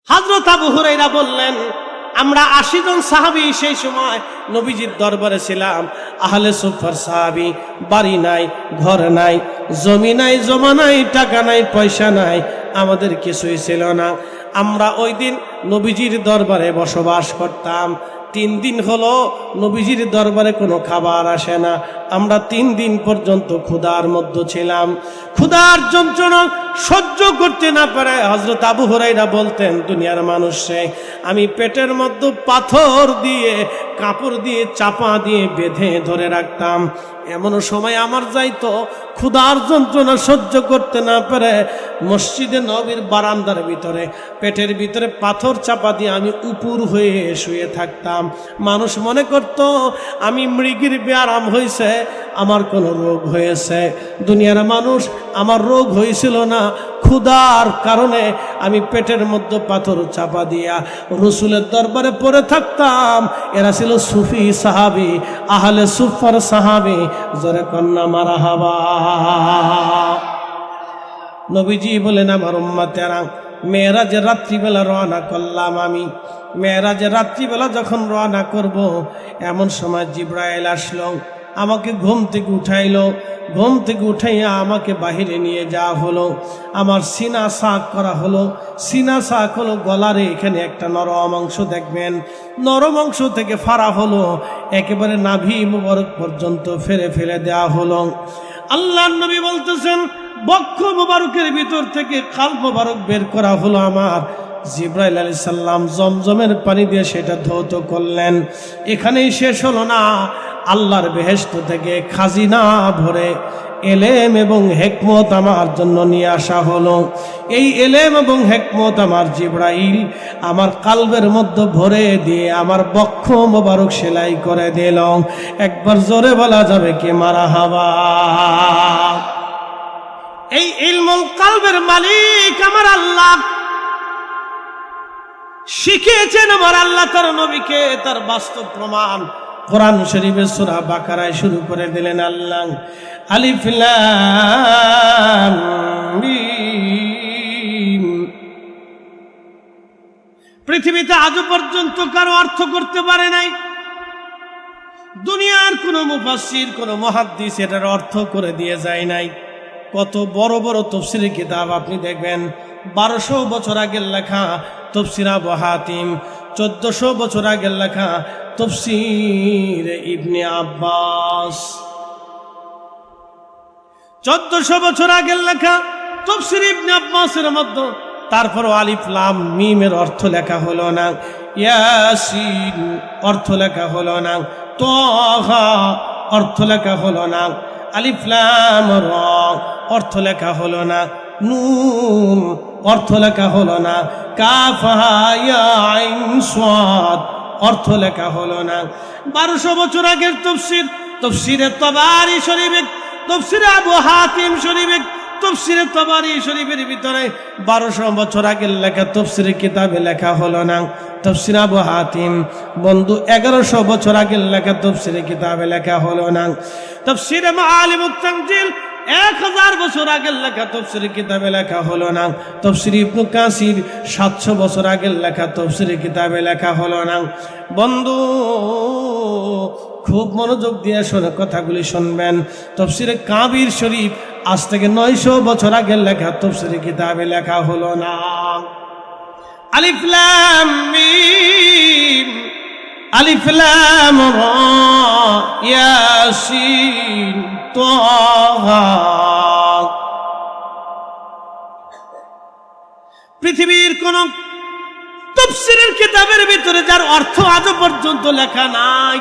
হযরত আবু হুরায়রা বললেন, আমরা 80 জন সাহাবী সেই সময় নবীজির দরবারে ছিলাম। আহলে সুফার সাহাবী, বাড়ি নাই, ঘর নাই, জমি নাই, জমা নাই, টাকা নাই, পয়সা নাই, আমাদের কিছুই ছিল না। আমরা ওই দিন নবীজির দরবারে বসবাস করতাম। 3 দিন হলো নবীজির দরবারে কোনো খাবার আসে না। আমরা 3 দিন পর্যন্ত ক্ষুধার মধ্যে ছিলাম। ক্ষুধার যন্ত্রণা সহ্য করতে না পারে হযরত আবু হুরায়রা বলতেন, দুনিয়ার মানুষে আমি পেটের মধ্যে পাথর দিয়ে, কাপড় দিয়ে চাপা দিয়ে বেঁধে ধরে রাখতাম। এমন সময় আমার যাইতো ক্ষুধার যন্ত্রণা সহ্য করতে না পারে মসজিদে নববীর বারান্দার ভিতরে পেটের ভিতরে পাথর চাপা দিয়ে আমি উপর হয়ে শুয়ে থাকতাম। মানুষ মনে করত আমি মৃগীর ব্যারাম হয়েছে, আমার কোনো রোগ হয়েছে। দুনিয়ার মানুষ, আমার রোগ হয়েছিল না, ক্ষুধার কারণে আমি পেটের মধ্যে পাথর চাপা দিয়া রসুলের দরবারে পড়ে থাকতাম। এরা ছিল সুফি সাহাবী, আহলে সুফার সাহাবী। জোরে কন্যা মারহাবা। নবীজি বলেন, আমার উম্মতেরা, মেরাজের রাত্রিবেলা রওনা করলাম আমি। মেরাজের রাত্রিবেলা যখন রওনা করব, এমন সময় জিবরাইল আসলো, আমাকে ঘুম থেকে উঠাইলো। ঘুম থেকে উঠাইয়া আমাকে বাহিরে নিয়ে যাওয়া হলো। আমার সিনা সাক করা হলো। সিনা সাক হলো গলারে এখানে একটা নরম অংশ দেখবেন, নরম অংশ থেকে ফাড়া হলো, একেবারে নাভি মুবারক পর্যন্ত ফেলে দেওয়া হলো। আল্লাহর নবী বলতেছেন, বক্ষ মুবারকের ভিতর থেকে খাল মুবারক বের করা হলো আমার। জিবরাইল আলাইহিস সালাম জমজমের পানি দিয়ে সেটা ধৌত করলেন। এখানেই শেষ হলো না, আল্লাহর বেহেশত থেকে খাজিনা ভরে এলেম এবং হিকমত আমার জন্য নিয়ে আসা হলো। এই এলেম এবং হিকমত আমার জিবরাইল আমার কালবের মধ্যে ভরে দিয়ে আমার বক্ষ মোবারক সেলাই করে দিল। একবার জোরে বলা যাবে কি মারহাবা। এই ইলমুল কালবের মালিক আমার আল্লাহ শিখিয়েছেন আমার আল্লাহ তার নবীকে। তার বাস্তব প্রমাণ কোরআন শরীফের সূরা বাকারায় শুরু করে দিলেন আল্লাহ, আলিফ লাম মিম। পৃথিবীতে আজও পর্যন্ত কারো অর্থ করতে পারে নাই। দুনিয়ার কোনো মুফাসসির, কোনো মুহাদ্দিস এটার অর্থ করে দিয়ে যায় নাই। কত বড় বড় তাফসীরের কিতাব আপনি দেখবেন, 1200 বছর আগের লেখা তাফসীর আবু হাতিম, 1400 বছর আগের লেখা তাফসীর ইবনে আব্বাস, 1400 বছর আগের লেখা তাফসীর ইবনে আব্বাসের মধ্যে তারপরও আলিফ লাম মিমের অর্থ লেখা হলো না, ইয়াসিন অর্থ লেখা হলো না, তাহা অর্থ লেখা হলো না, আলিফ লাম রা অর্থ লেখা হলো না, নুন অর্থ লেখা হলো না, কাফ হা ইয়া আইন সাদ অর্থ লেখা হলো না। 1200 বছর আগের তাফসীর, তাফসীরে তাবারি শরীফে, তাফসীরে আবু হাতিম শরীফে, তাফসীরে তাবারি শরীফের ভিতরে 1200 বছর আগের লেখা তাফসীরের কিতাবে লেখা হলো না। তাফসীর আবু হাতিম বন্ধু 1100 বছর আগের লেখা তাফসীরের কিতাবে লেখা হলো না। তাফসীরে মাআলিমুত তানজিল 1000 বছর আগের লেখা তাফসীরের কিতাবে লেখা হলো না। তাফসীর ইবনে কাসির 700 বছর আগের লেখা তাফসীরের কিতাবে লেখা হলো না। বন্ধু খুব মনোযোগ দিয়ে শুনে কথাগুলি শুনবেন। তাফসীরে কাবির শরীফ আজ থেকে 900 বছর আগের লেখা তাফসীরের কিতাবে লেখা হলো না। আলিফ লাম মিম, আলিফ লাম রা, ইয়াসিন তাহা। পৃথিবীর কোন তাফসীরের কিতাবের ভিতরে যার অর্থ আজও পর্যন্ত লেখা নাই।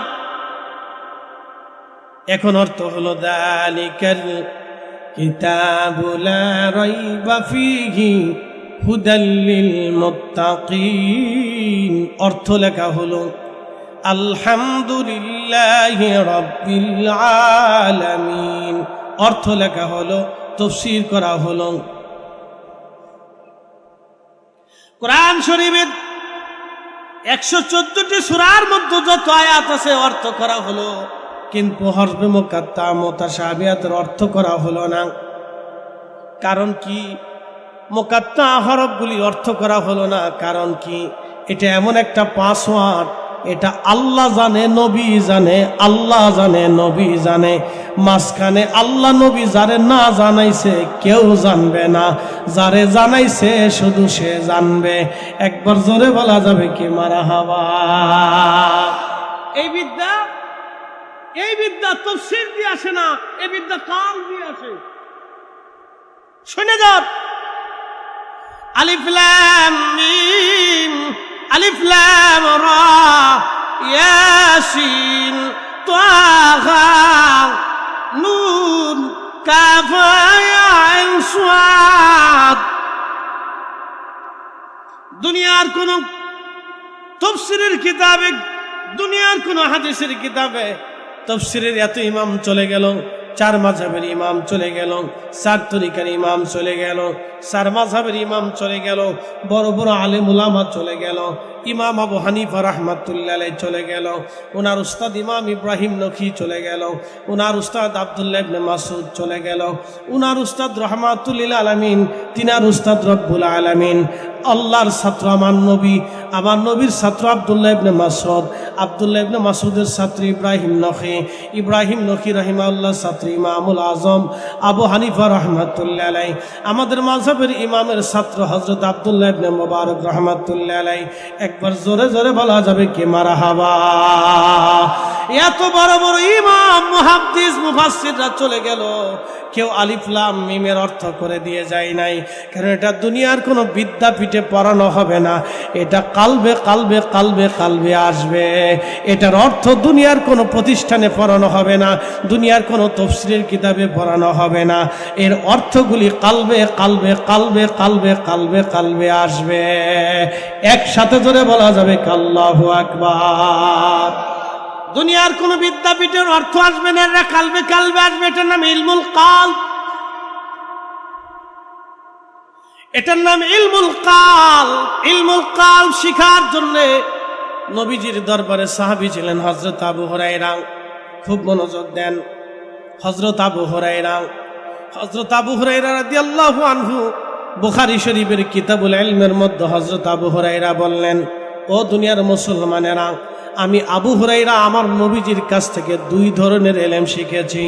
এখন অর্থ হলো যালিকাল কিতাবু লা রাইবা ফীহি হুদাল লিল মুত্তাকিন। অর্থ লেখা হলো আলহামদুলিল্লাহি রাব্বিল আলামিন। অর্থ লেখা হলো, তাফসীর করা হলো। কোরআন শরীফের 114টি সূরার মধ্যে যত আয়াত আছে অর্থ করা হলো, কিন্তু হরফে মুকাত্তা মুতাশাবিহাতের অর্থ করা হলো না। কারণ কি? মুকাত্তা হরফগুলি অর্থ করা হলো না, কারণ কি? এটা এমন একটা পাসওয়ার্ড, এটা আল্লাহ জানে, নবী জানে, আল্লাহ জানে, নবী জানে। মাঝখানে আল্লাহ নবী যারে না জানাইছে কেউ জানবে না, যারে জানাইছে শুধু সে জানবে। একবার জোরে বলা যাবে কি মারহাবা? এই বিদ্যা তাফসীর দিয়ে আসে না, এই বিদ্যা কাল দিয়ে আসে। শুনে যান, আলিফ লাম মিম, আলিফ লাম রা, ইয়াসিন, তাহা, নুন, কাফ, ইয়া, আইন, সাদ। দুনিয়ার কোন তাফসীরের কিতাবে, দুনিয়ার কোন হাদিসের কিতাবে তাফসীরের এত ইমাম চলে গেল, 4 মাযহাবের ইমাম চলে গেল, 4 তরিকার ইমাম চলে গেল, 4 মাযহাবের ইমাম চলে গেল, বড় বড় আলেম উলামা চলে গেল। ইমাম আবু হানিফা রাহমাতুল্লাহ আলাইহি চলে গেল, ওনার উস্তাদ ইমাম ইব্রাহিম নখী চলে গেল, ওনার উস্তাদ আব্দুল্লাহ ইবনে মাসউদ চলে গেল, ওনার উস্তাদ রাহমাতুল লিল আলামিন, তিনার উস্তাদ রব্বুল আলামিন। আল্লাহর ছাত্র আমার নবী, আমার নবীর ছাত্র আব্দুল্লাহ ইবনে মাসউদ, আব্দুল্লাহ ইবনে মাসউদের ছাত্র ইব্রাহিম নখী, ইব্রাহিম নখী রাহিমাহুল্লাহ ছাত্র ইমামুল আজম আবু হানিফা রাহমাতুল্লাহ আলাইহি। আমাদের মাযহাবের ইমামের ছাত্র হযরত আব্দুল্লাহ ইবনে মুবারক রাহমাতুল্লাহ আলাইহি। একবার জোরে জোরে বলা যাবে কি মারহাবা? এত বড় বড় ইমাম, মুহাদ্দিস, মুফাসসিররা চলে গেল, কেউ আলিফ লাম মিমের অর্থ করে দিয়ে যায় নাই, কারণ এটা দুনিয়ার কোনো বিদ্যাপীঠে পড়ানো হবে না, এটা কালবে কালবে কালবে কালবে আসবে। এটার অর্থ দুনিয়ার কোনো প্রতিষ্ঠানে পড়ানো হবে না, দুনিয়ার কোনো তাফসীরের কিতাবে পড়ানো হবে না। এর অর্থগুলি কালবে কালবে কালবে কালবে কালবে কালবে আসবে। একসাথে জোরে বলা যাবে আল্লাহু আকবার। দুনিয়ার কোন বিদ্যাপীঠের অর্থ আসবে না, এটা কালবে কালবে আসবে। এটার নাম ইলমুল কাল, এটার নাম ইলমুল কাল। ইলমুল কাল শিখার জন্য নবীজির দরবারে সাহাবী ছিলেন হযরত আবু হুরায়রা। খুব মনোযোগ দেন, হযরত আবু হুরায়রা রাদিয়াল্লাহু আনহু, বুখারী শরীফের কিতাবুল ইলমের মধ্যে হযরত আবু হুরায়রা বললেন, ও দুনিয়ার মুসলমানেরা, আমি আবু হুরায়রা আমার নবীজির কাছ থেকে 2 ধরনের ইলম শিখেছি।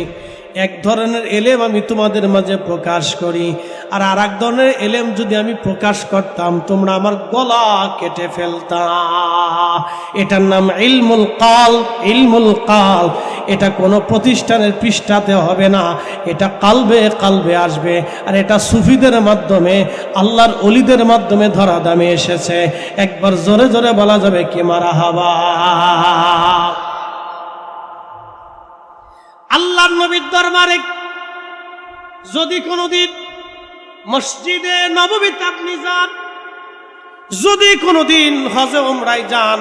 এক ধরনের ইলম আমি তোমাদের মাঝে প্রকাশ করি, আর আরেক ধরনের ইলম যদি আমি প্রকাশ করতাম তোমরা আমার গলা কেটে ফেলতাম। এটার নাম ইলমুল কাল। ইলমুল কাল এটা কোনো প্রতিষ্ঠানের পৃষ্ঠাতে হবে না, এটা কালবে কালবে আসবে। আর এটা সুফিদের মাধ্যমে, আল্লাহর ওলিদের মাধ্যমে ধরা দামে এসেছে। একবার জোরে জোরে বলা যাবে কি মারহাবা? আল্লাহর নবীর দরবারে যদি কোনোদিন মসজিদে নববীতে আপনি যান, যদি কোনোদিন হজে উমরায় যান,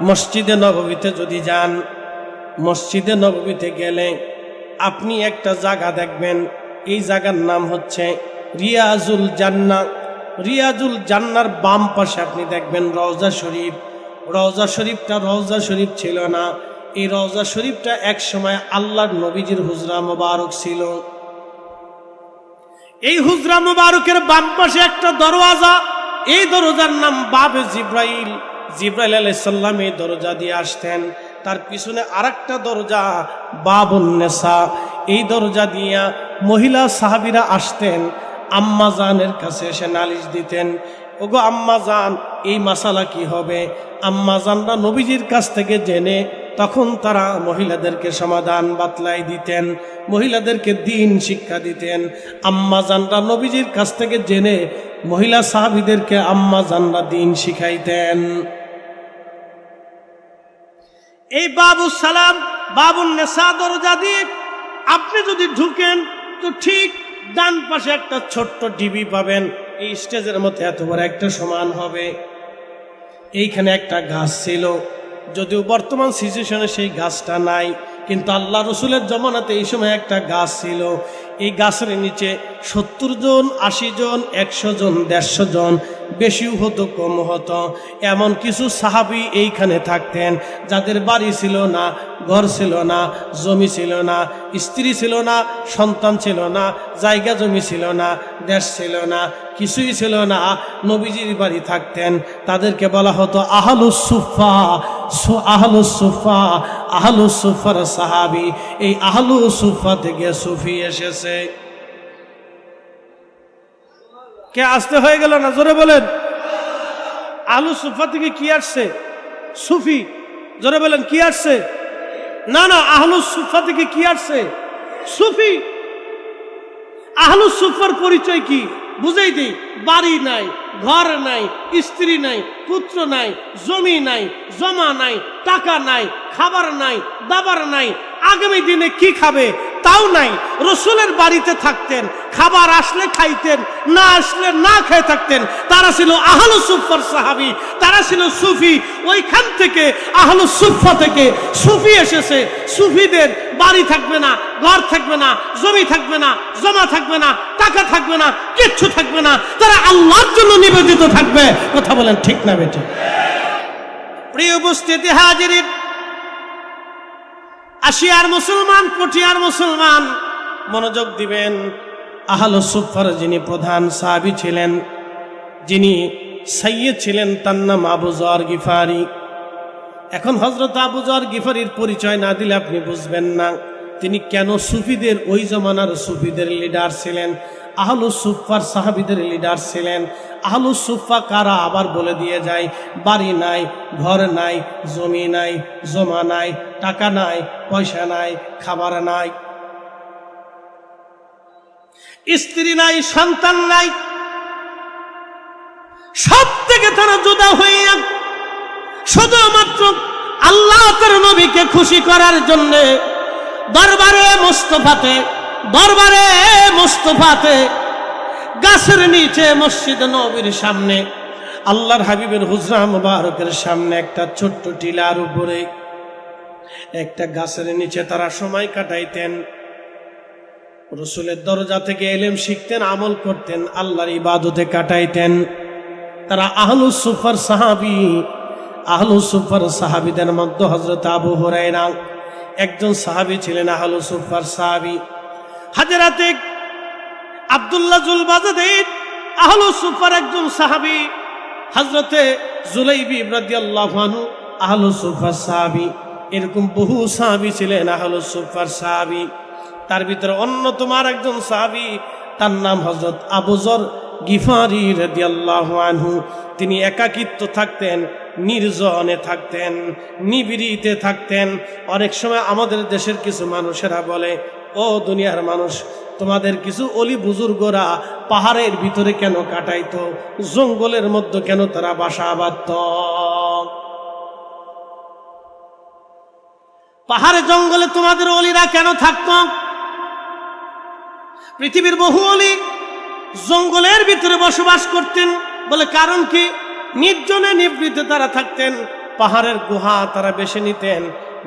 মসজিদে নববীতে যদি যান, মসজিদে নববীতে গেলে আপনি একটা জায়গা দেখবেন, এই জায়গার নাম হচ্ছে রিয়াজুল জান্নাহ। রিয়াজুল জান্নাহর বাম পাশে আপনি দেখবেন রওজা শরীফ। রওজা শরীফটা রওজা শরীফ ছিল না, এই রওজা শরীফটা এক সময় আল্লাহর নবীজির হুজরা মোবারক ছিল। এই হুজরা মোবারকের বাম পাশে একটা দরওয়াজা, এই দরজার নাম বাবে জিব্রাইল। জিব্রাইল আলাইহিস সালাম এই দরজা দিয়ে আসতেন। তার পিছনে আরেকটা দরজা বাবুন নেসা, এই দরজা দিয়া মহিলা সাহাবীরা আসতেন, আম্মা জানের কাছে এসে নালিশ দিতেন, ওগো আম্মা জান এই মাসালা কি হবে? আম্মা জানরা নবীজির কাছ থেকে জেনে তখন তারা মহিলাদেরকে সমাধান বাতলাই দিতেন, মহিলাদেরকে দ্বীন শিক্ষা দিতেন। আম্মা জানরা নবীজির কাছ থেকে জেনে মহিলা সাহাবীদেরকে আম্মা জানরা দ্বীন শিখাইতেন। এই বাবু সালাম, বাবুন নেসা দরজা দিয়ে আপনি যদি ঢুকেন তো ঠিক ডান পাশে একটা ছোট্ট ডিবি পাবেন, এই স্টেজের মধ্যে এত বড় একটা সমান হবে। এইখানে একটা গাছ ছিল, যদিও বর্তমান সিচুয়েশনে সেই গাছটা নাই, কিন্তু আল্লাহ রসুলের জমানাতে এই সময় একটা গাছ ছিল। এই গাছের নিচে 70 জন, 80 জন, 100 জন, 150 জন, বেশিও হতো কম হতো। এমন কিছু সাহাবী এইখানে থাকতেন যাদের বাড়ি ছিল না, ঘর ছিল না, জমি ছিল না, স্ত্রী ছিল না, সন্তান ছিল না, জায়গা জমি ছিল না, দেশ ছিল না, কিছুই ছিল না, নবীজির বাড়ি থাকতেন। তাদেরকে বলা হতো আহলুস সুফা। আহলুস সুফা, আহলুস সুফার সাহাবী। এই আহলুস সুফা থেকে সুফি এসেছে। কে আসতে হয়ে গেল না? জোরে বলেন। আহলুস সুফা থেকে কি আসছে? সুফি। জোরে বলেন, কি আসছে? না না, আহলুস সুফা থেকে কি আসছে? সুফি। আহলুস সুফার পরিচয় কি বুঝাই দিই। বাড়ি নাই, ঘর নাই, স্ত্রী নাই, পুত্র নাই, জমি নাই, জমা নাই, টাকা নাই, খাবার নাই, দাবার নাই, আগামী দিনে কি খাবে তাও নাই। রসুলের বাড়িতে থাকতেন, খাবার আসলে খাইতেন, না আসলে না খেয়ে থাকতেন। তারা ছিল আহলুস সুফার সাহাবী, তারা ছিল সুফি। ওইখান থেকে আহলুস সুফা থেকে সুফি এসেছে। সুফিদের বাড়ি থাকবে না, ঘর থাকবে না, জমি থাকবে না, জমা থাকবে না, টাকা থাকবে না, কিচ্ছু থাকবে না। তারা আল্লাহর জন্য নিবেদিত থাকবে। কথা বলেন ঠিক না বেটি? প্রিয় উপস্থিতি হাজিরিন, আশিয়ার মুসলমান, পটিয়ার মুসলমান, মনোযোগ দিবেন। আহলুস সুফার যিনি প্রধান সাহাবী ছিলেন, যিনি সাইয়্যিদ ছিলেন, তার নাম আবু যর গিফারি। এখন হযরত আবু যর গিফারির পরিচয় না দিলে আপনি বুঝবেন না তিনি কেন সুফিদের, ওই জমানার সুফিদের লিডার ছিলেন, আহলুস সুফার সাহাবীদের লিডার ছিলেন। আহলুস সুফা কারা আবার বলে দিয়ে যায়। বাড়ি নাই, ঘর নাই, জমি নাই, জমা নাই, টাকা নাই, পয়সা নাই, খাবার নাই, স্ত্রী নাই, সন্তান নাই, সব থেকে তারা জুদা হয়ে শুধুমাত্র আল্লাহ তার নবীকে খুশি করার জন্য দরবারে মুস্তাফাতে গাছের নিচে মসজিদ নবীর সামনে, আল্লাহর হাবিবের হুজরা মুবারকের সামনে একটা ছোট্ট টিলার উপরে একটা গাছের নিচে তারা সময় কাটাইতেন। রসুলের দরজা থেকে ইলম শিখতেন, আমল করতেন, আল্লাহর ইবাদতে কাটাইতেন। তারা আহলুস সুফার সাহাবী। আহলুস সুফার সাহাবীদের মধ্যে হযরত আবু হুরায়রা একজন সাহাবী ছিলেন, আহলুস সুফার সাহাবী। হযরতে আব্দুল্লাহ জুলবাজাদ আহলুস সুফার একজন সাহাবী। হযরতে জুলাইবি রাদিয়াল্লাহু আনহু আহলুস সুফার সাহাবী। এরকম বহু সাহাবী ছিলেন আহলুস সুফার সাহাবী। তার ভিতরে অন্যতম একজন সাহাবী, তার নাম হযরত আবু যর গিফারি রাদিয়াল্লাহু আনহু। তিনি একাকিত্ব থাকতেন, নির্জনে থাকতেন, নিবিড়িতে থাকতেন। অনেক সময় আমাদের দেশের কিছু মানুষেরা বলে, ও দুনিয়ার মানুষ, তোমাদের কিছু অলি বুজুর্গরা পাহাড়ের ভিতরে কেন কাটাইতো, জঙ্গলের মধ্যে কেন তারা বাসা বাঁধত, পাহাড়ে জঙ্গলে তোমাদের অলিরা কেন থাকত? পৃথিবীর বহু অলি জঙ্গলের ভিতরে বসবাস করতেন। বলে কারণ কি? নির্জনে নিভৃতে তারা থাকতেন, পাহাড়ের গুহা তারা বেছে নিতেন,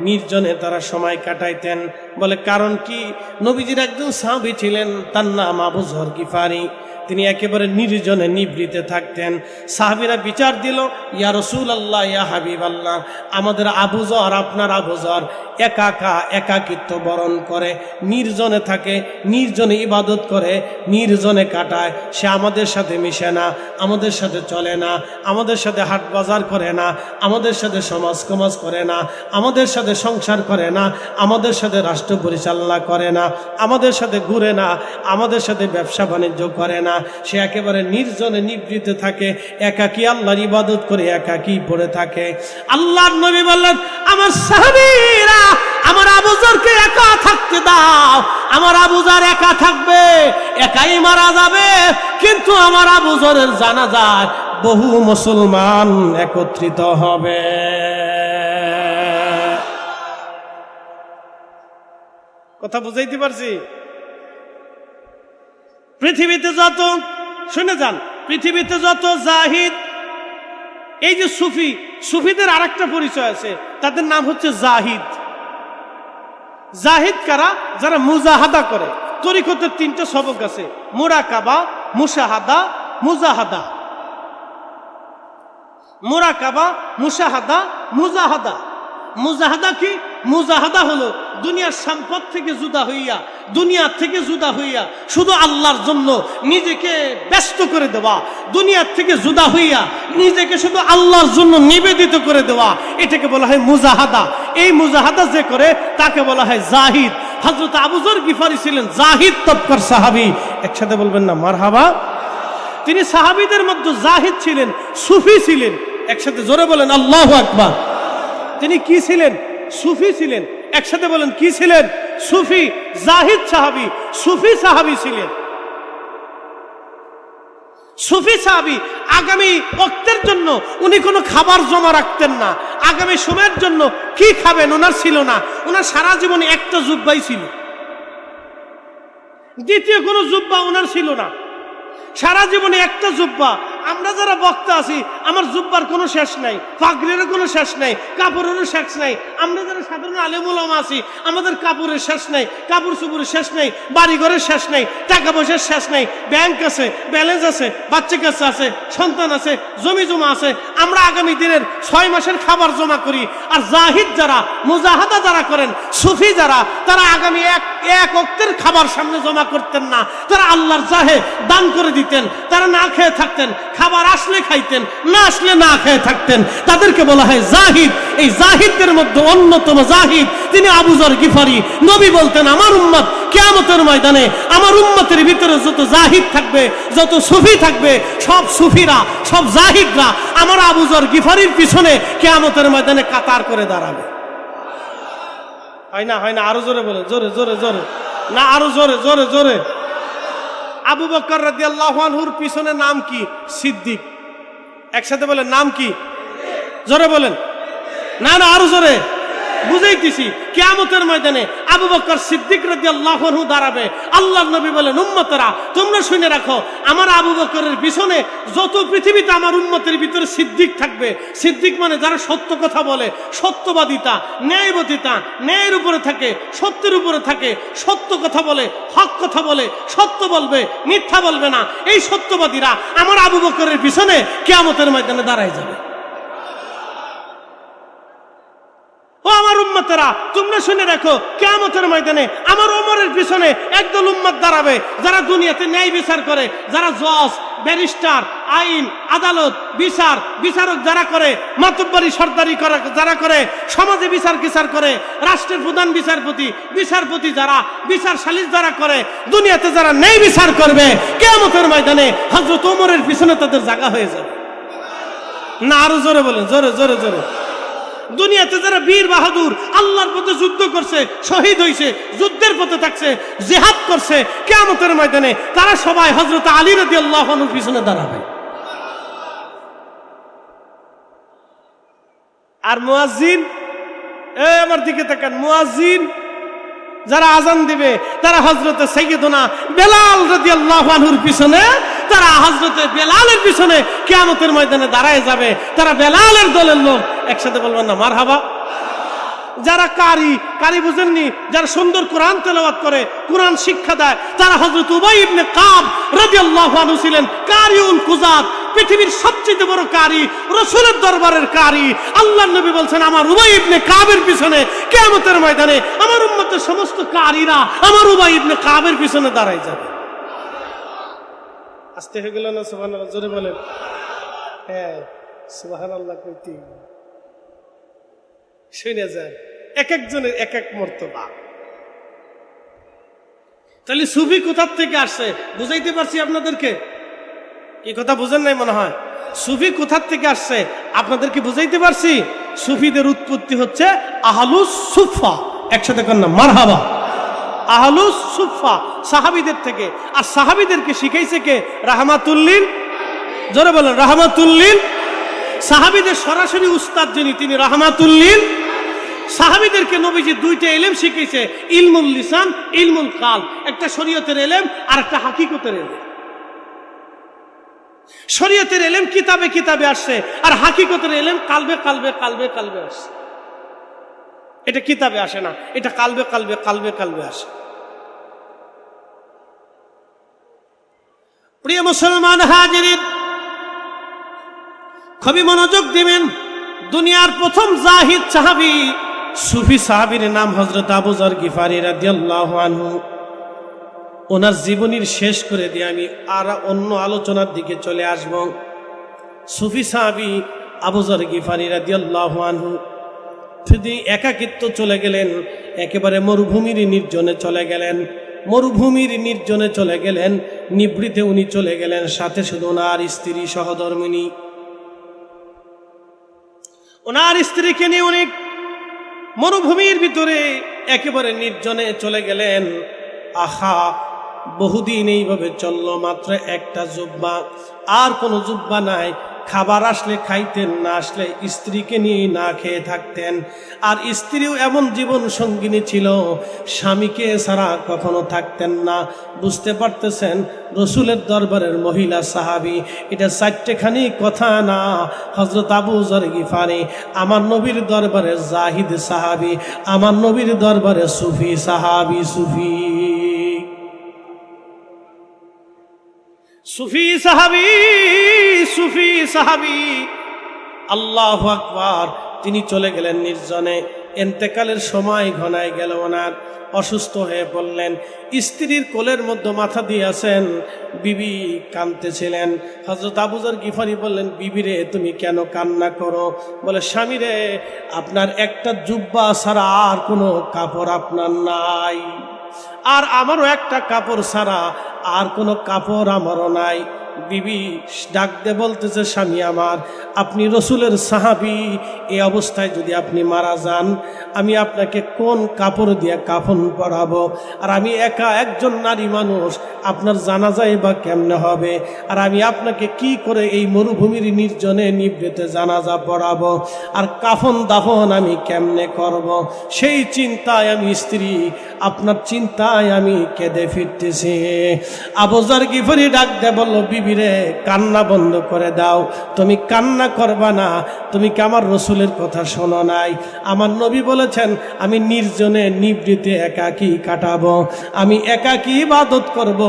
নির্জনে তারা সময় কাটাইতেন। বলে কারণ কি? নবীজির একজন সাহাবী ছিলেন, তার নাম আবু যর গিফারি। তিনি একেবারে নির্জনে নিভৃতে থাকতেন। সাহাবীরা বিচার দিল, ইয়া রাসূলুল্লাহ, ইয়া হাবিবাল্লাহ, আমাদের আবু যর, আপনার আবু যর একাকিত্ব বরণ করে, নির্জনে থাকে, নির্জনে ইবাদত করে, নির্জনে কাটায়। সে আমাদের সাথে মিশে না, আমাদের সাথে চলে না, আমাদের সাথে হাট বাজার করে না, আমাদের সাথে সমাজ করে না, আমাদের সাথে সংসার করে না, আমাদের সাথে রাষ্ট্র পরিচালনা করে না, আমাদের সাথে ঘুরে না, আমাদের সাথে ব্যবসা বাণিজ্য করে না। সে একেবারে নির্জনে নিবৃতে থাকে, একাকী আল্লাহর ইবাদত করে একাকী পড়ে থাকে। আল্লাহর নবী বললেন, আমার সাহাবীরা, আমার আবু যরকে একা থাকতে দাও। আমার আবু যর একা থাকবে, একাই মারা যাবে, কিন্তু আমার আবু যরের জানাজায় বহু মুসলমান একত্রিত হবে। কথা বুঝাইতে পারছি? পৃথিবীতে যত, শুনে যান, পৃথিবীতে যত জাহিদ, এই যে সুফি, সুফিদের আরেকটা পরিচয় আছে, তাদের নাম হচ্ছে জাহিদ। জাহিদ কারা? যারা মুজাহাদা করে। তরিকতের 3টা সবক আছে, মুরাকাবা, মুশাহাদা, মুজাহাদা। মুরাকাবা, মুশাহাদা, মুজাহাদা। মুজাহাদা কি? মুজাহাদা হলো দুনিয়ার সম্পদ থেকে জুদা হইয়া, দুনিয়া থেকে জুদা হইয়া শুধু আল্লাহর জন্য নিজেকে ব্যস্ত করে দেওয়া, দুনিয়ার থেকে জুদা হইয়া নিজেকে শুধু আল্লাহর জন্য নিবেদিত করে দেওয়া, এটাকে বলা হয় মুজাহাদা। এই মুজাহাদা যে করে তাকে বলা হয় জাহিদ। হযরত আবু যর গিফারি ছিলেন জাহিদ তবকার সাহাবী। একসাথে বলবেন না মারহাবা। তিনি সাহাবীদের মধ্যে জাহিদ ছিলেন, সুফি ছিলেন। একসাথে জোরে বলেন আল্লাহু আকবার। তিনি কি ছিলেন? সুফি ছিলেন। একসাথে বলেন কি ছিলেন? সুফি। জাহিদ সাহাবী, সুফি সাহাবী ছিলেন। সুফি সাহাবী আগামী ওয়াক্তের জন্য উনি কোনো খাবার জমা রাখতেন না। আগামী সময়ের জন্য কি খাবেন ওনার ছিল না। ওনার সারা জীবনে একটা জুব্বাই ছিল, দ্বিতীয় কোনো জুব্বা ওনার ছিল না। সারা জীবনে একটা জুব্বা। আমরা যারা বক্তা আছি আমার জুব্বার কোনো শেষ নাই, পাগড়িরও কোনো শেষ নাই, কাপড়েরও শেষ নাই। আমরা যারা সাধারণ আলেম ওলামা আছি আমাদের কাপড়ের শেষ নাই, কাপড় চুপড়ের শেষ নাই, বাড়িঘরের শেষ নাই, টাকা পয়সার শেষ নাই। ব্যাংক আছে, ব্যালেন্স আছে, বাচ্চা কাচ্চা আছে, সন্তান আছে, জমি জমা আছে। আমরা আগামী দিনের 6 মাসের খাবার জমা করি। আর জাহিদ যারা, মুজাহাদা যারা করেন, সুফি যারা, তারা আগামী এক ওয়াক্তের খাবার সামনে জমা করতেন না। তারা আল্লাহর জাহে দান করে দিতেন। তারা না খেয়ে থাকতেন, খাবার আসলে খাইতেন, না আসলে না খেয়ে থাকতেন। তাদেরকে বলা হয় জাহিদ। এই জাহিদদের মধ্যে অন্যতম জাহিদ তিনি আবু যর গিফারি। নবী বলতেন আমার উম্মত কিয়ামতের ময়দানে আমার উম্মতের ভিতরে যত জাহিদ থাকবে, যত সুফি থাকবে, সব সুফিরা, সব জাহিদরা আমার আবু যর গিফারির পিছনে কিয়ামতের ময়দানে কাতার করে দাঁড়াবে। হয় না? হয় না? আরো জোরে বলে, জোরে জোরে জোরে না, আরো জোরে জোরে জোরে। আবু বকর রাদিয়াল্লাহু আনহুর পিছনে নাম কি? সিদ্দিক। একসাথে বলেন নাম কি? জোরে বলেন। না না, আরো জোরে বুঝাইতেছি। কিয়ামতের ময়দানে আবু বকর সিদ্দিক রাদিয়াল্লাহু আনহু দাঁড়াবে। আল্লাহর নবী বলেন উম্মতরা তোমরা শুনে রাখো, আমার আবু বকরের পিছনে যত পৃথিবীতে আমার উম্মতের ভিতরে সিদ্দিক থাকবে। সিদ্দিক মানে যারা সত্য কথা বলে, সত্যবাদিতা, ন্যায়বদিতা, ন্যায়ের উপরে থাকে, সত্যের উপরে থাকে, সত্য কথা বলে, হক কথা বলে, সত্য বলবে, মিথ্যা বলবে না। এই সত্যবাদীরা আমার আবু বকরের পিছনে কিয়ামতের ময়দানে দাঁড়ায় যাবে। ও আমার উম্মতেরা তোমরা শুনে রাখো, কিয়ামতের ময়দানে আমার ওমরের পিছনে একদল উম্মত দাঁড়াবে যারা দুনিয়াতে ন্যায় বিচার করে, যারা জজ, ব্যারিস্টার, আইন, আদালত, বিচারক যারা করে, মাতব্বরি সরদারি করা যারা করে, সমাজে বিচার করে, রাষ্ট্রের প্রধান বিচারপতি যারা, বিচার সালিস যারা করে, দুনিয়াতে যারা ন্যায় বিচার করবে, কিয়ামতের ময়দানে হযরত ওমরের পিছনে তাদের জায়গা হয়ে যাবে। না আরো জোরে বলেন, জোরে জোরে জোরে। দুনিয়াতে যারা বীর বাহাদুর আল্লাহর পথে যুদ্ধ করছে, শহীদ হয়েছে, যুদ্ধের পথে থাকছে, জিহাদ করছে, কিয়ামতের ময়দানে তারা সবাই হযরত আলী রাদিয়াল্লাহু আনহুর পিছনে দাঁড়াবে। আর মুয়াজ্জিন, আমার দিকে তাকান, মুয়াজ্জিন যারা আজান দিবে তারা হযরতে সাইয়্যিদুনা বেলাল রাদিয়াল্লাহু আনহুর পিছনে, তারা হযরতে বেলালের পিছনে কিয়ামতের ময়দানে দাঁড়ায় যাবে। তারা বেলালের দলের লোক। একসাথে বলবেন না মারহাবা। যারা কারি বুঝেননি, যারা সুন্দর কোরআন তেলাওয়াত করে, কোরআন শিক্ষা দেয়, তারা হযরত উবাই ইবনে কাব রাদিয়াল্লাহু আনহু ছিলেন কারিউল কুজাত, পৃথিবীর সবচেয়ে বড় কারি, রাসূলের দরবারের কারি। আল্লাহর নবী বলছেন আমার উবাই ইবনে কাবের পিছনে কিয়ামতের ময়দানে আমার উম্মতের সমস্ত কারিরা আমার উবাই ইবনে কাবের পিছনে দাঁড়ায় যাবে। আস্তে হয়ে গেল না? সুবহানাল্লাহ, জোরে বলেন। হ্যাঁ সুবহানাল্লাহ কইতে শুনে যান, এক একজনের এক এক মর্তবা। তাহলে সুফি কোথার থেকে আসছে বুঝাইতে পারছি আপনাদেরকে? কি কথা বুঝেন নাই মনে হয়? সুফি কোথার থেকে আসছে আপনাদেরকে বুঝাইতে পারছি? সুফিদের উৎপত্তি হচ্ছে আহলুস সুফা। একসাথে কর না মারহাবা। আহলুস সুফা সাহাবীদের থেকে। আর সাহাবীদেরকে শিখাইছে কে? রাহমাতুল্লিল, জোরে বলেন রাহমাতুল্লিল। সাহাবীদের সরাসরি উস্তাদ যিনি, তিনি রাহমাতুল্লিল। সাহাবীদেরকে নবীজি 2টা ইলম শিখিয়েছে, ইলমুল লিসান, ইলমুল কাল। একটা শরীয়তের ইলম আর একটা হাকিকতের ইলম। শরীয়তের ইলম কিতাবে কিতাবে আসছে, আর হাকিকতের ইলম কালবে কালবে কালবে কালবে আসছে। এটা কিতাবে আসে না, এটা কালবে কালবে কালবে কালবে আসে। প্রিয় মুসলমান হাজিরিন, খুবই মনোযোগ দিবেন। দুনিয়ার প্রথম জাহিদ সাহাবী, সুফি সাহাবীর নাম হযরত আবু যর গিফারী রাদিয়াল্লাহু আনহু। ওনার জীবনীর শেষ করে দিয়ে আমি আর অন্য আলোচনার দিকে চলে আসব। সুফি সাহাবী আবু যর গিফারী রাদিয়াল্লাহু আনহু তিনি একাকিত্ব চলে গেলেন, একেবারে মরুভূমির নির্জনে চলে গেলেন। মরুভূমির নির্জনে চলে গেলেন, নিভৃতে উনি চলে গেলেন, সাথে শুধু ওনার স্ত্রী সহধর্মিণী। ওনার স্ত্রীকে নিয়ে উনি মরুভূমির ভিতরে একেবারে নির্জনে চলে গেলেন। আহা, বহুদিন এইভাবে চললো, মাত্র একটা জুব্বা, আর কোনো জুব্বা নাই। খাবার আসলে খাইতেন, না আসলে স্ত্রীকে নিয়ে না খেয়ে থাকতেন। আর স্ত্রীও এমন জীবন সঙ্গিনী ছিল, স্বামীকে ছাড়া কখনো থাকতেন না। বুঝতে পারতেছেন, রসুলের দরবারের মহিলা সাহাবী, এটা চারটেখানি কথা না। হযরত আবু যর গিফারী আমার নবীর দরবারে জাহিদ সাহাবী, আমার নবীর দরবারে সুফি সাহাবী। সুফি সাহাবী, সুফি সাহাবী, আল্লাহু আকবার। তিনি চলে গেলেন নির্জনে। ইন্তেকালের সময় ঘনায় গেল, ওনার অসুস্থ হয়ে পড়লেন। স্ত্রীর কোলের মধ্যে মাথা দিয়ে আছেন, বিবি কাঁদতেছিলেন। হযরত আবু যর গিফারী বললেন, বিবি রে, তুমি কেন কান্না করো? বলে, স্বামী রে, আপনার একটা জুব্বা ছাড়া আর কোনো কাপড় আপনার নাই, আর আমারও একটা কাপড় ছাড়া আর কোনো কাপড় আমারও নাই। বিবি ডাক দে বলতেছে, স্বামী আমার, আপনি রসুলের সাহাবী, এই অবস্থায় যদি আপনি মারা যান, আমি আপনাকে কোন কাপড় দিয়ে কাফন পরাবো? আর আমি একা একজন নারী মানুষ, আপনার জানাজাই বা কেমনে হবে? আর আমি আপনাকে কি করে এই মরুভূমির নির্জনে নিভৃতে জানাজা পড়াবো? আর কাফন দাফন আমি কেমনে করব? সেই চিন্তায় আমি স্ত্রী, আপনার চিন্তায় আমি কেঁদে ফিরতেছি। আবু যর গিফারী ডাক দে বলল, বিবিরে, কান্না বন্ধ করে দাও, তুমি কান্না করবা না। তুমি কি আমার রসুলের কথা শোনো নাই? আমার নবী বলেছেন, আমি নির্জনে নিভৃতে একাকী কাটাবো, আমি একাকী ইবাদত করব,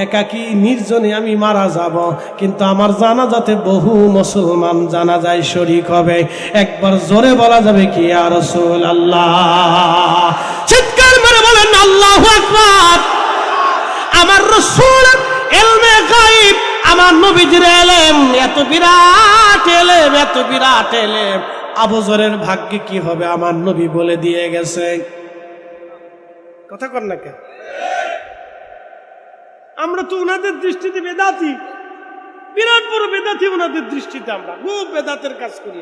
একাকী নির্জনে আমি মারা যাব। কিন্তু আমার জানাজাতে বহু মুসলমান জানাজায় শরীক হবে। একবার জোরে বলা যাবে কি, ইয়া রাসূলুল্লাহ? চিৎকার মেরে বলেন আল্লাহু আকবার। আমার রাসূল ইলমে গায়ব, আমার নবীজির ইলম এত বিরাট ইলম, এত বিরাট ইলম, আবু যরের ভাগ্যে কি হবে আমার নবী বলে দিয়ে গেছে। কথা কর না কেন? আমরা তো ওনাদের দৃষ্টিতে বেদাতি, বিরাট বড় বেদাতি ওনাদের দৃষ্টিতে। আমরা খুব বেদাতের কাজ করি।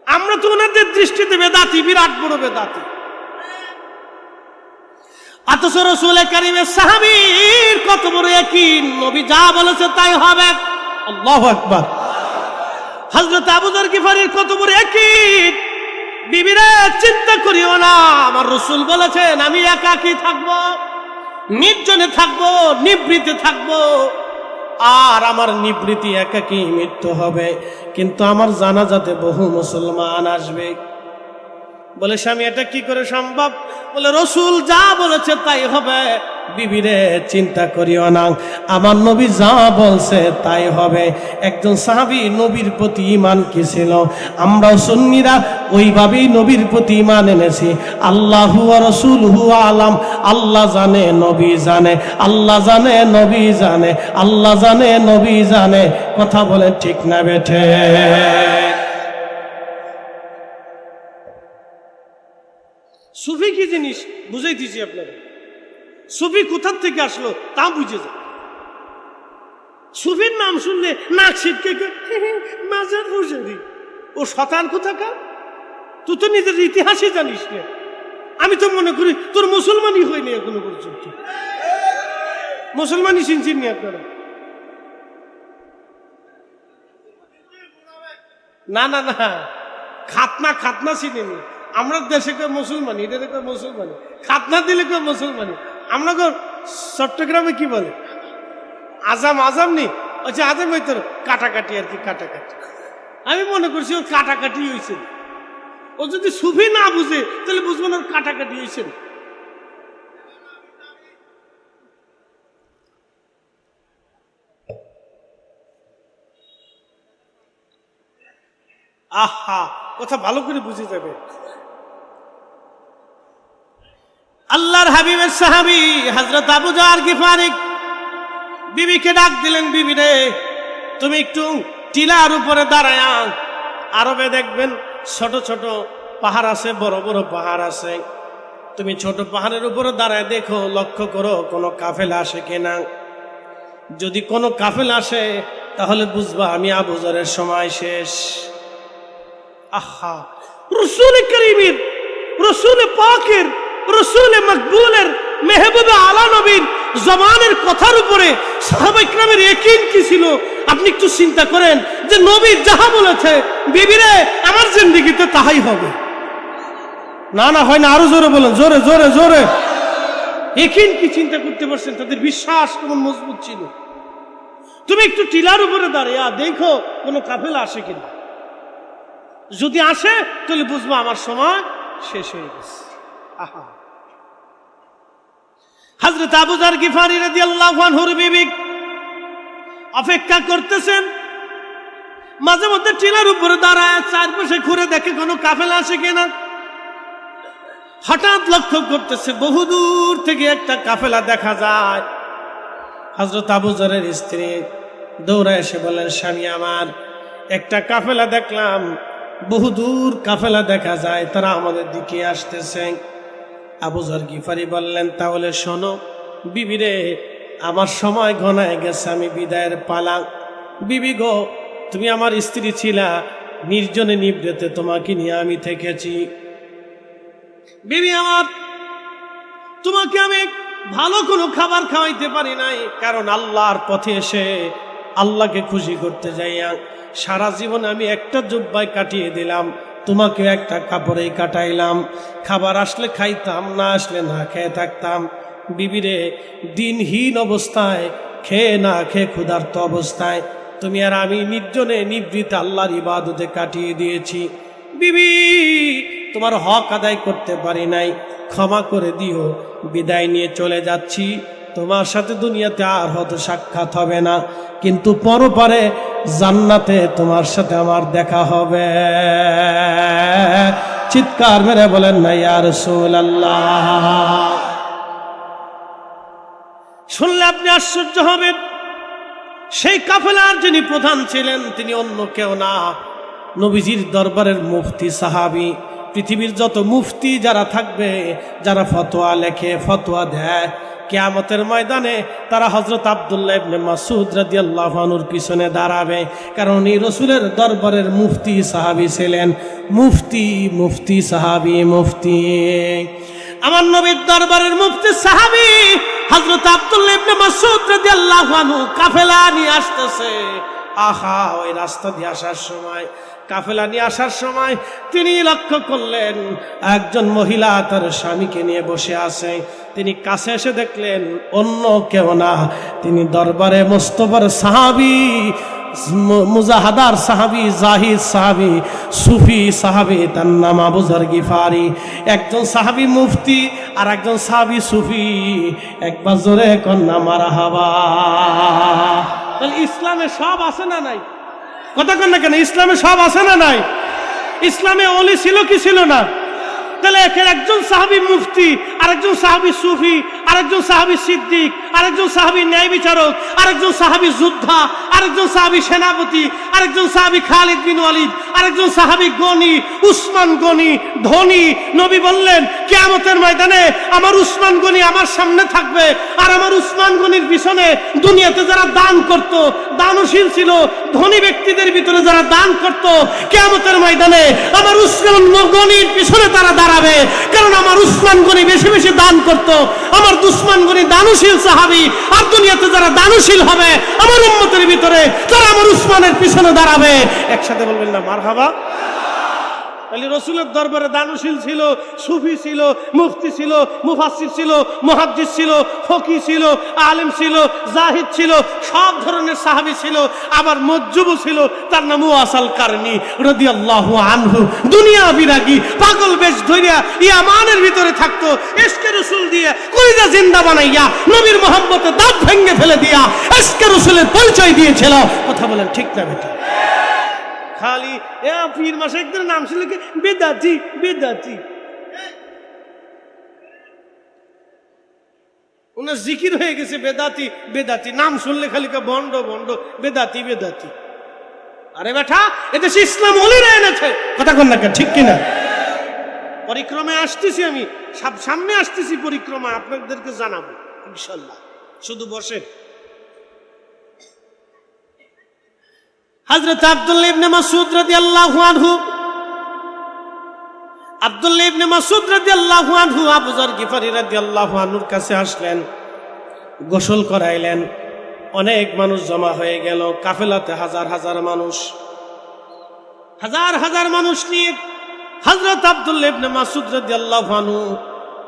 আমরা তো ওনাদের দৃষ্টিতে বেদাতি, বিরাট বড় বেদাতি। অথচ রাসূল কারীমের সাহাবীর কত বড় ইয়াকিন, নবী যা বলেছে তাই হবে। আল্লাহু আকবার। হযরত আবু যর গিফারীর কত বড় ইয়াকিন, বিবিরা চিন্তা করিও না, আমার রাসূল বলেছেন আমি একাকী থাকবো, নির্জনে থাকবো, নিভৃতে থাকবো, আর আমার নিভৃতি একাকী মৃত্যু হবে। কিন্তু আমার জানাজাতে বহু মুসলমান আসবে। বলে, স্বামী এটা কি করে সম্ভব? বলে, রসুল যা বলেছে তাই হবে। বিবিরে, চিন্তা করিও না, আমার নবী যা বলছে তাই হবে। একজন সাহাবী নবীর প্রতি ঈমান কি ছিল, আমরাও সুন্নিরা ওইভাবেই নবীর প্রতি ঈমান এনেছি। আল্লাহু ওয়া রাসূলুহু আলাম, আল্লাহ জানে, নবী জানে, আল্লাহ জানে, নবী জানে, আল্লাহ জানে, নবী জানে। কথা বলে ঠিক না বেঠে? সুফি কি জিনিস বুঝাইতেছি আপনাকে। সুফি কোথার থেকে আসলো তা বুঝে যায়। সুফির নাম শুনলে নাক ছিটকে মাজার বসে, ও শতান কোথাকার? তুই তো নিজের ইতিহাসই জানিস না। আমি তো মনে করি তোর মুসলমানই হয়নি এখনো পর্যন্ত। মুসলমানই চিনছেন নি আপনারা? না না না, খাতনা খাতনা চিনেনি। আমরা দেশে কেউ মুসলমানি, এটা কেউ মুসলমানি, খাতনা দিলে কেউ মুসলমানি। আমরা চট্টগ্রামে কি বলে, আজাম, আজাম নি, আচ্ছা আজাম হইতো কাটাকাটি আর কি, কাটাকাটি। আমি মনে করছি ওর কাটাকাটি হয়েছে। ও যদি সুফি না বুঝে তাহলে বুঝবেন ওর কাটাকাটি হয়েছে। আহা, কথা ভালো করে বুঝে যাবে। আল্লাহর হাবিবের সাহাবী হযরত আবু যর গিফারি বিবিকে ডাক দিলেন, বিবি রে, তুমি একটু টিলার উপরে দাঁড়ায়। আরবে দেখবেন ছোট ছোট পাহাড় আছে, বড় বড় পাহাড় আছে। তুমি ছোট পাহাড়ের উপরে দাঁড়ায় দেখো, লক্ষ্য করো কোনো কাফেলা আসে কিনা। যদি কোনো কাফেলা আসে তাহলে বুঝবা আমি আবু যরের সময় শেষ। আহা, রাসূল করিমের, রাসূল পাকের, রাসূল মকবুলের, মেহবুবে আলা নবীর জবানের কথার উপরে সাহাবায়ে কেরামের ইয়াকিন কি ছিল আপনি একটু চিন্তা করেন, যে নবী যাহা বলেছে বিবিরে আমার জিন্দেগিতে তাহাই হবে। না না হয় না, আরো জোরে বলেন, জোরে জোরে জোরে। ইয়াকিন কি চিন্তা করতে পারছেন, তাদের বিশ্বাস কেমন মজবুত ছিল। তুমি একটু টিলার উপরে দাঁড়িয়ে দেখো কোনো কাফেলা আসে কিনা। যদি আসে তাহলে বুঝবো আমার সময় শেষ হয়ে গেছে। আহা, হযরত আবু যর গিফারি রাদিয়াল্লাহু আনহুর বিবি অপেক্ষা করতেছেন। মাঝে মধ্যে টিলার উপরে দাঁড়ায় চারপাশে ঘুরে দেখে কোনো কাফেলা আসে কিনা। হঠাৎ লক্ষ্য করতেছে বহুদূর থেকে একটা কাফেলা দেখা যায়। হযরত আবু যরের স্ত্রী দৌড়ায় এসে বলেন, স্বামী আমার, একটা কাফেলা দেখলাম, বহুদূর কাফেলা দেখা যায়, তারা আমাদের দিকে আসতেছে। আবু যর গিফারি বললেন, তাহলে শোনো বিবিরে, আমার সময় ঘনায় গেছে, আমি বিদায়ের পালা। বিবি গো, তুমি আমার স্ত্রী ছিলা, নির্জনে নিভৃতে তোমাকে নিয়ে আমি থেকেছি। বিবি আমার, তোমাকে আমি ভালো কোনো খাবার খাওয়াইতে পারি নাই, কারণ আল্লাহর পথে এসে আল্লাহকে খুশি করতে যাইয়া সারা জীবন আমি একটা জুব্বায় কাটিয়ে দিলাম, তোমাকে একটা কাপড়েই কাটাইলাম। খাবার আসলে খাইতাম, না আসলে না খেয়ে থাকতাম। বিবিরে, দিনহীন অবস্থায়, খেয়ে না খেয়ে ক্ষুধার্ত অবস্থায় তুমি আর আমি নির্জনে নিভৃতে আল্লাহর ইবাদতে কাটিয়ে দিয়েছি। বিবি, তোমার হক আদায় করতে পারি নাই, ক্ষমা করে দিও। বিদায় নিয়ে চলে যাচ্ছি, তোমার সাথে দুনিয়াতে আর হয়তো সাক্ষাৎ হবে না, কিন্তু পরপারে জান্নাতে তোমার সাথে আমার দেখা হবে। চিৎকার মেরে বলেন না ইয়া রাসূলুল্লাহ। শুনলে আপনি আশ্চর্য হবেন, সেই কাফেলার যিনি প্রধান ছিলেন তিনি অন্য কেউ না, নবীজির দরবারের মুফতি সাহাবী। পৃথিবীর যত মুফতি যারা থাকবে, যারা ফতোয়া লেখে, ফতোয়া দেয়, কিয়ামতের ময়দানে তারা হযরত আব্দুল্লাহ ইবনে মাসউদ রাদিয়াল্লাহু আনহুর পিছনে দাঁড়াবে, কারণ উনি রাসূলের দরবারের মুফতি সাহাবী ছিলেন। মুফতি, মুফতি সাহাবী, মুফতি। আমার নবীর দরবারের মুফতি সাহাবী হযরত আব্দুল্লাহ ইবনে মাসউদ রাদিয়াল্লাহু আনহু কাফেলা নিয়ে আসতেছে। আহা, ওই রাস্তা দিয়ে আসার সময়, কাফেলা নিয়ে আসার সময় তিনি লক্ষ্য করলেন একজন মহিলা তার স্বামীকে নিয়ে বসে আছে। তিনি কাছে এসে দেখলেন অন্য কেউ না, তিনি দরবারে মোস্তফার সাহাবী, মুজাহাদার সাহাবী, জাহিদ সাহাবী, সুফি সাহাবী, তার নাম আবু যর গিফারি। একজন সাহাবী মুফতি আর একজন সাহাবী সুফি। একবার জোরে কন্যা মারহাবা। তাহলে ইসলামে সব আছে না নাই? কথা কন না কেন? ইসলামে সব আছে না নাই? ইসলামে ওলি ছিল কি ছিল না? তাহলে একজন সাহাবী মুফতি, আরেকজন সাহাবী সুফি, আরেকজন সাহাবী সিদ্দিক, আরেকজন সাহাবী ন্যায় বিচারক, আরেকজন সাহাবী যোদ্ধা, আরেকজন সাহাবী সেনাপতি, আরেকজন সাহাবী খালিদ বিন ওয়ালিদ, আরেকজন সাহাবী গনি, উসমান গনি, ধনী। নবী বললেন কিয়ামতের ময়দানে আমার উসমান গনি আমার সামনে থাকবে, আর আমার উসমান গনির পিছনে দুনিয়াতে যারা দান করত, দানশীল ছিল, ধনী ব্যক্তিদের ভিতরে যারা দান করত, কিয়ামতের ময়দানে আমার উসমান গনির পিছনে তারা দাঁড়াবে, কারণ আমার উসমান গনি বেশি বেশি দান করত। আমার উসমান গনি দানশীল সাহাবী, আর দুনিয়াতে যারা দানশীল হবে আমার উম্মতের ভিতরে তারা আমার উসমানের পিছনে দাঁড়াবে। একসাথে বলবেন না মারহাবা? তাহলে রাসূলের দরবারে দানশীল ছিল, সুফি ছিল, মুফতি ছিল, মুফাসসির ছিল, মুহাদ্দিস ছিল, ফকি ছিল, আলেম ছিল, জাহিদ ছিল, সব ধরনের সাহাবী ছিল। আবার মজজুব ছিল, তার নাম ওয়াস আল কারনি রাদিয়াল্লাহু আনহু। দুনিয়া বিরাগী, পাগল বেশ ধইরা ইয়ামানের ভিতরে থাকতো, ইশকে রাসূল দিয়ে কলিজা জিন্দা বানাইয়া নবীর মহব্বতে দাঁত ভেঙে ফেলে দিয়া ইশকে রাসূলের পরিচয় দিয়েছিল। কথা বলেন ঠিক না বেটা? খালি এ পীর মাশায়েখদের নাম শুনলে কি বেদাতি বেদাতি। ওনার জিকির হয়ে গেছে বেদাতি বেদাতি, নাম শুনলে খালি বন্ড বন্ড বেদাতি বেদাতি। আরে বেটা, এদেশে ইসলাম ওলিরা এনেছে, কথা কন না ঠিক কিনা? পরিক্রমায় আসতেছি, আমি সামনে আসতেছি পরিক্রমা, আপনাদেরকে জানাবো ইনশাল্লাহ, শুধু বসেন। হযরত আব্দুল্লাহ ইবনে মাসউদ রাদিয়াল্লাহু আনহু, আব্দুল্লাহ ইবনে মাসউদ রাদিয়াল্লাহু আনহু আবু যর গিফারী রাদিয়াল্লাহু আনহুর কাছে আসলেন, গোসল করাইলেন। অনেক মানুষ জমা হয়ে গেল, কাফেলাতে হাজার হাজার মানুষ, হাজার হাজার মানুষ নিয়ে হযরত আব্দুল্লাহ ইবনে মাসউদ রাদিয়াল্লাহু আনহু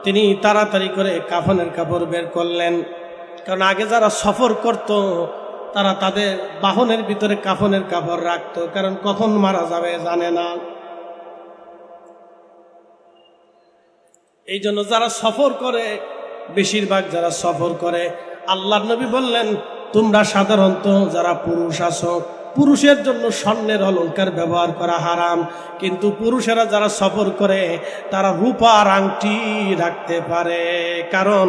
তিনি তাড়াতাড়ি করে কাফনের কাপড় বের করলেন। কারণ আগে যারা সফর করত তারা তাদের বাহনের ভিতরে কাফনের কাপড় রাখতো, কারণ কখন মারা যাবে জানে না। এই জন্য যারা সফর করে, বেশিরভাগ যারা সফর করে, আল্লাহর নবী বললেন তোমরা সাধারণত যারা পুরুষ আছো, পুরুষের জন্য স্বর্ণের অলংকার ব্যবহার করা হারাম, কিন্তু পুরুষেরা যারা সফর করে তারা রূপার আংটি রাখতে পারে, কারণ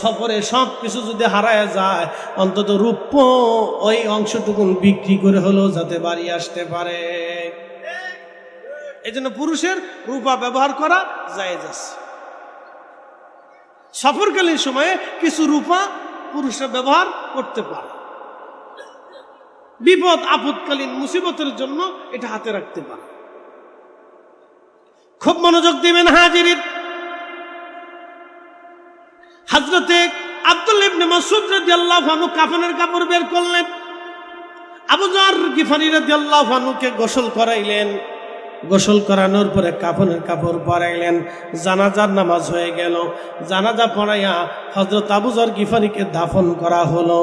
সফরে সব কিছু যদি হারায় যায় অন্তত রূপ ওই অংশটুকুন বিক্রি করে হলেও যাতে বাড়ি আসতে পারে। এই জন্য পুরুষের রূপা ব্যবহার করা জায়েজ আছে। সফরকালীন সময়ে কিছু রূপা পুরুষরা ব্যবহার করতে পারে, বিপদ আপদকালীন মুসিবতের জন্য এটা হাতে রাখতে পারে। খুব মনোযোগ দিবেন হাজিরিন। হযরতে আব্দুল্লাহ ইবনে মাসউদ রাদিয়াল্লাহু আনহু কাফনের কাপড় বের করলেন, আবু যর গিফারী রাদিয়াল্লাহু আনহুকে গোসল করাইলেন। গোসল করানোর পরে কাফনের কাপড় পরাইলেন। জানাজার নামাজ হয়ে গেল, জানাজা পড়াইয়া হযরত আবু যর গিফারীকে দাফন করা হলো।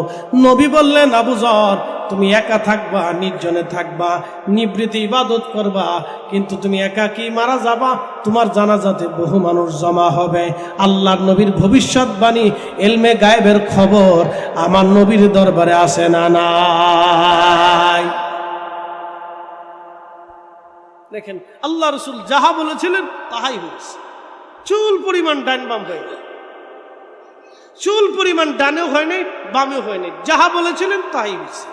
নবী বললেন, আবু যর তুমি একা থাকবা, নির্জনে থাকবা, নিবৃত্তি ইবাদত করবা, কিন্তু তুমি একাকী মারা যাবা, তোমার জানাজাতে বহু মানুষ জমা হবে। আল্লাহর নবীর ভবিষ্যৎবাণী, ইলমে গায়েবের খবর আমার নবীর দরবারে আছে না নাই? দেখেন, আল্লাহ রাসূল যাহা বলেছিলেন তাহাই হয়েছে। চুল পরিমাণ ডান বাম হয়নি, চুল পরিমাণ ডানেও হয়নি বামেও হয়নি, যাহা বলেছিলেন তাই হয়েছে।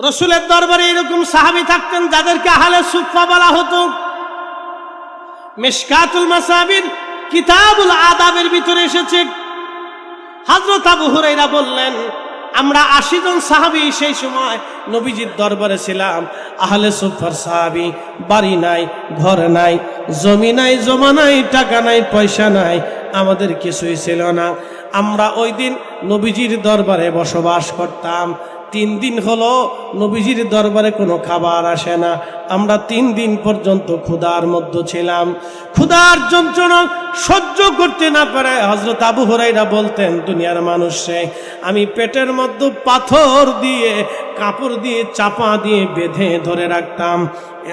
রাসূলের দরবারে এরকম সাহাবী থাকতেন যাদেরকে আহলে সুফফা বলা হতো। মিশকাতুল মাসাবির কিতাবুল আদাবের ভিতরে এসেছে, হযরত আবু হুরায়রা বললেন আমরা 80 জন সাহাবী সেই সময় নবীজির দরবারে ছিলাম। আহলে সুফফার সাহাবী, বাড়ি নাই, ঘর নাই, জমি নাই, জমা নাই, টাকা নাই, পয়সা নাই, আমাদের কিছুই ছিল না। আমরা ওই দিন নবীজির দরবারে বসবাস করতাম। 3 দিন হলো নবীজির দরবারে কোনো খাবার আসে না। আমরা 3 দিন পর্যন্ত ক্ষুধার মধ্যে ছিলাম। ক্ষুধার যন্ত্রণা সহ্য করতে না পারে হযরত আবু হুরায়রা বলতেন, দুনিয়ার মানুষে আমি পেটের মধ্যে পাথর দিয়ে, কাপড় দিয়ে, চাপা দিয়ে বেঁধে ধরে রাখতাম।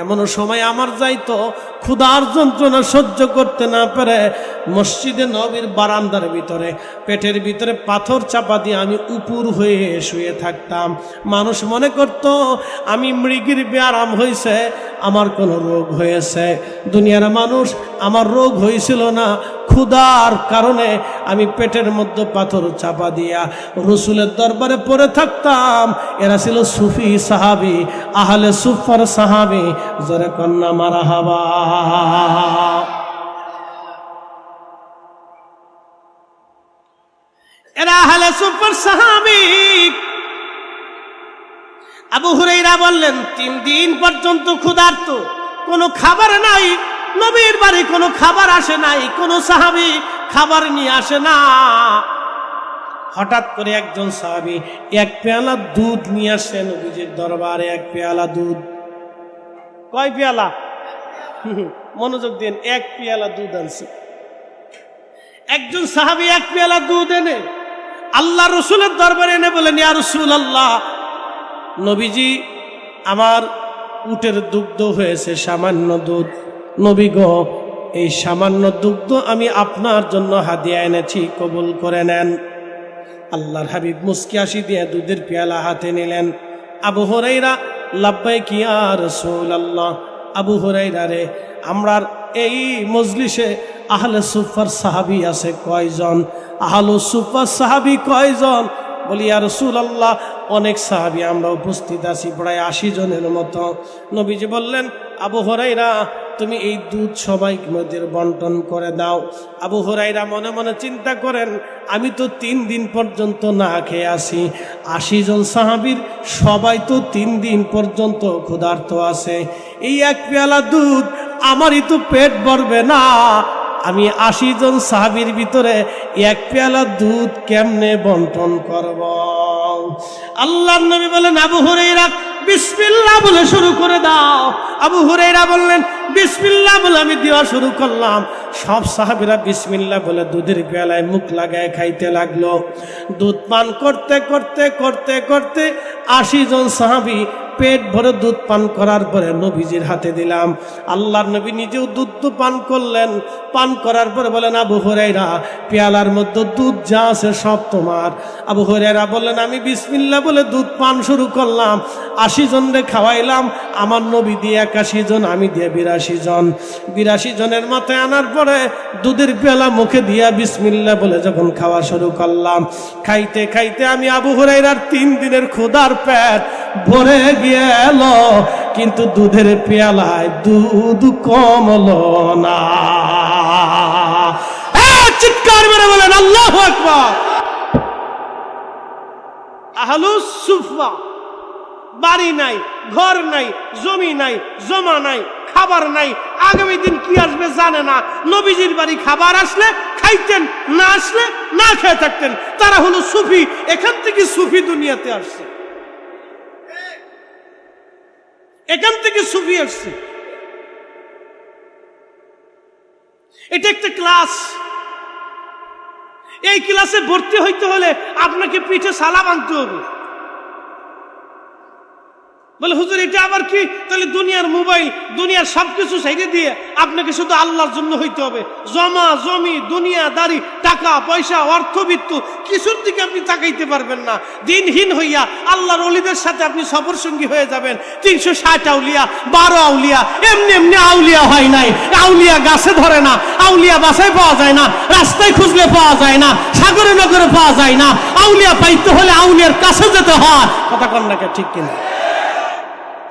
এমন সময় আমার যাইতো ক্ষুধার যন্ত্রণা সহ্য করতে না পারে মসজিদে নবীর বারান্দার ভিতরে পেটের ভিতরে পাথর চাপা দিয়ে আমি উপুর হয়ে শুয়ে থাকতাম। মানুষ মনে করত আমি মৃগীর ব্যায়াম হয়েছে, আমার কোনো রোগ হয়েছে। দুনিয়ার মানুষ, আমার রোগ হয়েছিল না, ক্ষুধার কারণে আমি পেটের মধ্যে পাথর চাপা দিয়া রাসূলের দরবারে পড়ে থাকতাম। এরা ছিল সুফি সাহাবী, আহলে সুফফার সাহাবী। জোরে কন্না মারহাবা। এরা আহলে সুফফার সাহাবী। আবু হুরায়রা বললেন 3 দিন পর্যন্ত ক্ষুধার্ত, কোনো খাবার নাই, নবীর বাড়ি কোনো খাবার আসে নাই, কোনো সাহাবী খাবার নিয়ে আসে না। হঠাৎ করে একজন সাহাবী 1 পেয়ালা দুধ নিয়ে আসেন নবীজির দরবারে। 1 পেয়ালা দুধ। কয় পেয়ালা? মনোযোগ দিন, 1 পেয়ালা দুধ আনছে একজন সাহাবী। 1 পেয়ালা দুধ এনে আল্লাহ রাসূলের দরবারে এনে বলেন, ইয়া রাসূলুল্লাহ, নবীজি আমার উটের দুগ্ধ হয়েছে সামান্য দুধ, নবী গো এই সামান্য দুগ্ধ আমি আপনার জন্য হাদিয়া এনেছি, কবুল করে নেন। আল্লাহর হাবিব মুস্কি হাসি দিয়ে দুধের পেয়ালা হাতে নিলেন, আবু হুরায়রা লাব্বাইক ইয়া রাসূলুল্লাহ। আবু হুরায়রা রে, আমরার এই মজলিসে আহলে সুফার সাহাবী আছে কয়জন? আহলে সুফার সাহাবী কয়জন? বলি ইয়া রাসূলুল্লাহ, অনেক সাহাবী আমরা উপস্থিত আছি, প্রায় 80 জনের মতো। নবীজি বললেন, আবু হুরায়রা তুমি এই দুধ সবাইকে মধ্যে বন্টন করে দাও। আবু হুরায়রা মনে মনে চিন্তা করেন, আমি তো 3 দিন পর্যন্ত না খেয়ে আসি, 80 জন সাহাবীর সবাই তো 3 দিন পর্যন্ত ক্ষুধার্ত আছে, এই এক পেয়ালা দুধ আমারই তো পেট ভরবে না, আমি 80 জন সাহাবীর ভিতরে এক পেয়ালা দুধ কেমনে বন্টন করব? আল্লাহর নবী বলেন, আবু হুরায়রা বিসমিল্লাহ বলে শুরু করে দাও। আবু হুরায়রা বললেন, বিসমিল্লাহ বলে আমি দেওয়া শুরু করলাম। সব সাহাবীরা বিসমিল্লাহ বলে দুধের পেয়ালায় মুখ লাগায় খাইতে লাগলো। দুধ পান করতে করতে করতে করতে 80 জন সাহাবী পেট ভরে দুধ পান করার পরে নবীজির হাতে দিলাম। আল্লাহর নবী নিজেও দুধ পান করলেন। পান করার পরে বলেন, আবু হুরায়রা পেয়ালার মধ্যে দুধ যা আছে সব তোমার। আবু হুরায়রা বললেন, আমি বিসমিল্লাহ বলে দুধ পান শুরু করলাম, 80 জনরে খাওয়াইলাম, আমার নবী দিয়ে 81 জন, আমি দিয়ে 82 জন। 82 জনের মাথায় আনার পরে দুধের পেয়ালা মুখে দিয়া বিসমিল্লাহ বলে যখন খাওয়া শুরু করলাম, খাইতে খাইতে আমি আবু হুরায়রার 3 দিনের ক্ষুধার পেট ভরে গেল, কিন্তু দুধের পেয়ালায় দুধ কমলো না। চিৎকার মেরে বলেন আল্লাহু আকবার। আহলুস সুফা বাড়ি নাই, ঘর নাই, জমি নাই, জমা নাই, খাবার নাই, আগামী দিন কি আসবে জানে না। নবীজির বাড়ি খাবার আসলে খাইতেন, না আসলে না খেয়ে থাকতেন। তারা হলো সুফি। এখান থেকে সুফি দুনিয়াতে আসছে, এখান থেকে সুফি আসছে। এটা একটা ক্লাস। এই ক্লাসে ভর্তি হইতে হলে আপনাকে পিঠে সালাম আনতে হবে। বলে হুজুর এটা আবার কি? তাহলে দুনিয়ার মোবাইল, দুনিয়ার সবকিছু ছেড়ে দিয়ে আপনাকে শুধু আল্লাহর জন্য হইতে হবে। জমা জমি, দুনিয়াদারি, টাকা পয়সা, অর্থবিত্ত কিছুর দিকে আপনি তাকাইতে পারবেন না। দিনহীন হইয়া আল্লাহর ওলিদের সাথে আপনি সফর সঙ্গী হয়ে যাবেন। 360 আউলিয়া, 12 আউলিয়া, এমনি এমনি আউলিয়া হয় নাই। আউলিয়া গাছে ধরে না, আউলিয়া বাসায় পাওয়া যায় না, রাস্তায় খুঁজলে পাওয়া যায় না, সাগরে নগরে পাওয়া যায় না। আউলিয়া পাইতে হলে আউলিয়ার কাছে যেতে হয়। কথা কন না ঠিক কিনা?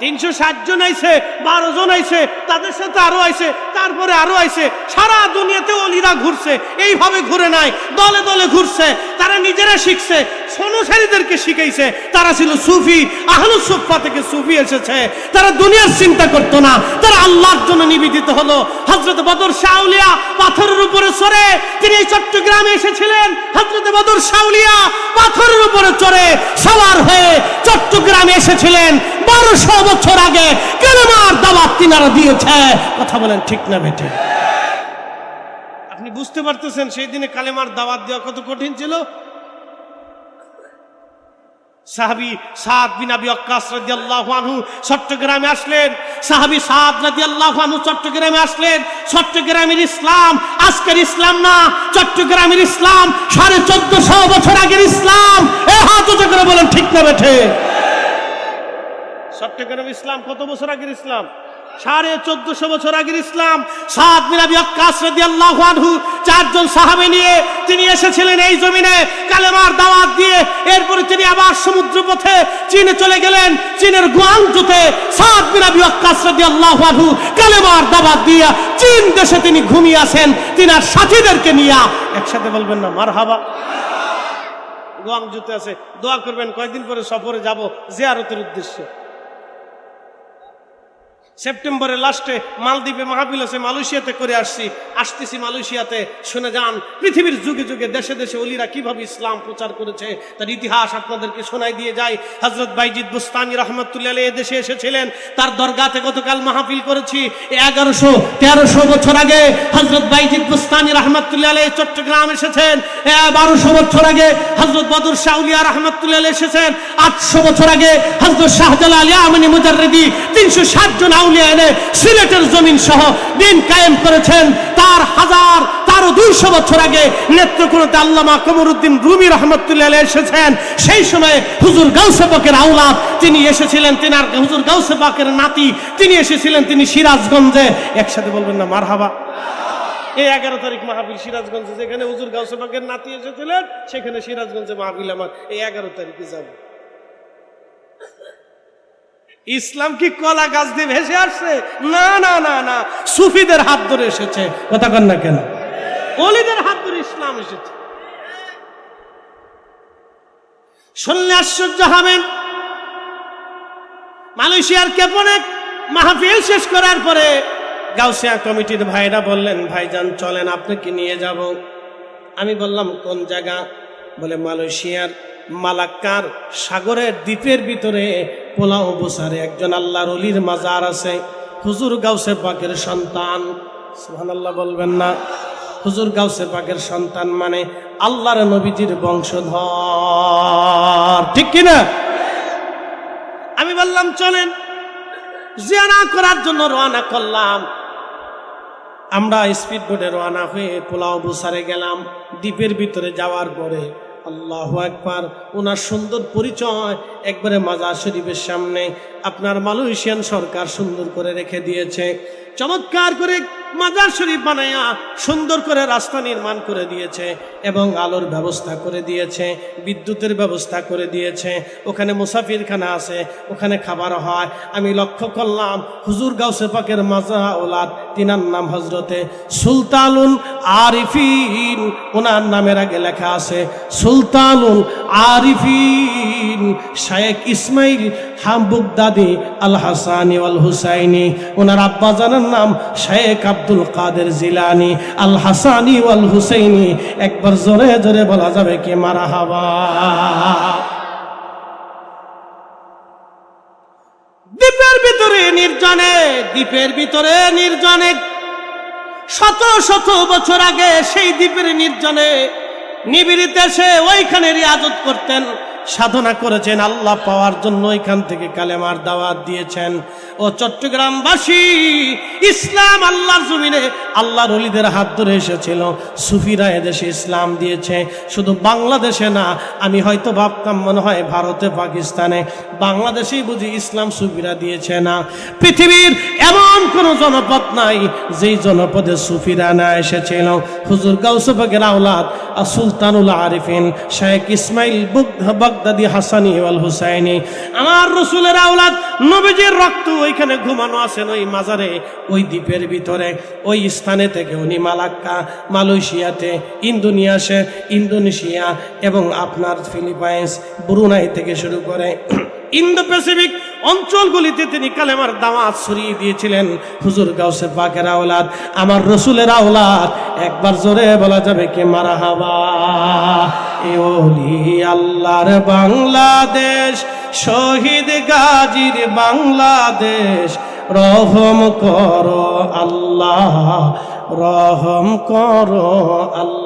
360 জন আইছে, 12 জন আইছে, তাদের সাথে আরো আইছে, তারপরে আরো আইছে। সারা দুনিয়াতে ওলিরা ঘুরছে, এইভাবে ঘুরে নাই, দলে দলে ঘুরছে। তারা নিজেরা শিখছে, অনুসারীদেরকে শিখাইছে। তারা ছিল সুফি, আহলুস সুফা থেকে সুফি এসেছে। তারা দুনিয়ার চিন্তা করতো না, তারা আল্লাহর জন্য নিবেদিত হলো। হযরত বদর শাহ আউলিয়া পাথরের উপরে চড়ে তিনি এই চট্টগ্রামে এসেছিলেন। হযরত বদর শাহ আউলিয়া পাথরের উপরে চড়ে সওয়ার হয়ে চট্টগ্রামে এসেছিলেন। 1200 বছর আগে কালেমার দাওয়াত তিনারা দিয়েছে। কথা বলেন ঠিক না বেঠিক? আপনি বুঝতে পারতেছেন সেই দিনে কালেমার দাওয়াত দেওয়া কত কঠিন ছিল? সাহাবী সাদ বিন আবি ওয়াক্কাস রাদিয়াল্লাহু আনহু চট্টগ্রামে আসলেন। সাহাবী সাদ রাদিয়াল্লাহু আনহু চট্টগ্রামে আসলেন। চট্টগ্রামের ইসলাম আজকের ইসলাম না, চট্টগ্রামের ইসলাম 1450 বছর আগের ইসলাম। এই হাত উঁচু করে বলেন ঠিক না বেঠিক? চট্টগ্রাম ইসলাম কত বছর আগের ইসলাম? 1450 বছর আগের ইসলাম। সাদ বিন আবি ওয়াক্কাস রাদিয়াল্লাহু আনহু 4 জন সাহাবী নিয়ে তিনি এসেছিলেন এই জমিনে কালেমার দাওয়াত দিয়ে। এরপরে তিনি আবার সমুদ্র পথে চীনে চলে গেলেন। চীনের গুয়াংজুতে সাদ বিন আবি ওয়াক্কাস রাদিয়াল্লাহু আনহু কালেমার দাওয়াত দিয়ে চীন দেশে তিনি ঘুমিয়ে আছেন তিনার সাথীদেরকে নিয়ে। একসাথে বলবেন না মারহাবা? গুয়াংজুতে আছে, দোয়া করবেন কয়েকদিন পরে সফরে যাব জিয়ারতের উদ্দেশ্যে। সেপ্টেম্বরের লাস্টে মালদ্বীপে মাহফিল আছে, মালয়েশিয়াতে করে আসতেছি মালয়েশিয়াতে। শুনে যান পৃথিবীর যুগে যুগে দেশে দেশে ওলিরা কিভাবে ইসলাম প্রচার করেছে তার ইতিহাস আপনাদেরকে শোনাই দিয়ে যায়। হযরত বাইজিদ বুস্তামি রাহমাতুল্লাহ আলাইহি এদেশে এসেছিলেন, তার দরগাতে গতকাল মাহফিল করেছি। 1100-1300 বছর আগে হযরত বাইজিদ বুস্তামি রাহমাতুল্লাহ আলাইহি চট্টগ্রাম এসেছেন। 1200 বছর আগে হযরত বদর শাহ আউলিয়া রাহমাতুল্লাহ আলাইহি এসেছেন। 800 বছর আগে হযরত শাহজালাল ইয়ামানি মুজাররিদি 360 জন আউলিয়া এনে সিলেটের জমিন সহ দিন কায়েম করেছেন। তার আরো 200 বছর আগে নেত্রকোনাতে আল্লামা কমরউদ্দিন রুমি রহমতুল্লাহ আলাইহি এসেছেন। সেই সময় হুজুর গাউসে পাকের আওলাদ তিনি এসেছিলেন, তিনার হুজুর গাউসে পাকের নাতি তিনি এসেছিলেন, তিনি সিরাজগঞ্জে। একসাথে বলবেন না মারহাবা। এই 11 তারিখ মাহফিল সিরাজগঞ্জে, যেখানে হুজুর গাউসে পাকের নাতি এসেছিলেন সেখানে সিরাজগঞ্জে মাহফিল আমার এই 11 তারিখে যাব। ইসলাম কি কলা গাছ দিয়ে ভেসে আসছে? না না না না, সুফিদের হাত ধরে এসেছে। কথা কন না কেন? ওলিদের হাত ধরে ইসলাম এসেছে। শুনলে আশ্চর্য হবেন, মালয়েশিয়ার কেপনে মাহফিল শেষ করার পরে গাউসিয়া কমিটির ভাইরা বললেন, ভাইজান চলেন আপনাকে নিয়ে যাব। আমি বললাম কোন জায়গা? বলে মালয়েশিয়ার মালাক্কার সাগরের দ্বীপের ভিতরে পোলাও বুসারে একজন আল্লাহর ওলির মাজার আছে। হুজুর গাউসে পাকের সন্তান। সুবহানাল্লাহ বলবেন না? হুজুর গাউসে পাকের সন্তান মানে আল্লাহর নবীজির বংশধর, ঠিক কিনা? আমি বললাম চলেন। জিয়ারত করার জন্য রওনা করলাম। আমরা স্পিড বোটে রওনা হয়ে পোলাও বুসারে গেলাম। দ্বীপের ভিতরে যাওয়ার পরে আল্লাহু আকবার, ওনার সুন্দর পরিচয় একবারে মাজার শরীফের সামনে। আপনার মালয়েশিয়ান সরকার সুন্দর করে রেখে দিয়েছে, চমৎকার করে মাজার শরীফ বানায়া সুন্দর করে রাস্তা নির্মাণ করে দিয়েছে এবং আলোর ব্যবস্থা করে দিয়েছে, বিদ্যুতের ব্যবস্থা করে দিয়েছে। ওখানে মুসাফিরখানা আছে, ওখানে খাবার হয়। আমি লক্ষ্য করলাম হুজুর গাউসে পাকের মাজা ওলাদ, তিনার নাম হজরতে সুলতানুল আরিফিন। ওনার নামের আগে লেখা আছে সুলতানুল আরিফিন শায়েখ ইসমাইল হামবুগদাদি আল হাসানি ওয়াল হুসাইনি। ওনার আব্বা জানার নাম শেখ আব্দুল কাদের জিলানি আল হাসানি ওয়াল হুসাইনি। একবার জোরে জোরে বলা যাবে কি মারহাবা? দ্বীপের ভিতরে নির্জনে, দ্বীপের ভিতরে নির্জনে, শত শত বছর আগে সেই দ্বীপের নির্জনে নিবিড়িতে সে ওইখানে রিয়াজত করতেন, সাধনা করেছেন আল্লাহ পাওয়ার জন্য। এখান থেকে কালেমার দাওয়াত দিয়েছেন। ও চট্টগ্রামবাসী, ইসলাম আল্লাহর জমিনে আল্লাহর ওলিদের হাত ধরে এসেছিল। সুফিরা এদেশে ইসলাম দিয়েছে, শুধু বাংলাদেশে না। আমি হয়তো ভাবতাম মনে হয় ভারতে, পাকিস্তানে, বাংলাদেশেই বুঝি ইসলাম সুফিরা দিয়েছে না। পৃথিবীর এমন কোন জনপদ নাই যেই জনপদে সুফিরা না এসেছিল। হুজুর গাউসে পাকের আওলাদ সুলতানুল আরিফিন শেখ ইসমাইল বাগদাদি হাসানি ওয়াল হুসাইনি, আমার রসুলের আওলাদ, নবীজির রক্ত ওইখানে ঘুমানো আছেন ওই মাজারে, ওই দ্বীপের ভিতরে। ওই স্থানে থেকে উনি মালাক্কা, মালয়েশিয়াতে, ইন্দোনেশিয়া এবং আপনার ফিলিপাইন্স, ব্রুনাই থেকে শুরু করে ইন্দো প্যাসিফিক অঞ্চলগুলিতে তিনি কালেমার দাওয়াত ছড়িয়ে দিয়েছিলেন। হুজুর গাউসে পাকের আওলাদ, আমার রসুলের আওলাদ। একবার জোরে বলা যাবে কি মারহাবা? এ ওলি আল্লাহর বাংলাদেশ, শহীদ গাজীর বাংলাদেশ, রহম করো আল্লাহ, রহম করো আল্লাহ।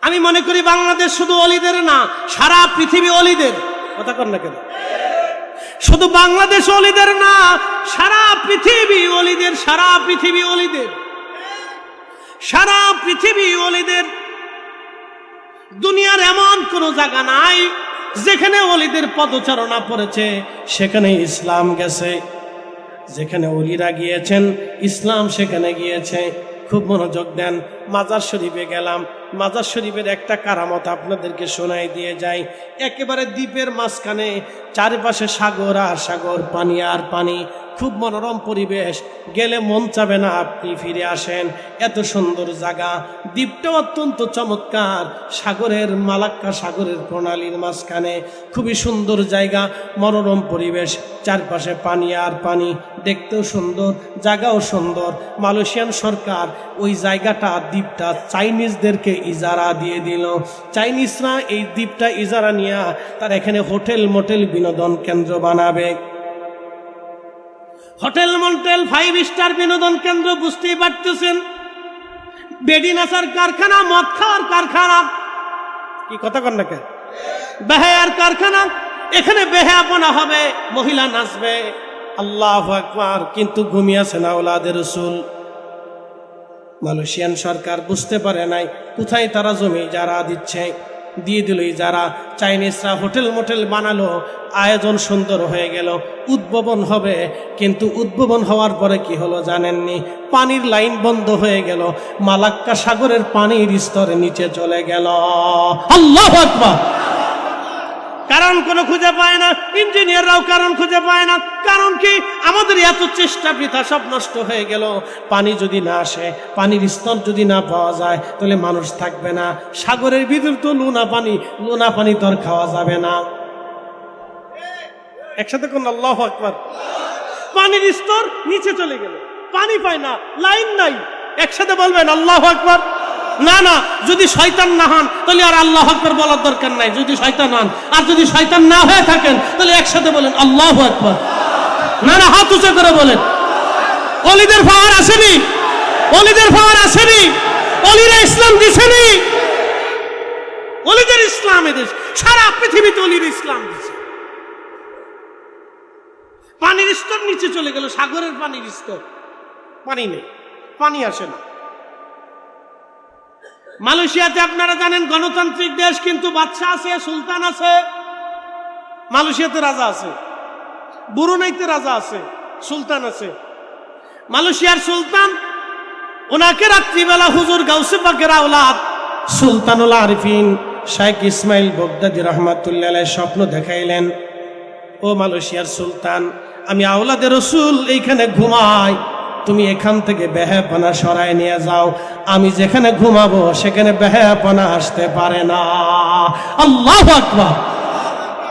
আমি মনে করি বাংলাদেশ শুধু অলিদের না, সারা পৃথিবী অলিদের। কথা কর না কেন? শুধু বাংলাদেশ অলিদের না, সারা পৃথিবী অলিদের, সারা পৃথিবী অলিদের, সারা পৃথিবী অলিদের। দুনিয়ার এমন কোন জায়গা নাই যেখানে অলিদের পদচারণা পড়েছে সেখানে ইসলাম গেছে। যেখানে অলিরা গিয়েছেন ইসলাম সেখানে গিয়েছে। খুব মনোযোগ দেন। মাজার শরীফে গেলাম। মাজার শরীফের একটা কারামত আপনাদেরকে শোনাই দিয়ে যাই। একেবারে দ্বীপের মাঝখানে, চারপাশে সাগর আর সাগর, পানি আর পানি, খুব মনোরম পরিবেশ। গেলে মন চাবে না আপনি ফিরে আসেন, এত সুন্দর জায়গা। দ্বীপটা অত্যন্ত চমৎকার, সাগরের মালাক্কা সাগরের প্রণালীর মাঝখানে, খুবই সুন্দর জায়গা, মনোরম পরিবেশ, চারপাশে পানি আর পানি, দেখতেও সুন্দর, জায়গাও সুন্দর। মালয়েশিয়ান সরকার ওই জায়গাটা, দ্বীপটা চাইনিজদেরকে ইজারা দিয়ে দিল। চাইনিজরা এই দ্বীপটা ইজারা নিয়ে তার এখানে হোটেল মোটেল বিনোদন কেন্দ্র বানাবে। হোটেল মোটেল 5 স্টার বিনোদন কেন্দ্র, বুঝতেই পারতেছেন। বেডি নাচার কারখানা, মদ খাওয়ার কারখানা, কি কথা কন না, বেহায়ার কারখানা। এখানে বেহায়াপনা হবে, মহিলা নাচবে। আল্লাহু আকবার। কিন্তু ঘুমিয়েছেন আওলাদের রাসূল। মালয়েশিয়ান সরকার বুঝতে পারে নাই কোথায় তারা জমি যারা দিচ্ছে, দিয়ে দিল। যারা চাইনিজরা হোটেল মোটেল বানালো, আয়োজন সুন্দর হয়ে গেল, উদ্ভাবন হবে। কিন্তু উদ্ভাবন হওয়ার পরে কি হলো জানেননি? পানির লাইন বন্ধ হয়ে গেল, মালাক্কা সাগরের পানির স্তরে নিচে চলে গেল। আল্লাহু আকবার। কারণ কোনো খুঁজে পায় না, ইঞ্জিনিয়াররাও কারণ খুঁজে পায় না। কারণ কি? আমাদের এত চেষ্টা বৃথা, সব নষ্ট হয়ে গেল। পানি যদি না আসে, পানির স্তর যদি না পাওয়া যায়, তাহলে মানুষ থাকবে না। সাগরের ভিতর তো লোনা পানি তো আর খাওয়া যাবে না। একসাথে কোন আল্লাহু আকবার। পানির স্তর নিচে চলে গেল, পানি পায় না, লাইন নাই। একসাথে বলবেন আল্লাহু আকবার। না না, যদি শয়তান না হন তাহলে আর আল্লাহু আকবার বলার দরকার নাই। যদি শয়তান হন, আর যদি শয়তান না হয়ে থাকেন তাহলে একসাথে বলেন আল্লাহু আকবার। না না, হাত উঁচু করে বলেন। ওলিদের পাওয়ার আসেনি, ওলিদের পাওয়ার আসেনি, ওলিরা ইসলাম দিছেনি। ওলিদের ইসলাম এদেশ, সারা পৃথিবীতে ওলির ইসলাম দিছে। পানির স্তর নিচে চলে গেল, সাগরের পানির স্তর, পানি নেই, পানি আসে না। মালয়েশিয়াতে আপনারা জানেন গণতান্ত্রিক দেশ, কিন্তু বাদশা আছে, সুলতান আছে। মালয়েশিয়াতে রাজা আছে, ব্রুনাইতে রাজা আছে, সুলতান আছে। মালয়েশিয়ার সুলতান, ওনাকে রাত্রিবেলা হুজুর গাউসে পাকের আওলাদ সুলতানুল আরিফিন শেখ ইসমাইল বগদাদি রহমাতুল্লাহ আলাইহি স্বপ্ন দেখাইলেন, ও মালয়েশিয়ার সুলতান, আমি আওলাদের রসুল এইখানে ঘুমাই, তুমি এখান থেকে বেহায়াপনা সরায় নিয়ে যাও। আমি যেখানে ঘুমাবো সেখানে বেহায়াপনা আসতে পারে না। আল্লাহু আকবার।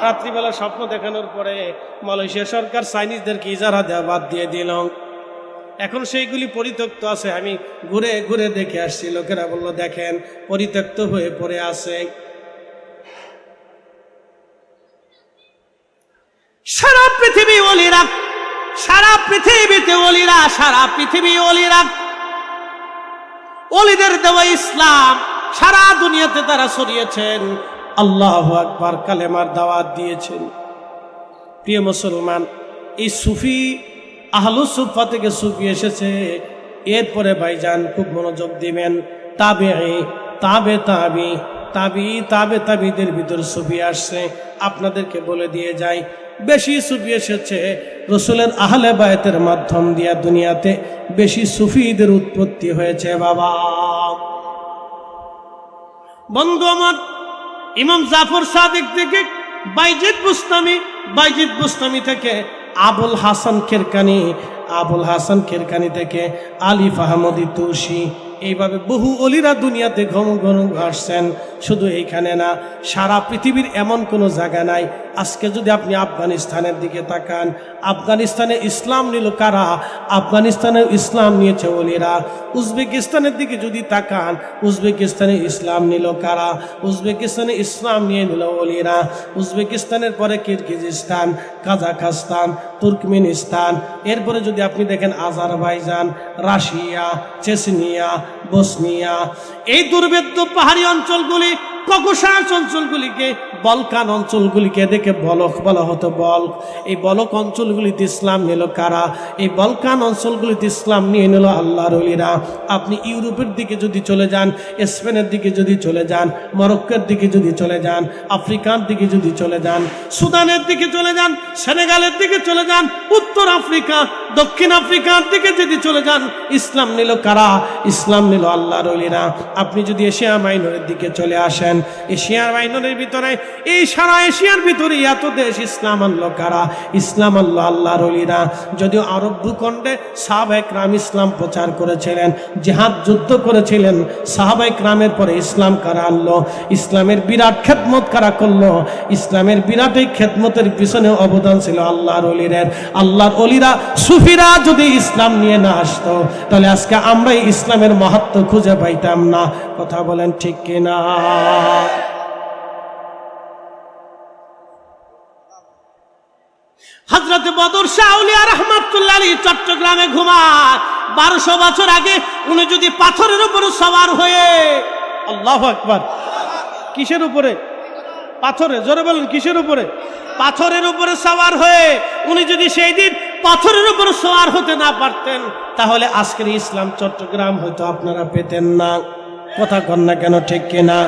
রাত্রিবেলা স্বপ্ন দেখানোর পরে মালয়েশিয়া সরকার চাইনিজদেরকে ইজারা দেওয়া বাদ দিয়ে দিল। এখন সেইগুলি পরিত্যক্ত আছে। আমি ঘুরে ঘুরে দেখে আসছি, লোকেরা বলল দেখেন পরিত্যক্ত হয়ে পড়ে আছে। সারা পৃথিবী ওলিরা, সারা পৃথিবীতে ওলিরা, সারা পৃথিবী ওলিরা, ওলিদের দেওয়া ইসলাম সারা দুনিয়াতে তারা ছড়িয়েছেন। আল্লাহু আকবার, কালেমার দাওয়াত দিয়েছেন। প্রিয় মুসলমান, এই সুফি আহলুস সুফা থেকে সুফি এসেছে। এরপরে ভাইজান খুব মনোযোগ দিবেন, তাবিদের ভিতর সুফি আসছে। আপনাদেরকে বলে দিয়ে যাই, বেশি সুফি এসেছে রসুলের আহলে বায়তের মাধ্যম দিয়া। দুনিয়াতে বেশি সুফিদের উৎপত্তি হয়েছে বাবা। বন্ধু আমার, ইমাম জাফর সাদিক থেকে বাইজিদ বুস্তামি থেকে আবুল হাসান খেরকানি থেকে আলিফ আহমদি তুষি, এইভাবে বহু অলিরা দুনিয়াতে ঘন ঘন আসছেন। শুধু এইখানে না, সারা পৃথিবীর এমন কোনো জায়গা নাই। আজকে যদি আপনি আফগানিস্তানের দিকে তাকান, আফগানিস্তানে ইসলাম নিল কারা? আফগানিস্তানে ইসলাম নিয়েছে ওলিরা। উজবেকিস্তানের দিকে যদি তাকান, উজবেকিস্তানে ইসলাম নিল কারা? উজবেকিস্তানে ইসলাম নিয়ে নিল ওলিরা। উজবেকিস্তানের পরে কিরগিজস্তান, কাজাখস্তান, তুর্কমেনিস্তান, এরপরে যদি আপনি দেখেন আজারবাইজান, রাশিয়া, চেচনিয়া, বসনিয়া, এই দুর্ভেদ্য পাহাড়ি অঞ্চলগুলি, ককেশাস অঞ্চলগুলিকে, বলকান অঞ্চলগুলিকে দেখে বলক বলা হতো, বলক। এই বলক অঞ্চলগুলিতে ইসলাম নিল কারা? এই বলকান অঞ্চলগুলিতে ইসলাম নিয়ে নিল আল্লাহর ওলিরা। আপনি ইউরোপের দিকে যদি চলে যান, স্পেনের দিকে যদি চলে যান, মরক্কোর দিকে যদি চলে যান, আফ্রিকার দিকে যদি চলে যান, সুদানের দিকে চলে যান, সেনেগালের দিকে চলে যান, উত্তর আফ্রিকা, দক্ষিণ আফ্রিকার দিকে যদি চলে যান, ইসলাম নিল কারা? ইসলাম নিল আল্লাহর ওলিরা। আপনি যদি এশিয়া মাইনরের দিকে চলে আসেন, এশিয়ার মাইনরের ভিতরে, এই সারা এশিয়ার ভিতরে এত দেশ, ইসলাম আনলো কারা? ইসলাম আনলো আল্লাহর ওলিরা। যদিও আরব ভূখণ্ডে সাহাবায়ে কেরাম ইসলাম প্রচার করেছিলেন, জিহাদ যুদ্ধ করেছিলেন, সাহাবায়ে কেরামের পরে ইসলাম কারা আনলো? ইসলামের বিরাট খেদমত কারা করলো? ইসলামের বিরাট এই খেদমতের পিছনে অবদান ছিল আল্লাহর ওলিদের। আল্লাহর ওলিরা, সুফিরা যদি ইসলাম নিয়ে না আসতো, তাহলে আজকে আমরা ইসলামের মাহাত্ম্য খুঁজে পাইতাম না। কথা বলেন ঠিক কিনা? হযরত বদর শাহ আউলিয়া রাহমাতুল্লাহ আলাইহি চট্টগ্রামে ঘুমায়। 1200 বছর আগে উনি যদি পাথরের উপরে সওয়ার হয়ে, আল্লাহু আকবার, কিসের উপরে? পাথরে। জোরে বলেন, কিসের উপরে? পাথরের উপরে সওয়ার হয়ে উনি যদি সেই দিন পাথরের উপর সওয়ার হতে না পারতেন, তাহলে আজকের ইসলাম চট্টগ্রাম হয়তো আপনারা পেতেন না। কথা কন না কেন, ঠিক কিনা?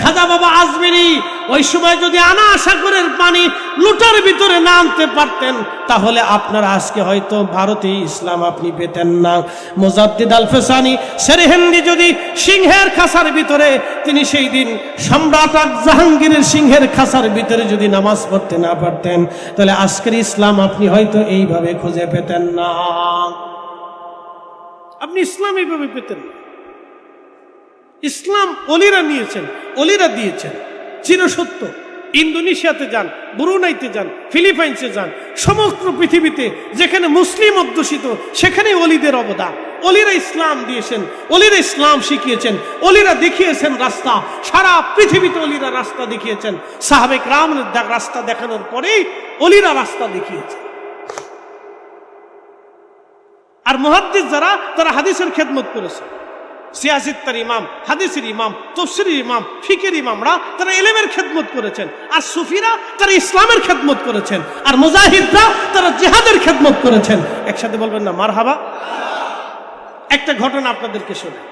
খাজা বাবা আজমিরি ওই সময় যদি আনা সাগরের পানি লুটার ভিতরে না আনতে পারতেন, তাহলে আপনারা আজকে হয়তো ভারতে ইসলাম আপনি পেতেন না। মুজাদ্দিদ আল ফেসানি সেরহিন্দি যদি সিংহের খাসার ভিতরে, তিনি সেই দিন সম্রাট জাহাঙ্গীরের সিংহের খাসার ভিতরে যদি নামাজ পড়তে না পারতেন, তাহলে আজকের ইসলাম আপনি হয়তো এইভাবে খুঁজে পেতেন না। আপনি ইসলাম এইভাবে পেতেন না। ইসলাম অলিরা নিয়েছেন, অলিরা দিয়েছেন, চিরসত্য। ইন্দোনেশিয়াতে যান, ব্রুনাইতে যান, ফিলিপাইন্সে যান, সমগ্র পৃথিবীতে যেখানে মুসলিম অধ্যুষিত সেখানে অলিদের অবদান। অলিরা ইসলাম দিয়েছেন, অলিরা ইসলাম শিখিয়েছেন, অলিরা দেখিয়েছেন রাস্তা। সারা পৃথিবীতে অলিরা রাস্তা দেখিয়েছেন। সাহাবে কেরামের রাস্তা দেখানোর পরেই অলিরা রাস্তা দেখিয়েছেন। আর মুহাদ্দিস যারা, তারা হাদিসের খেদমত করেছে। সিয়াসিত্তার ইমাম, হাদিসের ইমাম, তাফসীরের ইমাম, ফিকের ইমামরা তারা ইলমের খেদমত করেছেন। আর সুফিরা তারা ইসলামের খেদমত করেছেন। আর মুজাহিদরা তারা জিহাদের খেদমত করেছেন। একসাথে বলবেন না মারহাবা? একটা ঘটনা আপনাদেরকে শোনাই।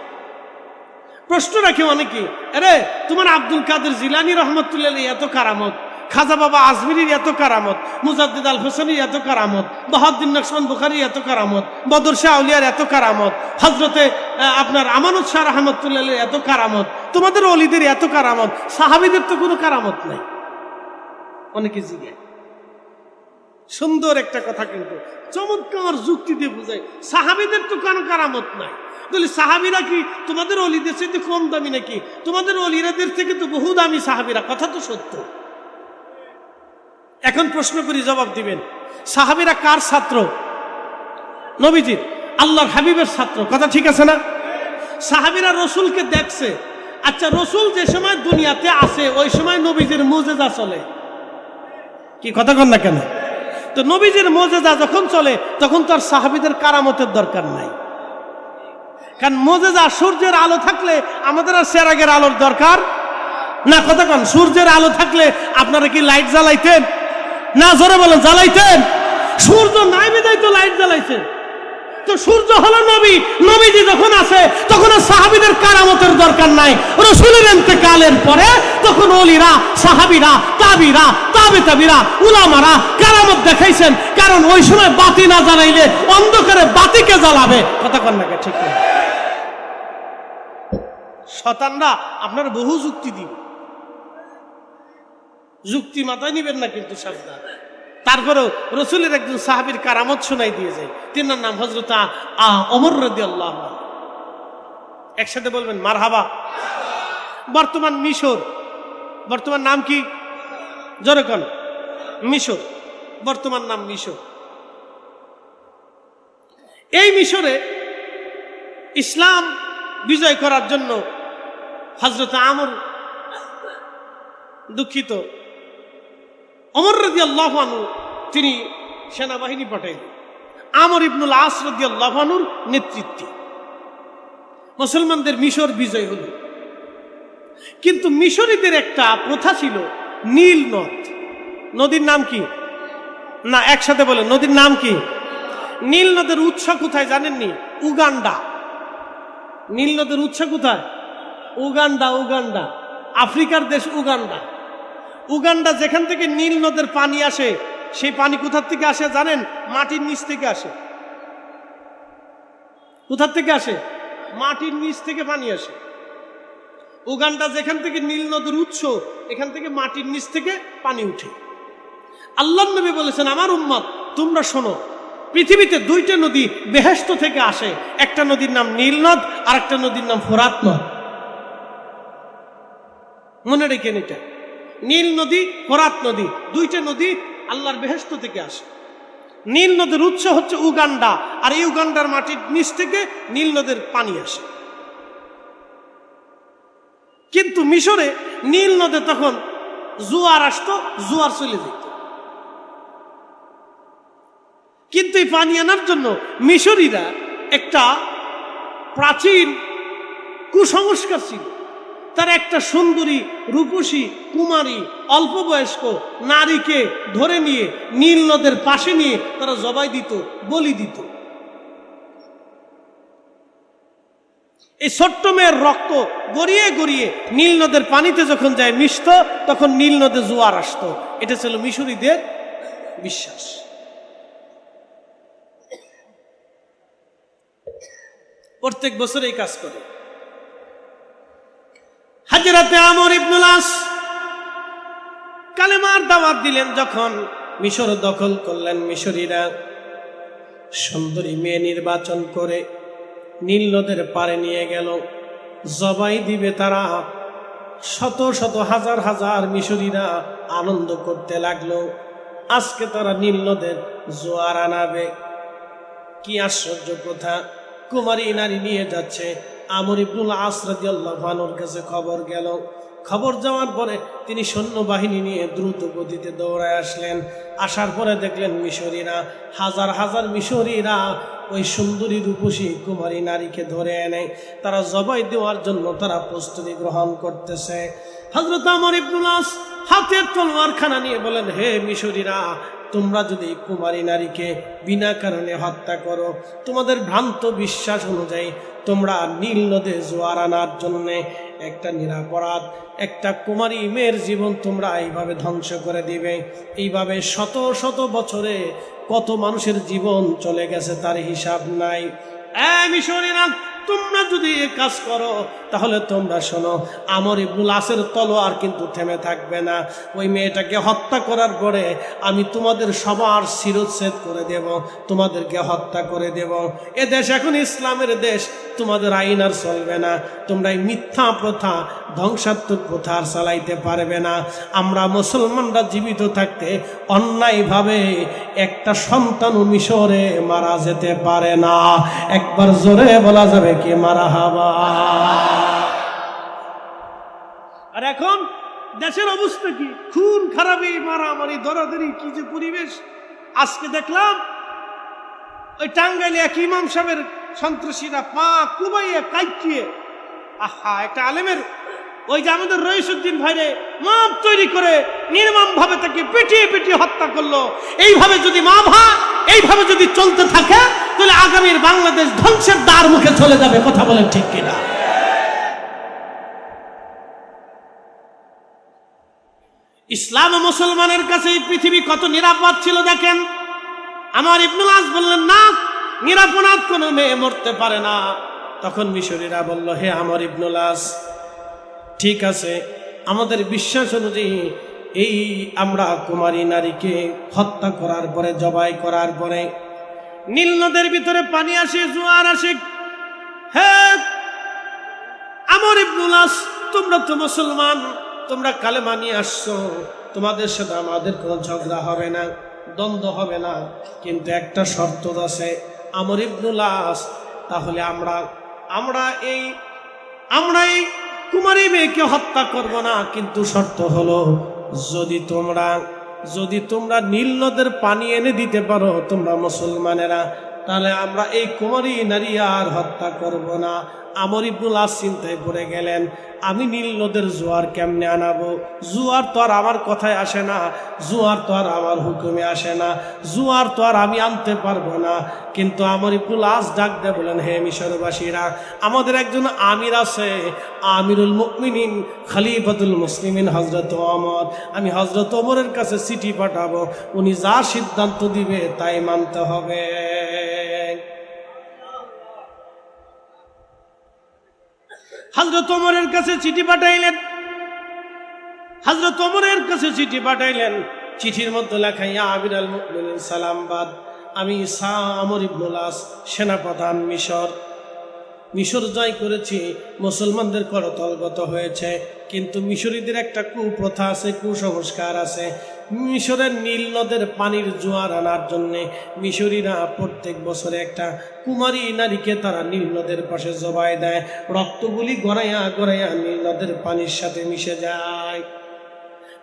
প্রশ্ন রাখে অনেকে, আরে তোমার আব্দুল কাদের জিলানী রহমতুল্লাহ এত কারামত, খাজা বাবা আজমিরির এত কারামত, মুজাদ্দিদ আল হোসেনির এত কারামত, বাহাউদ্দিন নকশবন্দ বুখারীর এত কারামত, বদর শাহ আউলিয়ার এত কারামত, হযরতে আপনার আমানত শাহ রহমতুল্লাহ এত কারামত, তোমাদের ওলিদের এত কারামত, সাহাবীদের তো কোনো কারামত নাই। অনেকে জিজ্ঞাসা, সুন্দর একটা কথা, কিন্তু চমৎকার যুক্তি দিয়ে বুঝায়, সাহাবীদের তো কোনো কারামত নাই। বলি সাহাবীরা কি তোমাদের ওলিদের থেকে কম দামি নাকি? তোমাদের ওলিরাদের থেকে তো বহু দামি সাহাবীরা। কথা তো সত্য। এখন প্রশ্ন করি, জবাব দিবেন। সাহাবীরা কার ছাত্র? নবীজির, আল্লাহর হাবিবের ছাত্র। কথা ঠিক আছে না? সাহাবীরা রসুলকে দেখছে। আচ্ছা, রসুল যে সময় দুনিয়াতে আসে ওই সময় নবীজির মুজেজা চলে। কি কথা কন না কেন? তো নবীজির মুজেজা যখন চলে তখন তো আর সাহাবীদের কারামতের দরকার নাই। কারণ মুজেজা, সূর্যের আলো থাকলে আমাদের আর চেরাগের আলোর দরকার না। কথা কন, সূর্যের আলো থাকলে আপনারা কি লাইট জ্বালাইতেন না? জোরে বলেন, জ্বালাইতেন? সূর্য নাই বিধায় তো লাইট জ্বালাইছেন। তো সূর্য হলো নবী, নবীজি যখন আসে তখন সাহাবীদের কারামতের দরকার নাই। রাসূলের ইন্তেকালের পরে তখন ওলিরা, সাহাবীরা, তাবিরা, তাবে তাবিরা, উলামারা কারামত দেখাইছেন। কারণ ওই সময় বাতি না জ্বালাইলে অন্ধকারে বাতিকে জ্বালাবে। কথা কন না, ঠিক না? শয়তানরা আপনার বহু যুক্তি দিবে, যুক্তি মাথায় নিবেন না কিন্তু সাবধান। তারপরেও রসুলের একজন সাহাবীর কারামত শোনাই দিয়ে যায়। তিনার নাম হযরত ওমর রাদিয়াল্লাহু আনহু। একসাথে বলবেন মারহাবা। বর্তমান মিশর, বর্তমান নাম কি? জোরে কোন? মিশর। বর্তমান নাম মিশর। এই মিশরে ইসলাম বিজয় করার জন্য হযরত ওমর রাদিয়াল্লাহু আনহু তিনি সেনাবাহিনী পাঠাইলেন। আমর ইবনুল আস রাদিয়াল্লাহু আনহুর নেতৃত্বে মুসলমানদের মিশর বিজয় হল। কিন্তু মিশরীদের একটা প্রথা ছিল, নীল নদ। নদীর নাম কি? না, একসাথে বলেন, নদীর নাম কি? নীল নদের উৎস কোথায় জানেননি? উগান্ডা। নীল নদের উৎস কোথায়? উগান্ডা। উগান্ডা আফ্রিকার দেশ উগান্ডা। উগান্ডা যেখান থেকে নীল নদের পানি আসে, সেই পানি কোথার থেকে আসে জানেন? মাটির নিচ থেকে আসে। কোথার থেকে আসে? মাটির নিচ থেকে পানি আসে। উগান্ডা যেখান থেকে নীল নদের উৎস, এখান থেকে মাটির নিচ থেকে পানি উঠে। আল্লাহর নবী বলেছেন, আমার উম্মত তোমরা শোনো, পৃথিবীতে দুইটা নদী বেহেশত থেকে আসে। একটা নদীর নাম নীল নদ, আর একটা নদীর নাম ফোরাত নদ। মনে রেখেন এটা, নীল নদী, ফোরাত নদী, দুইটা নদী আল্লাহর বেহেশত থেকে আসে। নীল নদের উৎস হচ্ছে উগান্ডা, আর এই উগান্ডার মাটির নিচ থেকে নীল নদের পানি আসে। কিন্তু মিশরে নীল নদে তখন জোয়ার আসতো, জোয়ার চলে যেত। কিন্তু এই পানি আনার জন্য মিশরীরা একটা প্রাচীন কুসংস্কার ছিল। তারা একটা সুন্দরী রূপসী কুমারী অল্প বয়স্ক নারীকে ধরে নিয়ে নীল নদের পাশে নিয়ে তারা জবাই দিত, বলি দিত। এই ছোট্ট মেয়ের রক্ত গড়িয়ে গড়িয়ে নীল নদের পানিতে যখন যায় মিশত, তখন নীল নদে জোয়ার আসতো। এটা ছিল মিশরীদের বিশ্বাস। প্রত্যেক বছর এই কাজ করে। হাজরাতে আমর ইবনুল আস কালেমার দাওয়াত দিলেন, যখন মিশর দখল করলেন মিশরীরা, সুন্দরী মেয়ে নির্বাচন করে নীল নদের পারে নিয়ে গেল, জবাই দিবে তারা। শত শত হাজার হাজার মিশরীরা আনন্দ করতে লাগলো, আজকে তারা নীল নদের জোয়ার আনাবে। কি আশ্চর্য কথা, কুমারী নারী নিয়ে যাচ্ছে। আমর ইবনুল আস রাদিয়াল্লাহু আনহুর কাছে খবর গেল। খবর যাওয়ার পরে তিনি সৈন্যবাহিনী নিয়ে দ্রুত গতিতে দৌড়ায় আসলেন। আসার পরে দেখলেন মিশরীরা, হাজার হাজার মিশরীরা ওই সুন্দরী রূপসী কুমারী নারীকে ধরে এনে তারা জবাই দেওয়ার জন্য তারা প্রস্তুতি গ্রহণ করতেছে। হযরত আমর ইবনুল আস হাতের তলোয়ারখানা নিয়ে বলেন, হে মিশরীরা, তোমরা যদি কুমারী নারীকে বিনা কারণে হত্যা করো, তোমাদের ভ্রান্ত বিশ্বাস অনুযায়ী তোমরা নীল নদে জোয়ার আনার জন্য একটা নিরাপরাধ একটা কুমারী মেয়ের জীবন তোমরা এইভাবে ধ্বংস করে দিবে। এইভাবে শত শত বছরে কত মানুষের জীবন চলে গেছে তার হিসাব নাই। মিশরীরা, তোমরা যদি এই কাজ করো তাহলে তোমরা শোনো, আমর ইবনুল আসের তলোয়ার কিন্তু থেমে থাকবে না। ওই মেয়েটাকে হত্যা করার পরে আমি তোমাদের সবার শিরচ্ছেদ করে দেব, তোমাদেরকে হত্যা করে দেব। এ দেশ এখন ইসলামের দেশ, তোমাদের আইন আর চলবে না। তোমরা এই মিথ্যা প্রথা, ধ্বংসাত্মক প্রথা আর চালাইতে পারবে না। আমরা মুসলমানরা জীবিত থাকতে অন্যায়ভাবে একটা সন্তান মিশরে মারা যেতে পারে না। একবার জোরে বলা যাবে কি মারহাবা। আর এখন দেশের অবস্থা কি? খুন খারাপি, মারামারি, দরাদরি, কি যে পরিবেশ। আজকে দেখলাম ওই টাঙ্গাইলে এক ইমাম সাহেবের সন্ত্রাসীরা পা কুবাইয়ে কাইটিয়ে, আহা, একটা আলেমের ওই যে আমাদের রইসুদ্দিন ভাইরে মাপ তৈরি করে নির্মম ভাবে তাকে পিটিয়ে পিটিয়ে হত্যা করলো। এইভাবে যদি এইভাবে যদি চলতে থাকে তাহলে আগামীর বাংলাদেশ ধ্বংসের দ্বার মুখে চলে যাবে। কথা বলেন ঠিক কিনা? ইসলাম ও মুসলমানের কাছে এই পৃথিবী কত নিরাপদ ছিল দেখেন। আমর ইবনুল আস বললেন, না, নিরাপদ কোনো মেয়ে মরতে পারে না। তখন মিশরীরা বলল, হে আমর ইবনুল আস, ঠিক আছে, আমাদের বিশ্বাস অনুযায়ী এই আমরা কুমারী নারীকে হত্যা করার পরে, জবাই করার পরে নীল নদের ভিতরে পানি আসে, জোয়ার আসে। হ্যাঁ আমর ইবনুল আস, তোমরা তো মুসলমান, তোমরা কালেমা নিয়ে আসছো, তোমাদের সাথে আমাদের কোনো ঝগড়া হবে না, দ্বন্দ্ব হবে না, কিন্তু একটা শর্ত আছে। আমর ইবনুল আস, তাহলে আমরা এই কুমারী মেয়েকে হত্যা করব না, কিন্তু শর্ত হলো যদি তোমরা নীল নদের পানি এনে দিতে পারো তোমরা মুসলমানেরা, তাহলে আমরা এই কুমারী নারী আর হত্যা করব না। আমর ইবনুল আস চিন্তায় পড়ে গেলেন, আমি নীল নদের জোয়ার কেমনে আনাবো? জোয়ার তো আর আমার কথায় আসে না, জোয়ার তো আর আমার হুকুমে আসে না, জোয়ার তো আর আমি আনতে পারবো না। কিন্তু আমর ইবনুল আস ডাক দিয়ে বলেন, হে মিশরবাসীরা, আমাদের একজন আমির আছে, আমিরুল মুমিনিন, খলিফাতুল মুসলিমিন হযরত ওমর। আমি হযরত ওমরের কাছে চিঠি পাঠাবো, উনি যা সিদ্ধান্ত দিবে তাই মানতে হবে। হযরত ওমরের কাছে চিঠি পাঠাইলেন। চিঠির মধ্যে লেখা, ইয়া আমিরুল মুমিনিন সালামবাদ, আমি আমর ইবনুল আস, সেনাপ্রধান মিশর জয় করেছি, মুসলমানদের করতলগত হয়েছে, কিন্তু মিশরীদের একটা কুপ্রথা আছে, কুসংস্কার আছে। মিশরের নীল নদের পানির জোয়ার আনার জন্য মিশরীরা প্রত্যেক বছরে একটা কুমারী নারীকে তারা নীল নদের পাশে জবাই দেয়, রক্তগুলি গড়াইয়া গড়াইয়া নীল নদের পানির সাথে মিশে যায়।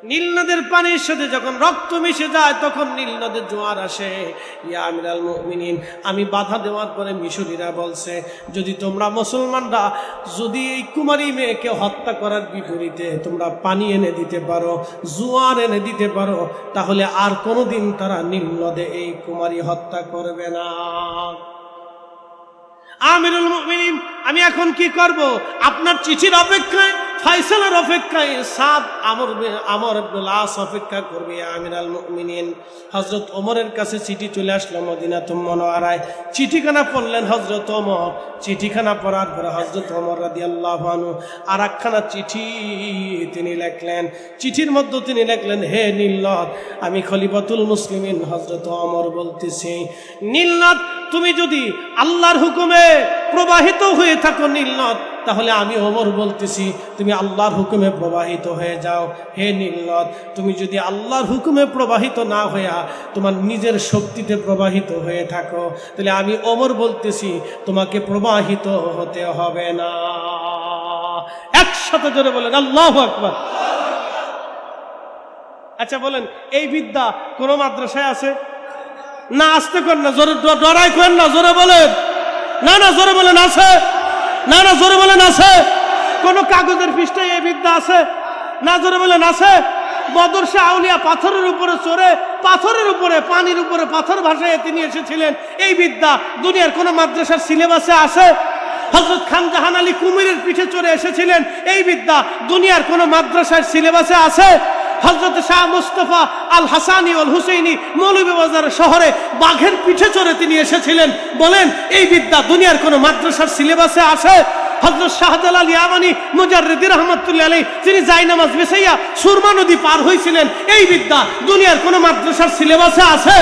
নীল নদের পানির সাথে যখন রক্ত মিশে যায় তখন নীল নদের জোয়ার আসে। ইয়া আমিরাল মুমিনিন, আমি বাধা দেওয়ার পরে মিশরীরা বলছে, যদি তোমরা মুসলমানরা যদি এই কুমারী মেয়েকে হত্যা করার বিপরীতে তোমরা পানি এনে দিতে পারো, জোয়ার এনে দিতে পারো, তাহলে আর কোনোদিন তারা নীল নদে এই কুমারী হত্যা করবে না। আমিরুল মুমিনিন, আমি এখন কি করব? আপনার চিঠির অপেক্ষায়, ফয়সালার অপেক্ষায় সাদ আমর ইবনুল আস অপেক্ষা করবে। আমিরুল মুমিনিন হযরত ওমরের কাছে চিঠি চলে আসলো মদিনাতুল মুনাওয়ারায়। চিঠিখানা পড়লেন হযরত ওমর। চিঠিখানা পড়ার পরে হযরত ওমর রাদিয়াল্লাহু আনহু আর একখানা চিঠি তিনি লিখলেন। চিঠির মধ্যে তিনি লিখলেন, হে নীলনদ, আমি খলিফাতুল মুসলিমিন হযরত ওমর বলতেছি, নীলনদ তুমি যদি আল্লাহর হুকুমে প্রবাহিত হয়ে থাকো নীলনদ, তাহলে আমি ওমর বলতেছি তুমি আল্লাহর হুকুমে প্রবাহিত হয়ে যাও। হে নীলনদ, তুমি যদি আল্লাহর হুকুমে প্রবাহিত না হইয়া তোমার নিজের শক্তিতে প্রবাহিত হয়ে থাকো, তাহলে আমি ওমর বলতেছি তোমাকে প্রবাহিত হতে হবে না। একসাথে জোরে বলেন আল্লাহু আকবার। আচ্ছা বলেন, এই বিদ্যা কোন মাদ্রাসায় আছে? না, আসতে করেন না, জোরে ডরাই করেন না, জোরে বলেন না, না জোরে বলেন আছে, না না জোরে বলেন আছে। কোন কাগজের পৃষ্ঠায় এই বিদ্যা আছে? না জোরে বলেন আছে। বদর শাহ আউলিয়া পাথরের উপরে চড়ে, পাথরের উপরে, পানির উপরে পাথর ভাসায় তিনি এসেছিলেন। এই বিদ্যা দুনিয়ার কোন মাদ্রাসার সিলেবাসে আছে? হযরত খান জাহান আলী কুমিরের পিঠে চড়ে এসেছিলেন। এই বিদ্যা দুনিয়ার কোন মাদ্রাসার সিলেবাসে আছে? হযরত শাহ মুস্তাফা আল হাসানি আল হুসাইনি মৌলভীবাজার শহরে বাঘের পিঠে চড়ে তিনি এসেছিলেন। বলেন, এই বিদ্যা দুনিয়ার কোন মাদ্রাসার সিলেবাসে আছে? হযরত শাহজালাল ইয়ামানি মুজাররিদি রাহমাতুল্লাহ আলাইহি তিনি জায়নামাজ বিছাইয়া সুরমা নদী পার হয়েছিলেন। এই বিদ্যা দুনিয়ার কোন মাদ্রাসার সিলেবাসে আছে?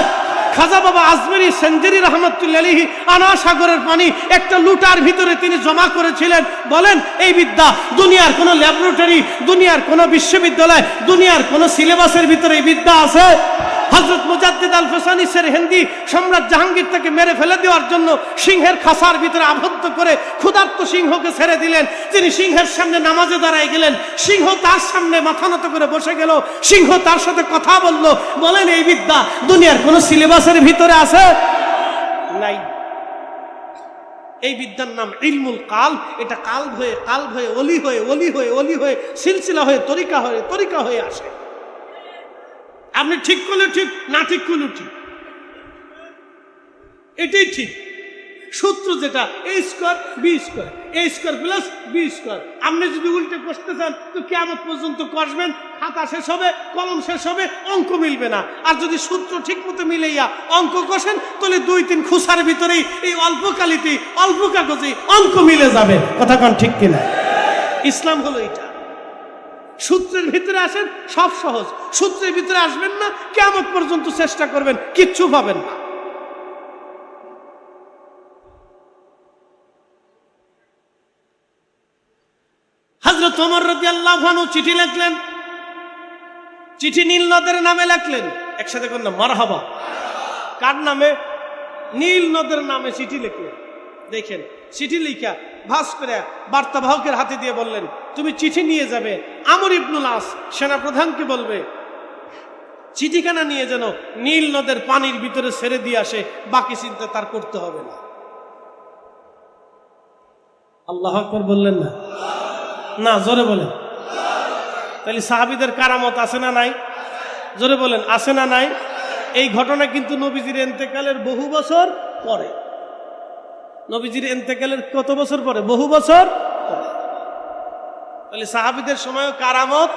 খাজা বাবা আজমেরি সেঞ্জেরি রহমতুল্লাহ আলাইহি আনা সাগরের পানি একটা লুটার ভিতরে তিনি জমা করেছিলেন। বলেন, এই বিদ্যা দুনিয়ার কোন ল্যাবরেটরি, দুনিয়ার কোন বিশ্ববিদ্যালয়, দুনিয়ার কোন সিলেবাসের ভিতরে এই বিদ্যা আছে? হযরত মুজাদ্দিদ আল ফসানি সেরহিন্দি সম্রাট জাহাঙ্গীর তাকে মেরে ফেলে দেওয়ার জন্য সিংহের খাসার ভিতরে আবদ্ধ করে ক্ষুধার্ত সিংহকে ছেড়ে দিলেন। তিনি সিংহের সামনে নামাজে দাঁড়ায় গেলেন। সিংহ তার সামনে মাথা নত করে বসে গেল। সিংহ তার সাথে কথা বলল। বলেন, এই বিদ্যা দুনিয়ার কোন সিলেবাসের ভিতরে আছে? নাই। এই বিদ্যার নাম ইলমুল কাল। এটা কাল হয়ে অলি হয়ে, অলি হয়ে, অলি হয়ে, সিলসিলা হয়ে, তরিকা হয়ে আসে। আপনি ঠিক করলে ঠিক, না ঠিক করলে ঠিক, এটাই ঠিক। সূত্র যেটা এ স্কয়ার বি স্কয়ার, এ স্কয়ার প্লাস বি স্কয়ার। আপনি যদি উল্টে কষতে চান তো কিয়ামত পর্যন্ত কষবেন, খাতা শেষ হবে, কলম শেষ হবে, অঙ্ক মিলবে না। আর যদি সূত্র ঠিক মতো মিলাইয়া অঙ্ক কষেন, তাহলে 2-3 খুসার ভিতরেই এই অল্প কালিতেই, অল্প কাগজেই অঙ্ক মিলে যাবে। কথা কোন ঠিক কিনা? ইসলাম হলো এটা। সূত্রের ভিতরে আসেন, সব সহজ। সূত্রের ভিতরে আসবেন না, কিয়ামত পর্যন্ত চেষ্টা করবেন, কিচ্ছু পাবেন না। হযরত ওমর রাদিয়াল্লাহু আনহু চিঠি লিখলেন। চিঠি নীল নদের নামে লিখলেন। একসাথে কোন না মারহাবা। কার নামে? নীল নদের নামে চিঠি লিখলেন। দেখেন, চিঠি লিখা ভাস করে বার্তাবাহকের হাতে দিয়ে বললেন, তুমি চিঠি নিয়ে যাবে আমর ইবনুল আস সেনাপ্রধানকে বলবে চিঠিখানা নিয়ে যেন নীল নদের পানির ভিতরে ছেড়ে দিয়ে আসে, বাকি চিন্তা তার করতে হবে না। আল্লাহু আকবার বললেন না? না, জোরে বলেন। তাহলে সাহাবীদের কারামত আছে না নাই? জোরে বলেন, আছে না নাই? এই ঘটনা কিন্তু নবীজির ইন্তেকালের বহু বছর পরে। নবীজির ইন্তেকালের কত বছর পরে? বহু বছর পরে। তাহলে সাহাবীদের সময় কারামত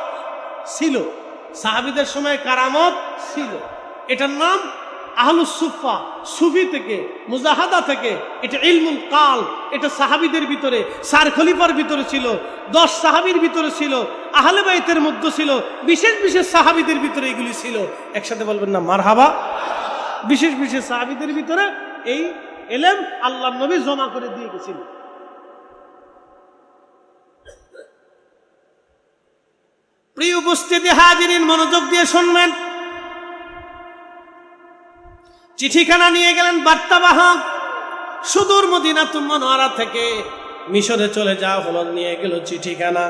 ছিল, সাহাবীদের সময় কারামত ছিল। এটার নাম আহলুস সুফা, সুফি থেকে, মুজাহাদা থেকে। এটা ইলমুল কাল। এটা সাহাবীদের ভিতরে, 4 খলিফার ভিতরে ছিল, 10 সাহাবীর ভিতরে ছিল, আহলে বাইতের মধ্যে ছিল, বিশেষ বিশেষ সাহাবীদের ভিতরে এগুলি ছিল। একসাথে বলবেন না মারহাবা? বিশেষ বিশেষ সাহাবীদের ভিতরে এই ইলম আল্লাহর নবী জমা করে দিয়ে গেছিল। প্রিয় উপস্থিতি হাজিরিন, মনোযোগ দিয়ে শুনবেন। চিঠিখানা নিয়ে গেলেন বার্তাবাহক। সুদূর মদিনাতুল মুনাওয়ারা থেকে মিশরে চলে যাওয়া হলো, নিয়ে গেল চিঠিখানা।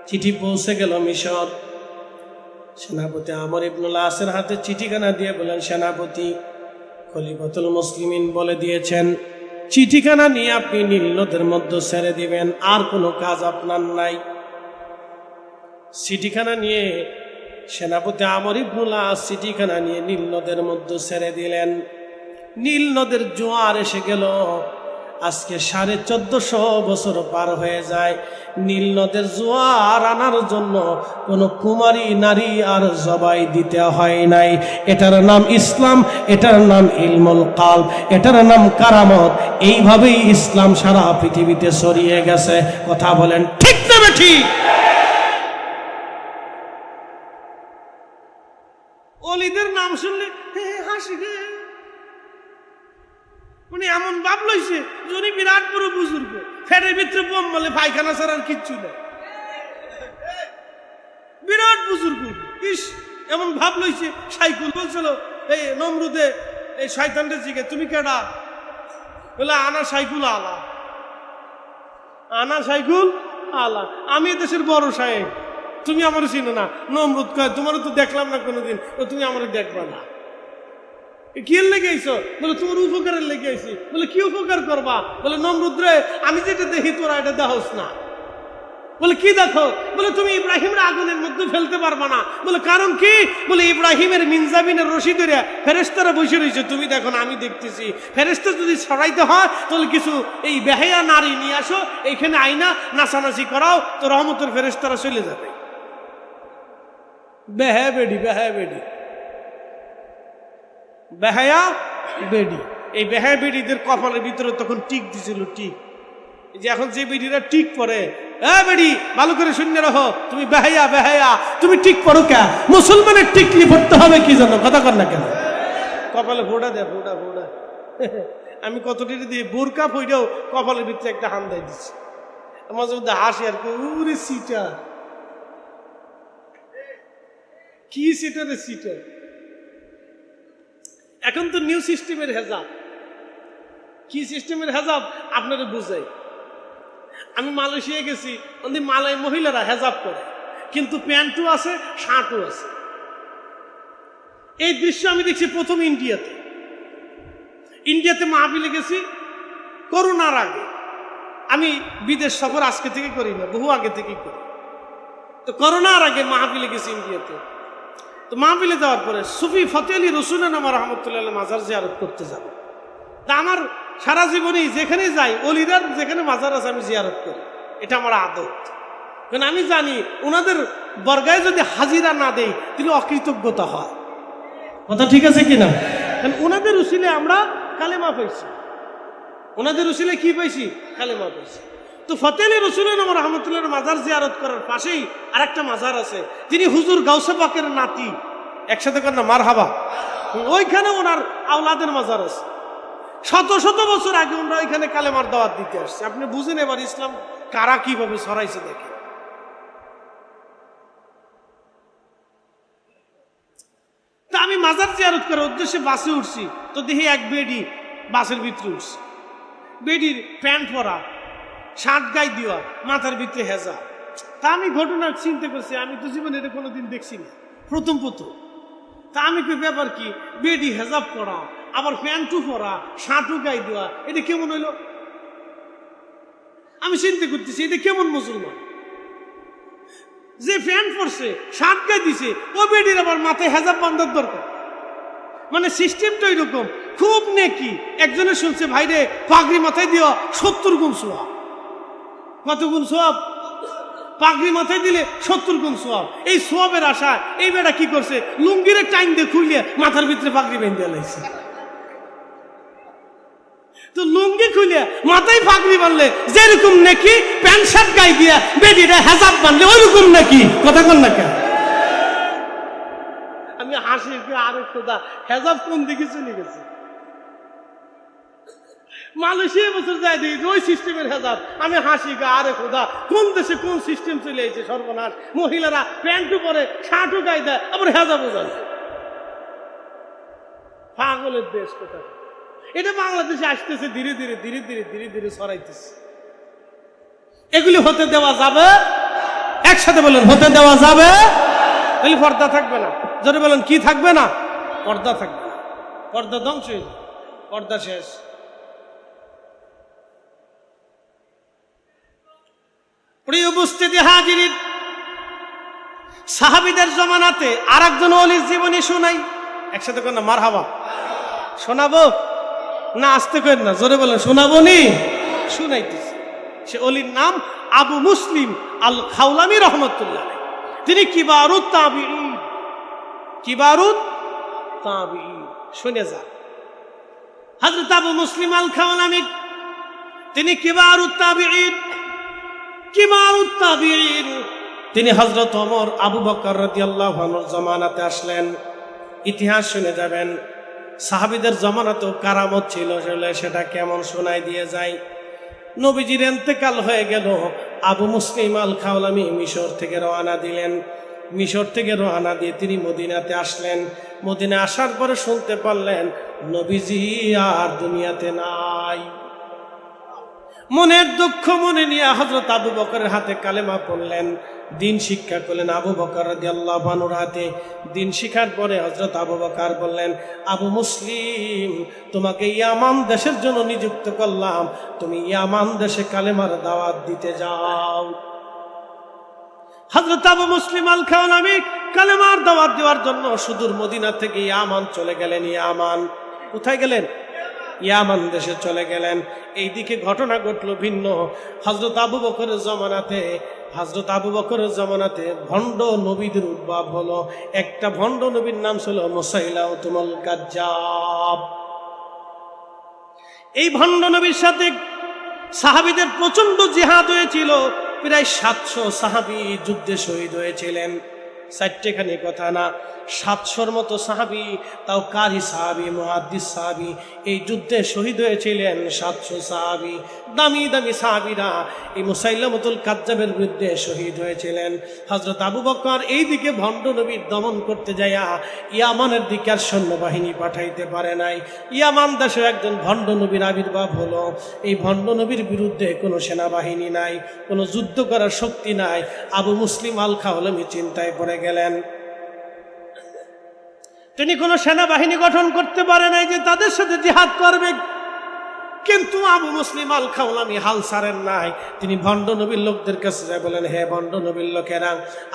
চিঠি পৌঁছে গেল মিশর। সেনাপতি আমর ইবনুল আসের হাতে চিঠিখানা দিয়ে বলেন, সেনাপতি, খলিফাতুল মুসলিমিন বলে দিয়েছেন চিঠিখানা নিয়ে আপনি নীল নদের মধ্যে ছেড়ে দিবেন, আর কোনো কাজ আপনার নাই। চিঠিখানা নিয়ে সেনাপতি আমর ইবনুল আস চিঠিখানা নিয়ে নীল নদের মধ্যে ছেড়ে দিলেন। নীল নদের জোয়ার এসে গেল। আজকে 1450 বছর পার হয়ে যায়। নীল নদের জোয়ার আনার জন্য কোন কুমারী নারী আর জবাই দিতে হয় নাই। এটার নাম ইসলাম, এটার নাম ইলমুল কাল, এটার নাম কারামত। এইভাবেই ইসলাম সারা পৃথিবীতে ছড়িয়ে গেছে। কথা বলেন ঠিক না ঠিক? অলিদের নাম শুনলে হাসি গে, মানে এমন ভাব লইছে যদি বিরাট বড় বুজুর্গ, ফেটের ভিতরে বোম বলে পায়খানা ছাড়া আর কিচ্ছু নেই, বিরাট বুজুর্গ। ইস, এমন ভাব লইছে। সাইকুল বলছিল এই নমরুদে এই শয়তানদের জিগে, তুমি কেডা? বলে আনা সাইকুল আলা, আনা সাইকুল আলা, আমি দেশের বড় সাহেব, তুমি আমার চিনো না। নমরুদ কয়, তোমারও তো দেখলাম না কোনোদিন, তুমি আমার দেখবা না। কি লেগে আইছো? বলে তোমার উপকারের লেগে আইছি। বলে কি উপকার করবা? বলে নমরুদ রে, আমি যেটা দেখি তোরা এটা দেখোস না। বলে কি দেখো? বলে তুমি ইব্রাহিমের আগুনের মধ্যে ফেলতে পারবা না। বলে কারণ কি? বলে ইব্রাহিমের মিনজাবিনের রশি ধরে ফেরেশতারা বসে রয়েছে, তুমি দেখো না, আমি দেখতেছি। ফেরেশতা যদি ছড়াইতে হয় তাহলে কিছু এই বেহায়া নারী নিয়ে আসো, এইখানে আইনা নাচানাচি করাও, তো রহমতের ফেরেশতারা চলে যাবে। বেহায়া বেডি, বেহায়া বেডি, বেহায়া বেডি। এই বেহায়া বেডিদের কপালের ভিতরে তখন টিক দিছিল, টিক। যে এখন যে বেডিরা টিক পরে, বেডি ভালো করে শুনে রাখো, তুমি বেহায়া, বেহায়া, তুমি টিক পড়ো কে? মুসলমানের টিকলি পড়তে হবে কি জন্য? কথা কর না কেন? কপালে ফোড়া দেয়, ফোড়া ফোড়া। আমি কতটি দিয়ে বোরকা ফইরাও কপালের ভিতরে একটা হান্দাই দিচ্ছি। মাঝে মধ্যে হাসি আর কি, উরে সিটা, কি সিটারে সিটা। এখন তো নিউ সিস্টেমের হেজাব। কি সিস্টেমের হেজাব আপনারা বুঝাই। আমি মালয়েশিয়া গেছি, ওদের মালয় মহিলারা হেজাব করে, কিন্তু প্যান্টও আছে, শার্টও আছে। এই দৃশ্য আমি দেখছি প্রথম ইন্ডিয়াতে। ইন্ডিয়াতে মাহফিলে গেছি করোনার আগে। আমি বিদেশ সফর আজকে থেকে করি না, বহু আগে থেকেই করি। তো করোনার আগে মাহফিলে গেছি ইন্ডিয়াতে। তো মাহফিলে যাওয়ার পরে সুফি ফতে আলী রসুলের নাম রহমতুল্লাহ মাজার জিয়ারত করতে যাব। তা আমার সারা জীবনেই যেখানে যাই অলিদার যেখানে মাজার আছে আমি জিয়ারত করি, এটা আমার আদত। কারণ আমি জানি ওনাদের বর্গায় যদি হাজিরা না দেই তাহলে অকৃতজ্ঞতা হয়। কথা ঠিক আছে কিনা? কারণ ওনাদের উসিলে আমরা কালেমা পাইছি, ওনাদের উসিলে কি পাইছি? কালেমা পাইছি। তো ফতে আলী রসুলের নাম রহমতুল্লাহ মাজার জিয়ারত করার পাশেই আর একটা মাজার আছে, তিনি হুজুর গাউসে পাকের নাতি, একসাথে কর না মারহাবা। ওইখানে ওনার আওলাদের মাজার আছে। শত শত বছর আগে ওনারা ওইখানে কালেমার দাওয়াত দিতে আসছে। আপনি বুঝেন এবার ইসলাম কারা কিভাবে ছড়াইছে দেখেন। তা আমি মাজার জিয়ারত করার উদ্দেশ্যে বাসে উঠছি, তো দেখি এক বেডি বাসের ভিতরে উঠছে। বেডির প্যান্ট পরা, শার্ট গায়ে দেওয়া, মাথার ভিতরে হেজা। তা আমি ঘটনা চিন্তা করছি, আমি তো জীবনে এটা কোনোদিন দেখছি না, প্রথম প্রথম। তা আমি কি ব্যাপার কি, বেডি হেজাব পরা, আবার প্যান্টও পরা, শার্টও গায়ে দেওয়া, এটা কেমন হইল? আমি চিন্তা করতেছি এটা কেমন মুসলমান? যে প্যান্ট পরছে, শার্ট গায়ে দিছে, ও বেডির আবার মাথায় হেজাব বান্ধার দরকার। মানে সিস্টেমটা এরকম, খুব নেকি। একজনে শুনছে ভাইরে পাগড়ি মাথায় দিও 70 গুণ সোয়াব। কত গুণ সোয়াব? পাগড়ি মাথায় দিলে 70 গুণ সোয়াব। এই সোয়াবের আশা এই বেটা কি করছে, লুঙ্গিরে টাইম দিয়ে খুইলে মাথার ভিতরে পাগড়ি বেঁধে লাইছে। তো লুঙ্গি খুলে মাথায় পাগড়ি বানলে যেরকম নাকি প্যান্ট শার্ট গায়ে দিয়া বেডিটা হেজাব বানলে ওইরকম নাকি? কথা কন না কেন? আমি হাসি, আরে খোদা, হেজাব কোন দিকে চলে গেছে? মালয়েশিয়া বছর যাই দেখি ওই সিস্টেমের হেজাব। আমি হাসি, আরে খোদা, কোন দেশে কোন সিস্টেম চলে এসেছে, সর্বনাশ। মহিলারা প্যান্টও পরে, শার্টও গায়ে দেয়, আবার হেজাবও জানে। পাগলের দেশ কোথা। এটা বাংলাদেশে আসতেছে ধীরে ধীরে ধীরে ধীরে ধীরে ধীরে ছড়াইতেছে। এগুলি হতে দেওয়া যাবে? একসাথে বলেন, হতে দেওয়া যাবে? তাহলে পর্দা থাকবে না। জোরে বলেন কি থাকবে না? পর্দা থাকবে না। পর্দা ধ্বংস হয়ে যাবে, পর্দা শেষ। প্রিয় উপস্থিতি হাজিরিন, সাহাবীদের জমানাতে আর একজন ওলির জীবনী শোনাই। একসাথে করেন না মারহাবা। শোনাবো না আস্তে করেন না, জোরে বলেন শোনাবো নি? শুনাইতেছি। সে ওলির নাম আবু মুসলিম আল খাওলামি রহমতুল্লাহ। তিনি কিবারুত তাবিঈন, কিবারুত তাবিঈন। শুনে যা, হযরত আবু মুসলিম আল খাওলামি তিনি কিবারুত তাবিঈন, কিবারুত তাবিঈন। তিনি হযরত ওমর, আবু বকর রাদিয়াল্লাহু আনহুর জামানাতে আসলেন। ইতিহাস শুনে যাবেন। সাহাবীদের জামানাতেও কারামত ছিল, সেটা কেমন শোনাই দিয়ে যায়। নবীজির ইন্তেকাল হয়ে গেল। আবু মুসলিম আল খাওলামি মিশর থেকে রওনা দিলেন। মিশর থেকে রওনা দিয়ে তিনি মদিনাতে আসলেন। মদিনা আসার পরে শুনতে পারলেন নবীজি আর দুনিয়াতে নাই। মনের দুঃখ মনে নিয়ে হযরত আবু বকরের হাতে কালেমা পড়লেন, দিন শিক্ষা করলেন। আবু বকর রাদিয়াল্লাহু আনহুর হাতে দিন শিখার পরে হযরত আবু বকর বললেন, আবু মুসলিম, তোমাকে ইয়ামান দেশের জন্য নিযুক্ত করলাম, তুমি ইয়ামান দেশে কালেমার দাওয়াত দিতে যাও। হযরত আবু মুসলিম আল খাওলামি কালেমার দাওয়াত দেওয়ার জন্য সুদূর মদিনা থেকে ইয়ামান চলে গেলেন। ইয়ামান কোথায় গেলেন? ইয়ামান দেশে চলে গেলেন। এইদিকে ঘটনা ঘটলো ভিন্ন। হযরত আবু বকরের জামানাতে ভণ্ড নবীদের উদ্ভব হলো। একটা ভণ্ড নবীর নাম ছিল মুসাইলাতুল কাজ্জাব। এই ভণ্ড নবীর সাথে সাহাবীদের প্রচন্ড জিহাদ হয়েছিল। প্রায় 700 সাহাবী যুদ্ধে শহীদ হয়েছিলেন। 4টেখানি কথা না, 700-র মতো সাহাবী, তাও কারি সাহাবী, মুহাদ্দিস সাহাবী, এই যুদ্ধে শহীদ হয়েছিলেন 700 সাহাবী। দামি দামি সাহাবীরা এই মুসাইলামতুল কাজ্জাবের বিরুদ্ধে শহীদ হয়েছিলেন। হযরত আবু বকর এই দিকে ভণ্ড নবীর দমন করতে যাইয়া ইয়ামানের দিকে আর সৈন্যবাহিনী পাঠাইতে পারে নাই। ইয়ামান দেশে একজন ভণ্ড নবীর আবির্ভাব হলো। এই ভণ্ড নবীর বিরুদ্ধে কোনো সেনাবাহিনী নাই, কোনো যুদ্ধ করার শক্তি নাই। আবু মুসলিম আল খাওলামি চিন্তায় পড়ে গেলেন। তিনি কোনো সেনাবাহিনী গঠন করতে পারে নাই যে তাদের সাথে জিহাদ করবে। কিন্তু আবু মুসলিম আল খাওলামি হাল ছাড়েন নাই। তিনি ভণ্ড নবীর লোকদের কাছে যায় বলেন, হে ভণ্ড নবীর লোকেরা,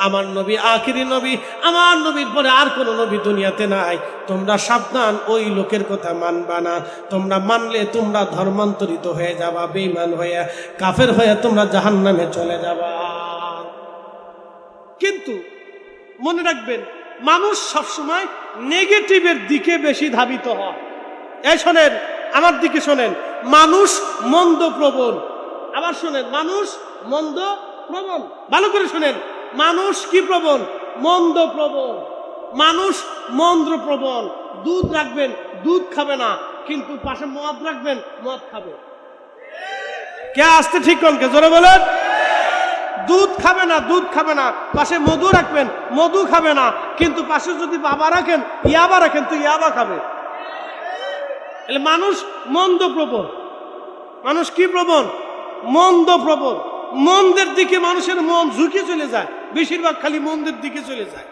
আমার নবী আখিরি নবী, আমার নবীর পরে আর কোন নবী দুনিয়াতে নাই। তোমরা সাবধান, ওই লোকের কথা মানবা না। তোমরা মানলে তোমরা ধর্মান্তরিত হয়ে যাবা, বেঈমান হয়ে, কাফের হয়ে তোমরা জাহান্নামে চলে যাবা। কিন্তু মনে রাখবেন, মানুষ সবসময় নেগেটিভের দিকে বেশি ধাবিত হয়। এই শোনেন, আমার দিকে শোনেন, মানুষ মন্দ প্রবণ। আবার শোনেন, মানুষ মন্দ প্রবণ। ভালো করে শোনেন, মানুষ কি প্রবণ? মন্দ প্রবণ। মানুষ মন্দ প্রবণ। দুধ রাখবেন, দুধ খাবে না, কিন্তু পাশে মদ রাখবেন, মদ খাবে। কে আসতে ঠিক কোন কে জোরে বলেন? দুধ খাবে না, দুধ খাবে না, পাশে মধু রাখবেন, মধু খাবে না, কিন্তু পাশে যদি বাবা রাখেন, ইয়াবা রাখেন, তো ইয়াবা খাবে। মানুষ মন্দ প্রবণ। মানুষ কি প্রবণ? মন্দ প্রবণ। মন্দের দিকে মানুষের মন ঝুঁকে চলে যায়, বেশিরভাগ খালি মন্দের দিকে চলে যায়।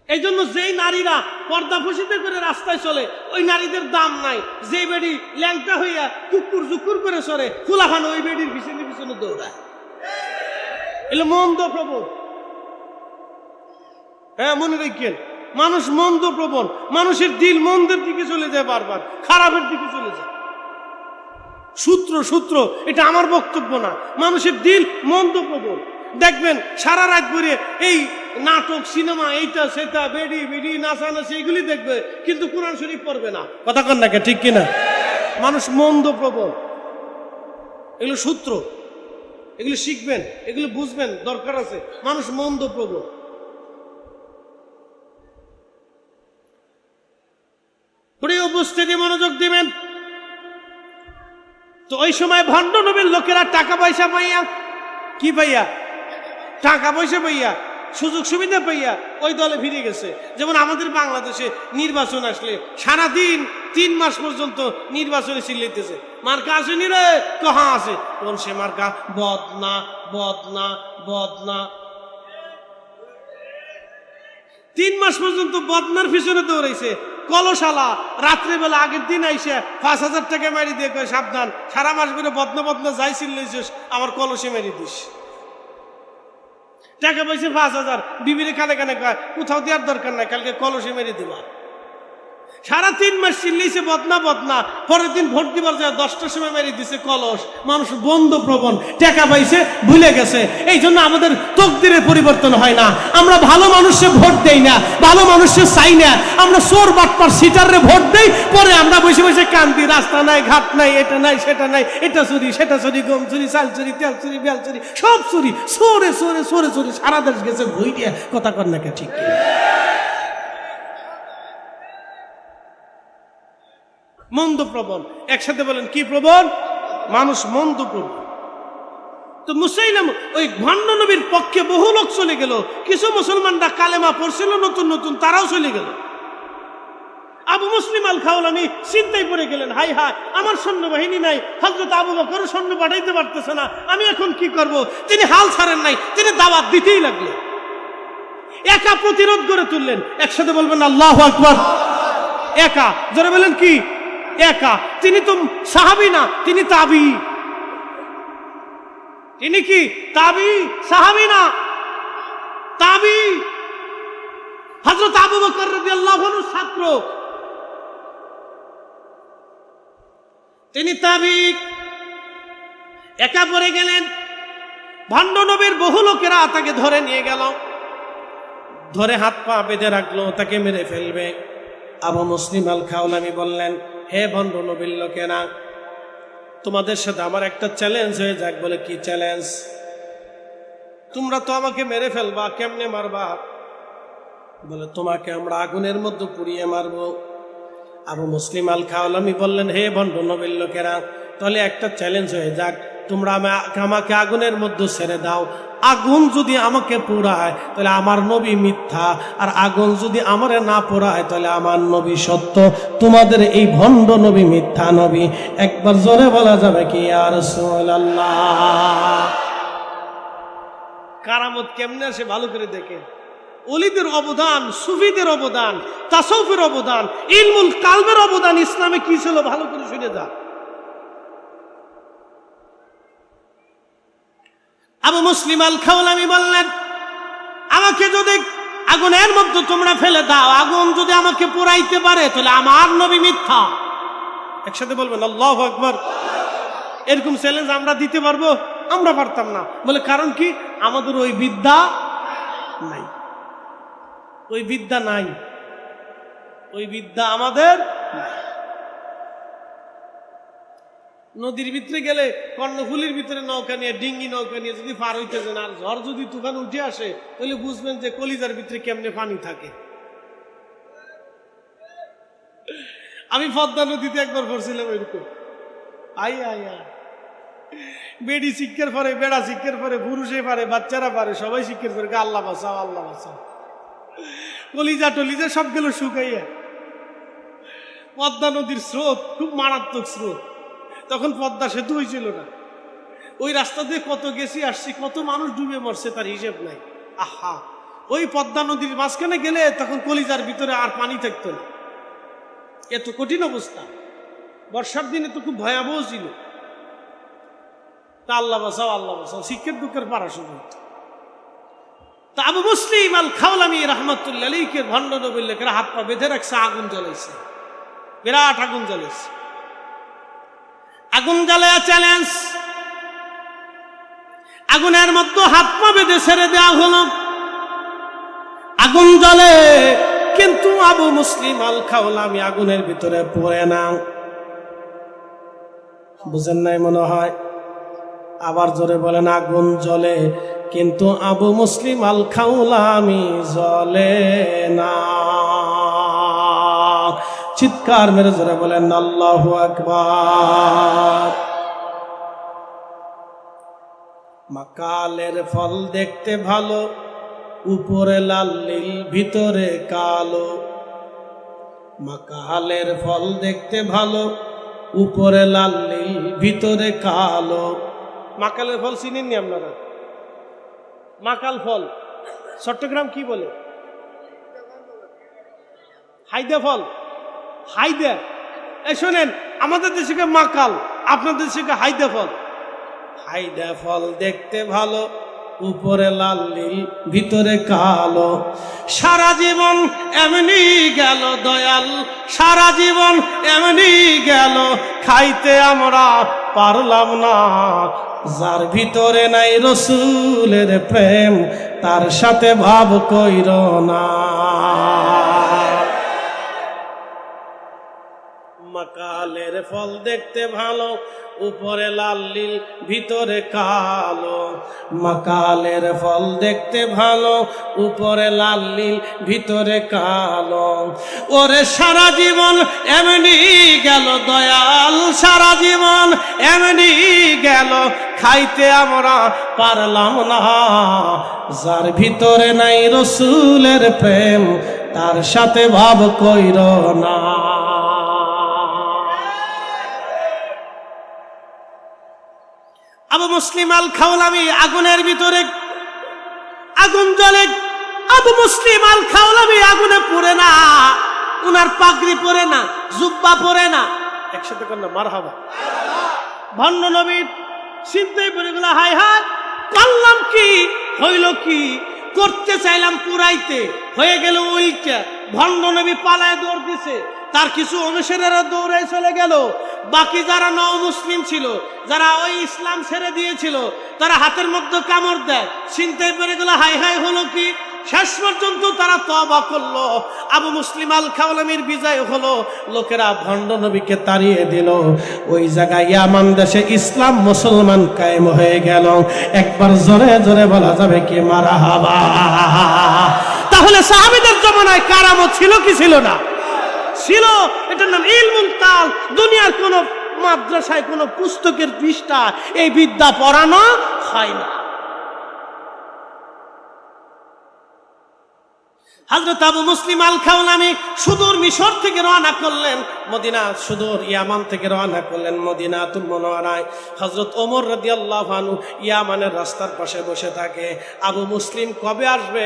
এই জন্য যেই নারীরা পর্দা ফসিতে করে রাস্তায় চলে, ওই নারীদের দাম নাই। যে বেডি ল্যাংটা হইয়া কুকুর জুকুর করে চলে, ফুলাখানো ওই বেডির পিছনে পিছনে দৌড়ায়। এলে মন্দ প্রবণ। হ্যাঁ, মনে রাখেন, মানুষ মন্দ প্রবণ। মানুষের দিল মন্দের দিকে চলে যায়, বারবার খারাপের দিকে চলে যায়। সূত্র এটা আমার বক্তব্য না, মানুষের দিল মন্দ প্রবণ। দেখবেন সারা রাত ধরে এই নাটক, সিনেমা, এইটা সেটা, বেডি বিডি, নাচানাচি, এগুলি দেখবে, কিন্তু কোরআন শরীফ পড়বে না। কথা কন না কে, ঠিক কিনা? মানুষ মন্দ প্রবণ। এগুলো সূত্র, এগুলো শিখবেন, এগুলো বুঝবেন, দরকার আছে। মানুষ মন্দ প্রবণ। প্রিয় উপস্থিতি, মনোযোগ দিবেন। তো ওই সময় ভণ্ড নবীর লোকেরা টাকা পয়সা পাইয়া, কি পাইয়া? টাকা পয়সা পাইয়া, সুযোগ সুবিধা পাইয়া ওই দলে ফিরে গেছে। যেমন আমাদের বাংলাদেশে নির্বাচন আসলে সারাদিন 3 মাস পর্যন্ত নির্বাচনে চিল্লাইতেছে, মার্কা আসেনি রে, কহা আছে, কোন সে মার্কা? বদনা, বদনা, বদনা। 3 মাস পর্যন্ত বদনার পিছনে দৌড়াইছে। কলশালা রাত্রেবেলা আগের দিন আইসে 5,000 টাকা মারি দিয়ে কয় সাবধান, সারা মাস ধরে বদনা যাই চিল্লাইছিস আমার কলসে মারি দিস। টাকা পাইছে 5,000, বিবিরে কানে কানে কয় কোথাও দেওয়ার দরকার নাই, কালকে কলসে মেরে দিবা। সারা 3 মাস চিল্লিছে বদনা। পরের দিন ভোট দিবার যায় 10টার সময় মেরে দিছে কলস। মানুষ বন্ধ প্রবণ, টাকা পাইছে ভুলে গেছে। এই জন্য আমাদের তকদিরের পরিবর্তন হয় না। আমরা ভালো মানুষে ভোট দেই না, ভালো মানুষে চাই না। আমরা চোর বাটপার সিটারে ভোট দেই, পরে আমরা বসে বসে কান্দি, রাস্তা নাই, ঘাট নাই, এটা নাই, সেটা নাই, এটা চুরি, সেটা চুরি, গম চুরি, চাল চুরি, তেল চুরি, বেল চুরি, সব চুরি, চোরে সারা দেশ গেছে ভই দিয়ে। কথা কর না কে? ঠিক মন্দ প্রবণ। একসাথে বলেন কি প্রবণ? মানুষ মন্দ প্রবণ। তো মুসাইলাম ওই ভণ্ড নবীর পক্ষে বহু লোক চলে গেল। কিছু মুসলমানরা কালেমা পড়ছিল নতুন, তারাও চলে গেল। আবু মুসলিম আল খাওলামি চিন্তায় পড়ে গেলেন, হাই আমার সৈন্যবাহিনী নাই, হযরত আবু বকর সৈন্য পাঠাইতে পারতেছে না, আমি এখন কি করব? তিনি হাল ছাড়েন নাই, তিনি দাওয়াত দিতেই লাগলেন। একা প্রতিরোধ করে তুললেন। একসাথে বলবেন আল্লাহু আকবার। একা, যারা বলেন কি একা? তিনি তো সাহাবী না, তিনি তাবী। তিনি কি তাবী? সাহাবী না, তাবী। হযরত আবু বকর রাদিয়াল্লাহু আনহু ছাত্র, তিনি তাবী। একা পড়ে গেলেন। ভণ্ড নবীর বহু লোকেরা তাকে ধরে নিয়ে গেল, ধরে হাত পা বেঁধে রাখলো, তাকে মেরে ফেলবে। আবু মুসলিম আল খাওলামি বললেন, হে ভণ্ড নবীর লোকেরা, তোমাদের সাথে আমার একটা চ্যালেঞ্জ হয়ে যাক। বলে কি চ্যালেঞ্জ? তোমরা তো আমাকে মেরে ফেলবা, কেমনে মারবা? বলে তোমাকে আমরা আগুনের মধ্যে পুড়িয়ে মারবো। আবু মুসলিম আল খাওলামি বললেন, হে ভণ্ড নবীর লোকেরা, তাহলে একটা চ্যালেঞ্জ হয়ে যাক, তোমরা আমাকে আগুনের মধ্যে ছেড়ে দাও। আগুন যদি আমাকে পোড়ায় তাহলে আমার নবী মিথ্যা, আর আগুন যদি আমারে না পোড়ায় তাহলে আমার নবী সত্য। তোমাদের এই ভণ্ড নবী মিথ্যা নবী। একবার জোরে বলা যাবে কি ইয়া রাসূলুল্লাহ? কারামত কেমনে আসে ভালো করে দেখেন। ওলিদের অবদান, সুফিদের অবদান, তাসাউফের অবদান, ইলমুল কালবের অবদান ইসলামে কি ছিল ভালো করে শুনে যা। আবু মুসলিম আল খাওলামি বললেন, আমাকে যদি আগুনের মধ্যে তোমরা ফেলে দাও, আগুন যদি আমাকে পোড়াইতে পারে তাহলে আমার নবী মিথ্যা। একসাথে বলবেন আল্লাহু আকবার। এরকম চ্যালেঞ্জ আমরা দিতে পারবো? আমরা পারতাম না। বলে কারণ কি? আমাদের ওই বিদ্যা নাই, ওই বিদ্যা নাই, ওই বিদ্যা আমাদের নাই। নদীর ভিতরে গেলে কর্ণফুলির ভিতরে নৌকা নিয়ে, ডিঙ্গি নৌকা নিয়ে যদি পার হইতেছেন, আর ঝড় যদি তুফান উঠে আসে, তাহলে বুঝবেন যে কলিজার ভিতরে কেমনে পানি থাকে। আমি পদ্মা নদীতে একবার পড়ছিলাম এরকম। বেড়ি শিক্ষার পরে, বেড়া শিক্ষার পরে, পুরুষে পারে, বাচ্চারা পারে, সবাই শিক্ষার পরে আল্লাহ বাঁচাও, আল্লাহ বাঁচাও। কলিজা টলিজা সব গেল শুকাইয়া। পদ্মা নদীর স্রোত খুব মারাত্মক স্রোত। তখন পদ্মা সেতু হয়েছিল না। ওই রাস্তা দিয়ে কত গেছি আসছি, কত মানুষ ডুবে মরছে তার হিসেব নাই। আহা, ওই পদ্মা নদীর মাঝখানে গেলে তখন কলিজার ভিতরে আর পানি থাকতো না। এত কঠিন অবস্থা। বর্ষার দিনে তো খুব ভয়াবহ ছিল। তা আল্লাহ বাঁচাও, আল্লাহ বাঁচাও, শিক্ষের দুঃখের পারা শুরু হতো। তা আবু মুসলিম আল খাওলামি রাহমাতুল্লাহ আলাইহি ভণ্ড নবীর লোকেরা হাত পা বেঁধে রাখছে, আগুন জ্বলাইছে, বিরাট আগুন জ্বলাইছে। আগুন জ্বালায়া চ্যালেঞ্জ, আগুনের মধ্যে হাত পা বেঁধে ছেড়ে দেওয়া হলো। আগুন জ্বলে, কিন্তু আবু মুসলিম আল খাওলামি আগুনের ভিতরে পড়ে না। বুঝেন নাই মনে হয়? আবার জোরে বলেন, আগুন জ্বলে কিন্তু আবু মুসলিম আল খাওলামি জ্বলে না। চিৎকার মেরে জোরে বলেন আল্লাহু আকবার। মাকালের ফল দেখতে ভালো, উপরে লাল নীল ভিতরে কালো। মাকালের ফল দেখতে ভালো, উপরে লাল নীল ভিতরে কালো। মাকালের ফল চিনেননি আপনারা? মাকাল ফল চট্টগ্রাম কি বলে? হাইদা ফল, হাইদা। এই শোনেন, আমাদের দেশে মাকাল, আপনাদের দেশে হাইদা ফল। হাইদা ফল দেখতে ভালো, উপরে লাল নীল ভিতরে কালো, সারা জীবন এমনি গেল দয়াল, সারা জীবন এমনি গেল, খাইতে আমরা পারলাম না। যার ভিতরে নাই রসুলের প্রেম, তার সাথে ভাব কইর না। মাকালের ফল দেখতে ভালো, উপরে লাল নীল ভিতরে কালো, মাকালের ফল দেখতে ভালো, উপরে লাল নীল ভিতরে কালো। ওরে সারা জীবন এমনি গেল দয়াল, সারা জীবন এমনি গেল, খাইতে আমরা পারলাম না। যার ভিতরে নাই রসুলের প্রেম, তার সাথে ভাব কইর না। আবু মুসলিম আল খাওলামি আগুনের ভিতরে, আগুন জ্বলে, আবু মুসলিম আল খাওলামি আগুনে পড়ে না, উনার পাগড়ি পরে না, জুব্বা পরে না। একসাথে কর না মারহাবা। ভণ্ড নবী চিন্তাই পড়ে গেল, হায় হায় করলাম কি, হইল কি, করতে চাইলাম পুরাইতে, হয়ে গেল ওইটা। ভণ্ড নবী পালায় দৌড় দিছে, তার কিছু অনুসারীরা দৌড়ায় চলে গেল। বাকি যারা নও মুসলিম ছিল, যারা ওই ইসলাম ছেড়ে দিয়েছিল, তারা হাতের মধ্যে কামড় দেয়, চিন্তায় পড়ে গেল হাই হাই হলো কি। শেষ পর্যন্ত তারা তওবা করলো, আবু মুসলিম আল খাওলামির বিজয় হলো, লোকেরা ভণ্ড নবীকে তাড়িয়ে দিল। ওই জায়গায় ইয়ামান দেশে ইসলাম মুসলমান কায়েম হয়ে গেল। একবার জোরে জোরে বলা যাবে কি মারহাবা। তাহলে সাহাবীদের জমানায় কারামত ছিল কি ছিল না? ছিল। এটার নাম ইলমুল কাল। দুনিয়ার কোন মাদ্রাসায় কোন পুস্তকের পৃষ্ঠা এই বিদ্যা পড়ানো হয় না। হযরত আবু মুসলিম আল খাওলামি সুদূর মিশর থেকে রওনা করলেন মদিনা, সুদূর ইয়ামান থেকে রওনা করলেন মদিনাতুল মুনাওয়ারায়। হযরত ওমর রাদিয়াল্লাহু আনহু ইয়ামানের রাস্তার পাশে বসে থাকে, আবু মুসলিম কবে আসবে,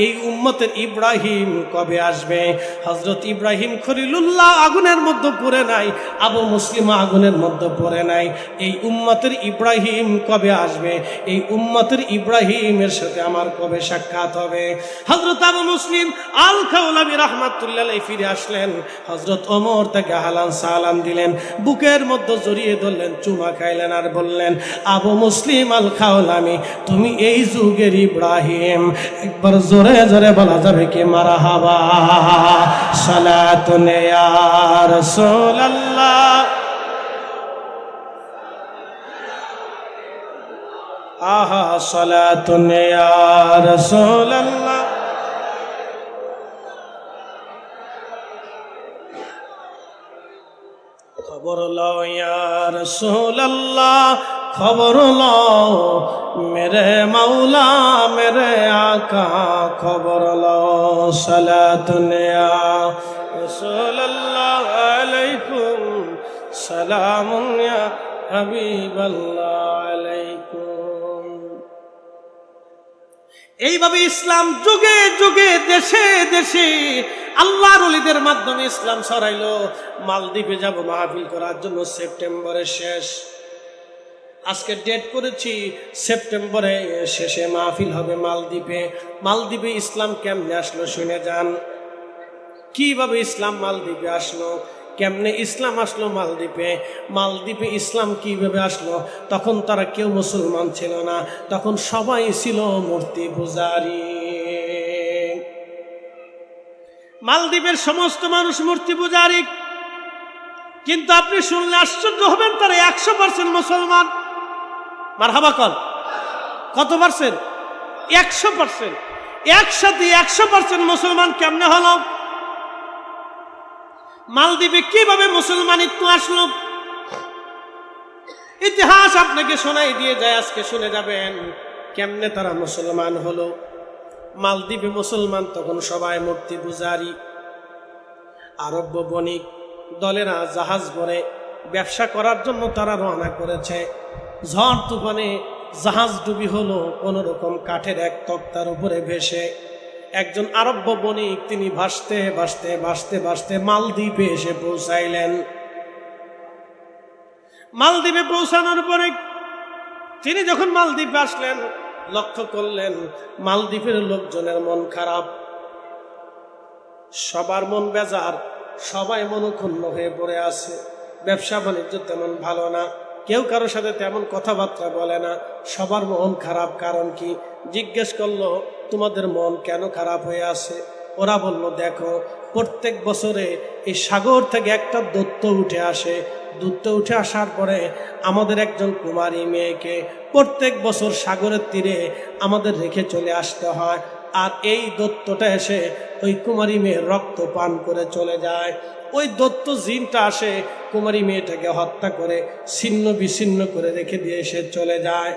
এই উম্মতের ইব্রাহিম কবে আসবে। হযরত ইব্রাহিম খলিলুল্লাহ আগুনের মধ্যে পড়ে নাই, আবু মুসলিম আগুনের মধ্যে পড়ে নাই। এই উম্মতের ইব্রাহিম কবে আসবে, এই উম্মতের ইব্রাহিমের সাথে আমার কবে সাক্ষাৎ হবে। হযরত আবু মুসলিম আল খাওলামি রাহমাতুল্লাহ আলাইহি ফিরে আসলেন। হযরত ওমর তাকে হালান সালাম দিলেন, বুকের মধ্যে জড়িয়ে ধরলেন, চুমা খাইলেন আর বললেন, আবু মুসলিম আল খাওলামি তুমি এই যুগের ইব্রাহিম। একবার জোরে জোরে বলা যাবে কি মারহাবা। সালাতুন ইয়া রাসূলুল্লাহ, আহা সালাতুন ইয়া রাসূলুল্লাহ। খবর লও ইয়া রাসূলুল্লাহ, খবর লও মেরে মাওলা মেরে আকা, খবর লও। সালাতুন ইয়া রাসূলুল্লাহ আলাইকুম, সালামুন ইয়া হাবিবাল্লাহ আলাইকুম। এইভাবে ইসলাম যুগে যুগে দেশে দেশে আল্লাহর ওলিদের মাধ্যমে ইসলাম ছড়াইলো। মালদ্বীপে যাব মাহফিল করার জন্য, সেপ্টেম্বরের শেষ, আজকে ডেট করেছি, সেপ্টেম্বরে শেষে মাহফিল হবে মালদ্বীপে। মালদ্বীপে ইসলাম কেমনে আসলো শুনে যান। কিভাবে ইসলাম মালদ্বীপে আসলো, কেমনে ইসলাম আসলো মালদ্বীপে, মালদ্বীপে ইসলাম কিভাবে আসলো। তখন তারা কেউ মুসলমান ছিল না, তখন সবাই ছিল মূর্তি পূজারী। মালদ্বীপের সমস্ত মানুষ মূর্তি পূজারী, কিন্তু আপনি শুনলে আশ্চর্য হবেন, তারা 100% মুসলমান। মারহাবা কল। কত পার্সেন্ট? 100%। একসাথে 100% মুসলমান কেমনে হলো? মালদ্বীপে কিভাবে মুসলমানিত্ব আসলো? ইতিহাস আপনাকে শোনাই দিয়ে যায়, আজকে শুনে যাবেন কেমনে তারা মুসলমান হলো। মালদ্বীপে মুসলমান তখন সবাই মূর্তি পূজারী। আরব বণিক দলেরা জাহাজ ভরে ব্যবসা করার জন্য তারা রওনা করেছে। ঝড় তুফানে জাহাজ ডুবি হলো কোন রকম কাঠের এক তক্তার উপরে ভেসে। একজন আরব্য বণিক তিনি ভাসতে ভাসতে ভাসতে ভাসতে মালদ্বীপে এসে পৌঁছাইলেন। মালদ্বীপে পৌঁছানোর পরে তিনি যখন মালদ্বীপে আসলেন, লক্ষ্য করলেন মালদ্বীপের লোকজনের মন খারাপ, সবার মন বেজার, সবাই মনক্ষুণ্ণ হয়ে পড়ে আছে। ব্যবসা বাণিজ্য তেমন ভালো না, কেউ কারোর সাথে তেমন কথাবার্তা বলে না, সবার মন খারাপ। কারণ কি? জিজ্ঞেস করলো, তোমাদের মন কেন খারাপ হয়ে আছে? ওরা বলল, দেখো, প্রত্যেক বছরে এই সাগর থেকে একটা দৈত্য উঠে আসে। দূত উঠে আসার পরে আমাদের একজন কুমারী মেয়েকে প্রত্যেক বছর সাগরের তীরে আমাদের রেখে চলে আসতে হয়, আর এই দৈত্যটা এসে ওই কুমারী মেয়ের রক্ত পান করে চলে যায়। ওই দৈত্য জিনটা আসে কুমারী মেয়েটাকে হত্যা করে ছিন্ন বিচ্ছিন্ন করে রেখে দিয়ে এসে চলে যায়।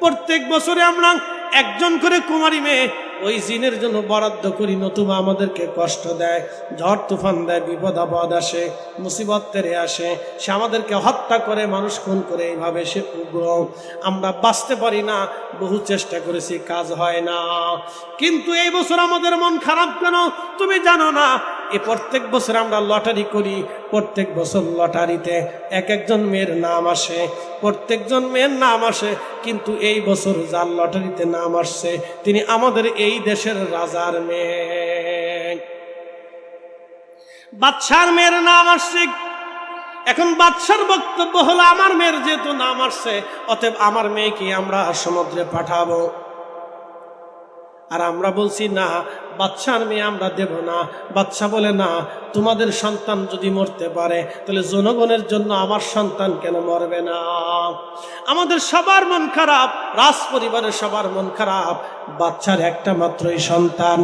প্রত্যেক বছরে আমরা একজন করে কুমারী মেয়ে ওই জিনের জন্য বরাদ্দ করি, নতুবা আমাদেরকে কষ্ট দেয়, ঝড় তুফান দেয়, বিপদ আপদ আসে, মুসিবত তেরে আসে, সে আমাদেরকে হত্যা করে, মানুষ খুন করে। এইভাবে সে উগ্র, আমরা বাঁচতে পারি না, বহু চেষ্টা করেছি, কাজ হয় না। কিন্তু এই বছর আমাদের মন খারাপ কেন তুমি জানো না? এ প্রত্যেক বছর আমরা লটারি করি, প্রত্যেক বছর লটারিতে এক একজন মেয়ের নাম আসে, প্রত্যেকজন মেয়ের নাম আসে, কিন্তু এই বছর যার লটারিতে নাম আসছে তিনি আমাদের এই দেশের রাজার মেয়ে, বাদশার মেয়ের নাম আসছে। এখন বাদশার বক্তব্য হলো, আমার মেয়ের যেহেতু নাম আসছে, অতএব আমার মেয়েকে আমরা সমুদ্রে পাঠাবো। আর আমরা বলছি, না, বাদশার মেয়ে আমরা দেব না। বাদশা বলে, না, তোমাদের সন্তান যদি মরতে পারে তাহলে জনগণের জন্য আমার সন্তান কেন মরবে না? আমাদের সবার মন খারাপ, রাজ পরিবারের সবার মন খারাপ, বাচ্চার একটা মাত্রই সন্তান।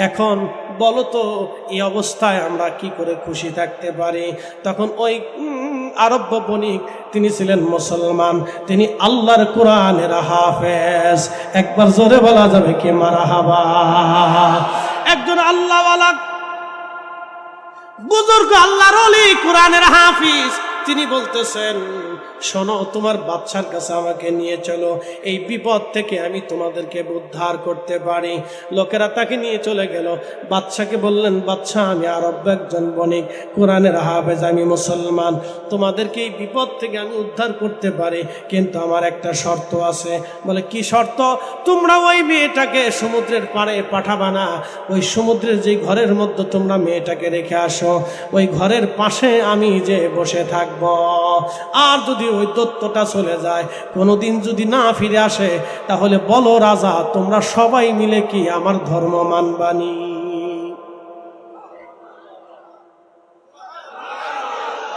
এখন বলো তো, এই অবস্থায় আমরা কি করে খুশি থাকতে পারি? তখন ওই আরব্য বণিক, তিনি ছিলেন মুসলমান, তিনি আল্লাহর কোরআনের হাফেজ। একবার জোরে বলা যাবে কি মারহাবা? একজন আল্লাহওয়ালা বুজুর্গ, আল্লাহর ওলি, কোরআনের হাফিজ, তিনি বলতেছেন, শোনো, তোমার বাচ্চার কাছে আমাকে নিয়ে চলো, এই বিপদ থেকে আমি তোমাদেরকে উদ্ধার করতে পারি। লোকেরা তাকে নিয়ে চলে গেল। বাচ্চাকে বললেন, বাচ্চা, আমি আরব একজন বণিক, কোরআনের হাফেজ, আমি মুসলমান, তোমাদেরকে এই বিপদ থেকে আমি উদ্ধার করতে পারি, কিন্তু আমার একটা শর্ত আছে। বলে, কি শর্ত? তোমরা ওই মেয়েটাকে সমুদ্রের পাড়ে পাঠাবা না, ওই সমুদ্রের যে ঘরের মধ্যে তোমরা মেয়েটাকে রেখে আসো, ওই ঘরের পাশে আমি যে বসে থাকবো। আর যদি ওই দৈত্যটা চলে যায়, কোনোদিন যদি না ফিরে আসে, তাহলে বলো রাজা, তোমরা সবাই মিলে কি আমার ধর্ম মানবানি?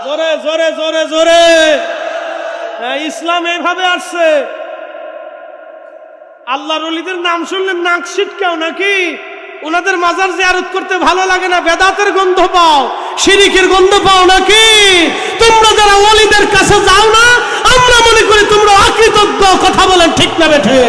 জোরে জোরে জোরে জোরে! ইসলাম এভাবে আসছে। আল্লাহর ওলিদের নাম শুনলে নাক ছিটকাও নাকি? ওনাদের মাজার জিয়ারত করতে ভালো লাগে না? বেদাতের গন্ধ পাও, শিরিকের গন্ধ পাও নাকি? তোমরা যারা ওলিদের কাছে যাও না, আমরা মনে করি তোমরা অকৃতজ্ঞ। কথা বলেন ঠিক না বেঠে?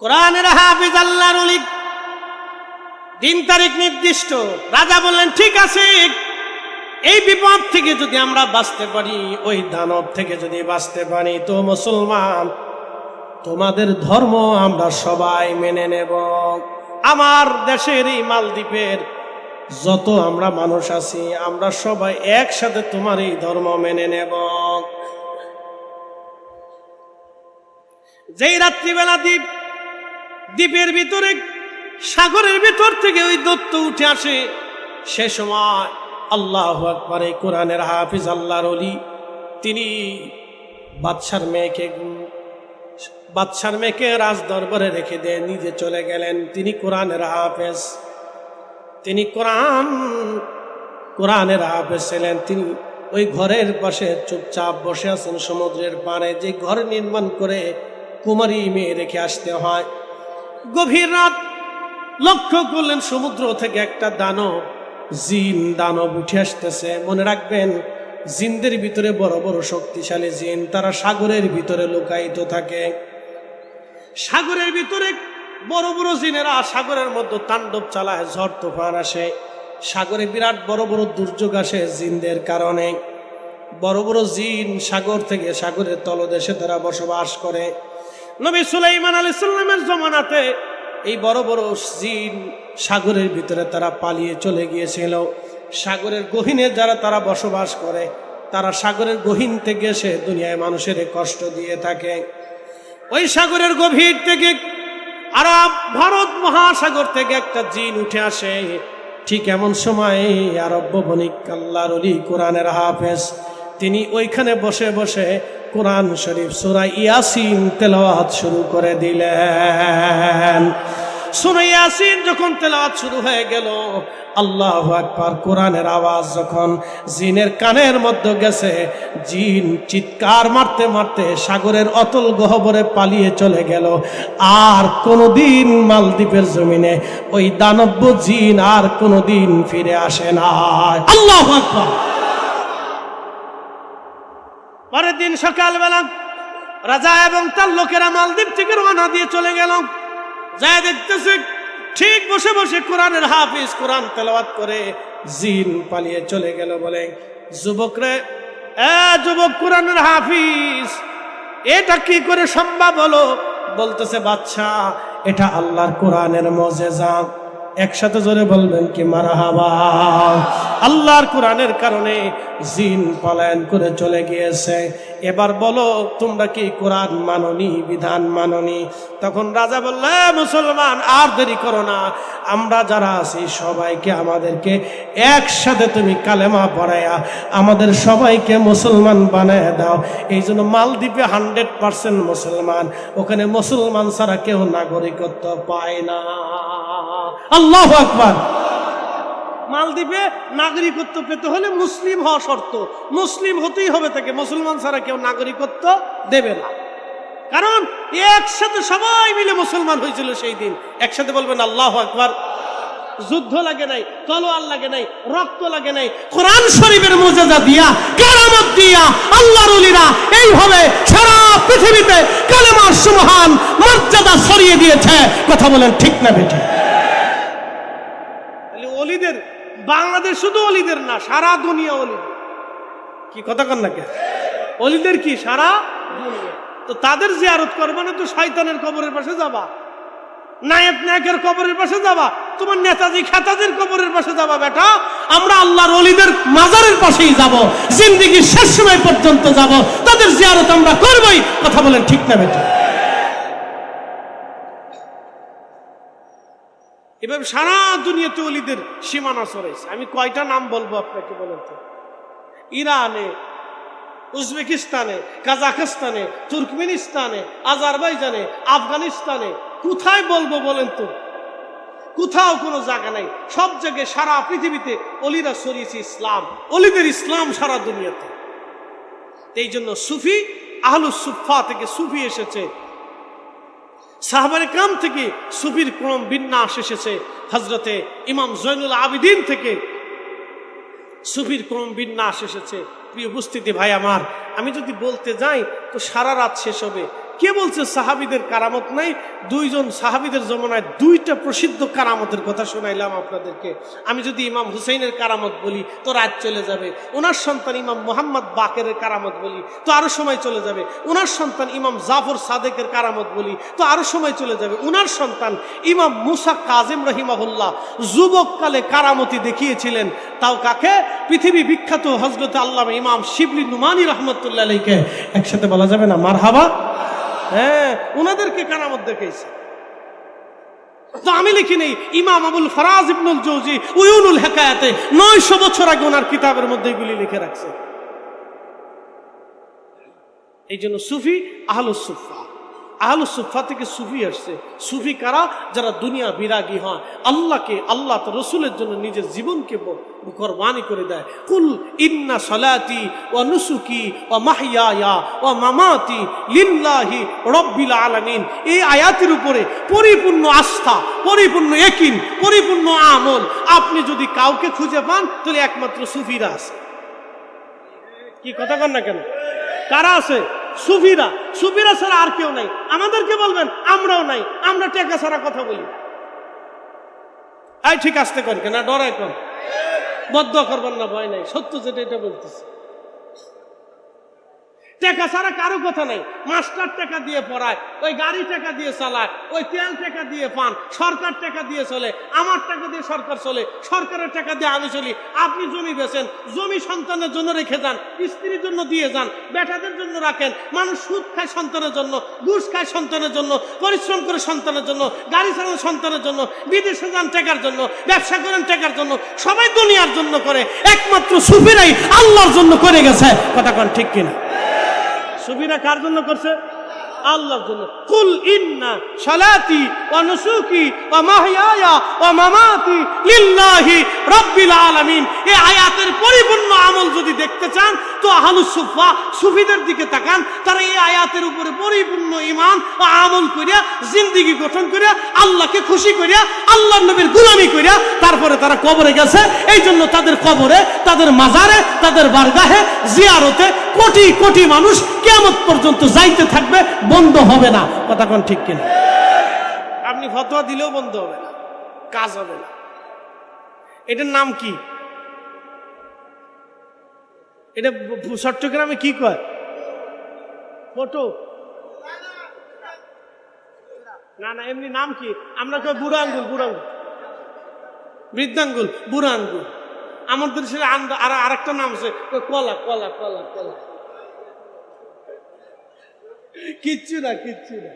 কোরআনের হাফিজ, আল্লাহর ওলি, দিন তারিখ নির্দিষ্ট। রাজা বললেন, ঠিক আছে, এই বিপদ থেকে যদি আমরা বাঁচতে পারি, ওই দানব থেকে যদি বাঁচতে পারি, তো মুসলমান, তোমাদের ধর্ম আমরা সবাই মেনে নেব। আমার দেশের এই মালদ্বীপের যত আমরা মানুষ আছি, আমরা সবাই একসাথে তোমার এই ধর্ম মেনে নেব। যেই রাত্রিবেলা দ্বীপের ভিতরে, সাগরের ভিতর থেকে ওই দৈত্য উঠে আসে, সে সময় আল্লাহু আকবার, এই কোরআনের হাফিজ আল্লাহর ওলি, তিনি বাদশার মেয়েকে রাজ দরবারে রেখে দিয়ে নিজে চলে গেলেন। তিনি কোরআনের হাফেজ, তিনি কোরআনের হাফেজ ছিলেন। তিনি ওই ঘরের পাশে চুপচাপ বসে আছেন সমুদ্রের পাড়ে, যে ঘর নির্মাণ করে কুমারী মেয়ে রেখে আসতে হয়। গভীর রাত, লক্ষ্য করলেন সমুদ্র থেকে একটা দানব, জিন দানব উঠে আসতেছে। মনে রাখবেন, জিনদের ভিতরে বড় বড় শক্তিশালী জিন, তারা সাগরের ভিতরে লুকায়িত থাকে। সাগরের ভিতরে বড় বড় জিনেরা সাগরের মধ্যে তাণ্ডব চালায়, ঝড় তুফান আসে, সাগরে বিরাট বড় বড় দুর্যোগ আসে জিনদের কারণে। বড় বড় জিন সাগর থেকে, সাগরের তলদেশে তারা বসবাস করে। নবী সুলাইমান আলাইহিস সালামের জমানাতে এই বড় বড় জিন সাগরের ভিতরে তারা পালিয়ে চলে গিয়েছিল। সাগরের গহীনে যারা তারা বসবাস করে, তারা সাগরের গহীন থেকে এসে দুনিয়ায় মানুষের কষ্ট দিয়ে থাকে। ওই সাগরের গভীর থেকে আরব ভারত মহাসাগর থেকে একটা জিন উঠে আসে। ঠিক এমন সময় আরব বণিক আল্লাহর ওলি কোরআনের হাফেজ, তিনি ওইখানে বসে বসে কোরআন শরীফ সূরা ইয়াসিন তেলাওয়াত শুরু করে দিলেন। সূরা ইয়াসিন যখন তেলাওয়াত শুরু হয়ে গেল, আল্লাহু আকবার, কোরআনের আওয়াজ যখন জিনের কানের মধ্যে গেছে, জিন চিৎকার মারতে মারতে সাগরের অতল গহ্বরে পালিয়ে চলে গেল। আর কোনোদিন মালদ্বীপের জমিনে ওই দানব জিন আর কোনোদিন ফিরে আসে না। আল্লাহু আকবার। পরের দিন সকালবেলা রাজা এবং তার লোকেরা মালদ্বীপ থেকে রওনা দিয়ে চলে গেল। যায় দেখতেছে ঠিক বসে বসে কোরআনের হাফিজ কোরআন তেলাওয়াত করে জিন পালিয়ে চলে গেল। বলে, যুবকরে, যুবক কোরআনের হাফিজ, এটা কি করে সম্ভব হলো? বলতেছে, বাদশা, এটা আল্লাহর কোরআনের মুজিজা। একসাথে জোরে বলবেন কি মারহাবা। আল্লাহর কোরআনের কারণে জিন পলায়ন করে চলে গিয়েছে। এবার বলো, তোমরা কি কোরআন মাননি, বিধান মাননি? তখন রাজা বলল, মুসলমান, আর দেরি করো না, আমরা যারা আছি সবাইকে, আমাদেরকে একসাথে তুমি কালেমা পড়ায়া আমাদের সবাইকে মুসলমান বানায় দাও। এই জন্য মালদ্বীপে 100% মুসলমান, ওখানে মুসলমান ছাড়া কেউ নাগরিকত্ব পায় না। আল্লাহু আকবার। মালদ্বীপে নাগরিকত্ব পেতে হলে মুসলিম হওয়া শর্ত, মুসলিম হতেই হবে তাকে, মুসলমান ছাড়া কেউ নাগরিকত্ব দেবে না। কারণ একসাথে সবাই মিলে মুসলমান হয়েছিল সেই দিন। একসাথে বলবেন আল্লাহু আকবার। যুদ্ধ লাগে নাই, তলোয়ার লাগে নাই, রক্ত লাগে নাই, কোরআন শরীফের মুজিজা দিয়া, কারামত দিয়া আল্লাহর ওলিরা এইভাবে সারা পৃথিবীতে কালেমার সুমহান মর্যাদা ছড়িয়ে দিয়েছে। কথা বলেন ঠিক না বেঠিক? ওলিদের বাংলাদেশ শুধু ওলিদের না, সারা দুনিয়া ওলিদের। কি কথা কন না কে? ওলিদের কি সারা দুনিয়া। তো তাদের জিয়ারত করবা না তো শয়তানের কবরের পাশে যাবা, নায়ক নায়কের কবরের পাশে যাবা, তোমার নেতাজি খাতাজির কবরের পাশে যাবা। বেটা, আমরা আল্লাহর ওলিদের মাজারের পাশেই যাব, জিন্দেগির শেষ সময় পর্যন্ত যাব, তাদের জিয়ারত আমরা করবই। কথা বলেন ঠিক না বেটা? এভাবে সারা দুনিয়াতে ওলিদের সীমানা ছড়াইছে। আমি কয়টা নাম বলবো আপনাকে বলেন তো? ইরানে, উজবেকিস্তানে, কাজাখস্তানে, তুর্কমেনিস্তানে, আজারবাইজানে, আফগানিস্তানে, কোথায় বলবো বলেন তো? কোথাও কোনো জায়গা নাই। সব জায়গায় সারা পৃথিবীতে ওলিরা ছড়িয়েছে ইসলাম, ওলিদের ইসলাম সারা দুনিয়াতে। এই জন্য সুফি, আহলুস সুফা থেকে সুফি এসেছে, সাহাবায়ে কেরাম থেকে সুফির ক্রম বিন্যাস এসেছে, হযরতে ইমাম জয়নুল আবিদিন থেকে সুফির ক্রম বিন্যাস এসেছে। প্রিয় উপস্থিতি ভাই আমার, আমি যদি বলতে যাই তো সারা রাত শেষ হবে। কে বলছে সাহাবীদের কারামত নাই? দুইজন সাহাবীদের জমানায় দুইটা প্রসিদ্ধ কারামতের কথা শোনাইলাম আপনাদেরকে। আমি যদি ইমাম হুসাইনের কারামত বলি তো রাত চলে যাবে। ওনার সন্তান ইমাম মুহাম্মদ বাকেরের কারামত বলি তো আরো সময় চলে যাবে। ওনার সন্তান ইমাম জাফর সাদেকের কারামত বলি তো আরো সময় চলে যাবে। ওনার সন্তান ইমাম মুসা কাজিম রহিমাহুল্লাহ যুবককালে কারামতি দেখিয়েছিলেন। তাও কাকে? পৃথিবী বিখ্যাত হযরত আল্লামা ইমাম শিবলি নুমানি রহমতুল্লাহ আলাইহিকে। একসাথে বলা যাবে না মারহাবা? হ্যাঁ, উনাদেরকে কারামত দেখাইছে। তো আমি লিখি নেই, ইমাম আবুল ফারাজ ইবনুল জৌজি উয়ুনুল হিকায়াতে 900 বছর আগে ওনার কিতাবের মধ্যে এগুলি লিখে রাখছে। এই জন্য সুফি আহলুস সুফা, আহলুস সুফা থেকে সুফি আসছে। সুফি কারা? যারা দুনিয়া বিরাগী হয়, আল্লাহকে, আল্লাহ তো রসুলের জন্য নিজের জীবনকে কুরবানি করে দেয়। কুল ইন্না সালাতি ওয়া নুসুকি ওয়া মাহইয়ায়া ওয়া মামাতি লিল্লাহি রাব্বিল আলামিন। এই আয়াতের উপরে পরিপূর্ণ আস্থা, পরিপূর্ণ ইয়াকিন, পরিপূর্ণ আমল আপনি যদি কাউকে খুঁজে পান তাহলে একমাত্র সুফিরা আছে। কি কথা কন না কেন? কারা আছে? সুফিরা। সুফিরা ছাড়া আর কেউ নাই। আমাদেরকে বলবেন আমরাও নাই, আমরা টেকা ছাড়া কথা বলি। আই ঠিক আসতে কর কেন, ডরাই কর, বদ্ধ করবেন না, ভয় নাই, সত্য যেটা এটা বলতেছে। টাকা ছাড়া কারো কথা নাই। মাস্টার টাকা দিয়ে পড়ায়, ওই গাড়ি টাকা দিয়ে চালায়, ওই তেল টাকা দিয়ে পান, সরকার টাকা দিয়ে চলে, আমার টাকা দিয়ে সরকার চলে, সরকারের টাকা দিয়ে আমি চলি। আপনি জমি বেচেন, জমি সন্তানের জন্য রেখে যান, স্ত্রীর জন্য দিয়ে যান, বেটাদের জন্য রাখেন। মানুষ সুদ খায় সন্তানের জন্য, ঘুষ খায় সন্তানের জন্য, পরিশ্রম করে সন্তানের জন্য, গাড়ি চালান সন্তানের জন্য, বিদেশে যান টাকার জন্য, ব্যবসা করেন টাকার জন্য, সবাই দুনিয়ার জন্য করে, একমাত্র সুফিরাই আল্লাহর জন্য করে গেছে। কথা কন ঠিক কিনা? সুফিরা কার জন্য করছে? আল্লাহর জন্য। কুল ইন্না সালাতি ওয়া নুসুকি ওয়া মাহইয়ায়া ওয়া মামাতি লিল্লাহি রাব্বিল আলামিন। এই আয়াতের পরিপূর্ণ আমল যদি দেখতে চান তো আহলুস সুফা সুফিদের দিকে তাকান। তারা এই আয়াতের উপরে পরিপূর্ণ ঈমান ও আমল করিয়া, জিন্দেগি গঠন করিয়া, আল্লাহকে খুশি করিয়া, আল্লাহর নবীর গোলামি করিয়া তারপরে তারা কবরে গেছে। এই জন্য তাদের কবরে, তাদের মাজারে, তাদের বারগাহে, জিয়ারতে কোটি কোটি মানুষ কিয়ামত পর্যন্ত যাইতে থাকবে, বন্ধ হবে না। কথা কোন ঠিক কিনা? আপনি ফতোয়া দিলেও বন্ধ হবে না, কাজ হবে না। এটার নাম কি? এটা চট্টগ্রামে কি কয়? ফটো না, না, এমনি নাম কি? আমরা কই বুড়া আঙ্গুল, বুড়া আঙ্গুল, বৃদ্ধাঙ্গুল, বুড়া আঙ্গুল। আমাদের দেশে আর একটা নাম আছে কলা, কলা, কলা, কলা। কিচ্ছু না, কিচ্ছু না,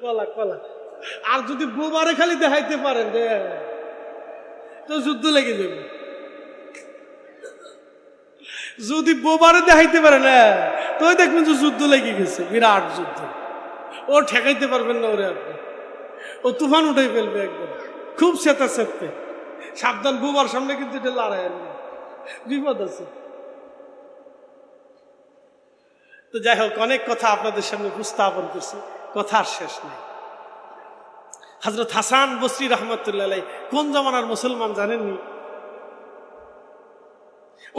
কলা, কলা। আর যদি বোবারে খালি দেখাইতে পারেন তো যুদ্ধ লেগে যাবে। যদি বোবারে দেখাইতে পারেন তো দেখবেন যে যুদ্ধ লেগে গেছে, বিরাট যুদ্ধ। ও ঠেকাইতে পারবেন না ওরে, আপনি ও তুফান উঠে ফেলবে একদম, খুব চেতা চেতে। সাবধান, বোবার সামনে কিন্তু এটা লড়াই না, বিপদ আছে। তো যাই হোক, অনেক কথা আপনাদের সামনে উপস্থাপন করছি, কথার শেষ নেই। হযরত হাসান বসরি রহমতুল্লাহ আলাইহি কোন জামানার মুসলমান জানেননি?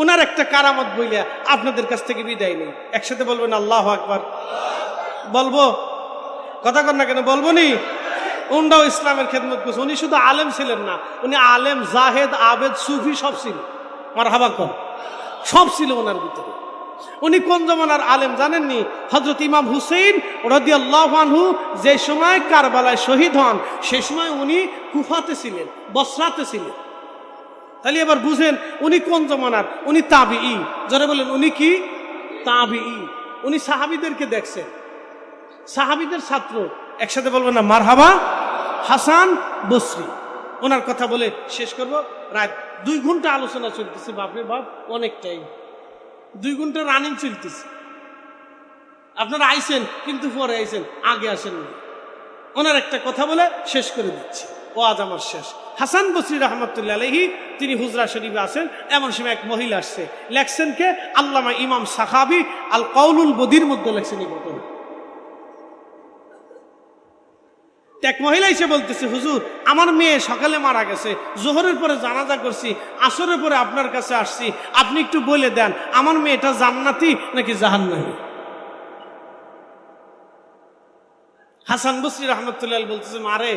ওনার একটা কারামত বইলা আপনাদের কাছ থেকে বিদায় নেই। একসাথে বলবেন আল্লাহু আকবার। বলবো? কথা কর না কেন, বলবো নি? উনাও ইসলামের খেদমত করছে। উনি শুধু আলেম ছিলেন না, উনি আলেম, জাহেদ, আবেদ, সুফি সব ছিল। মারহাবা কর, সব ছিল ওনার ভিতরে। উনি কোন জামানার আলেম জানেননি? হযরত ইমাম হুসেইন রাদিয়াল্লাহু আনহু যে সময় কারবালায় শহীদ হন, সেই সময় উনি কুফাতে ছিলেন, বসরাতে ছিলেন। তাহলে এবার বুঝেন উনি কোন জামানার। উনি তাবিঈ। যারা বলেন উনি কি? তাবিঈ। উনি সাহাবীদেরকে দেখছেন, সাহাবীদের ছাত্র। একসাথে বলবেন না মারহাবা। হাসান বসরি, ওনার কথা বলে শেষ করব। রাত 2 ঘন্টা আলোচনা চলতেছে, বাপরে বাপ, অনেকটাই। 2 ঘন্টা রানিং চলতেছে। আপনারা আইছেন কিন্তু পরে আইছেন, আগে আসেন না। ওনার একটা কথা বলে শেষ করে দিচ্ছি, ও আজ আমার শেষ। হাসান বসরি রহমতুল্লাহ আলাইহি তিনি হুজরা শরীফে আছেন। এমন সময় এক মহিলা আসছে, লেখছেন কে? আল্লামা ইমাম সাখাবী আল কাউলুল বদির মধ্যে লেখছেন এই ঘটনা। এক মহিলা এসে বলতেছে, হুজুর আমার মেয়ে সকালে মারা গেছে, জোহরের পরে জানাজা করছি, আসরের পরে আপনার কাছে আসছি, আপনি একটু বলে দেন আমার মেয়েটা জান্নাতি নাকি জাহান্নামী। হাসান বসরি রহমতুল্লাহ বলতেছে, মারে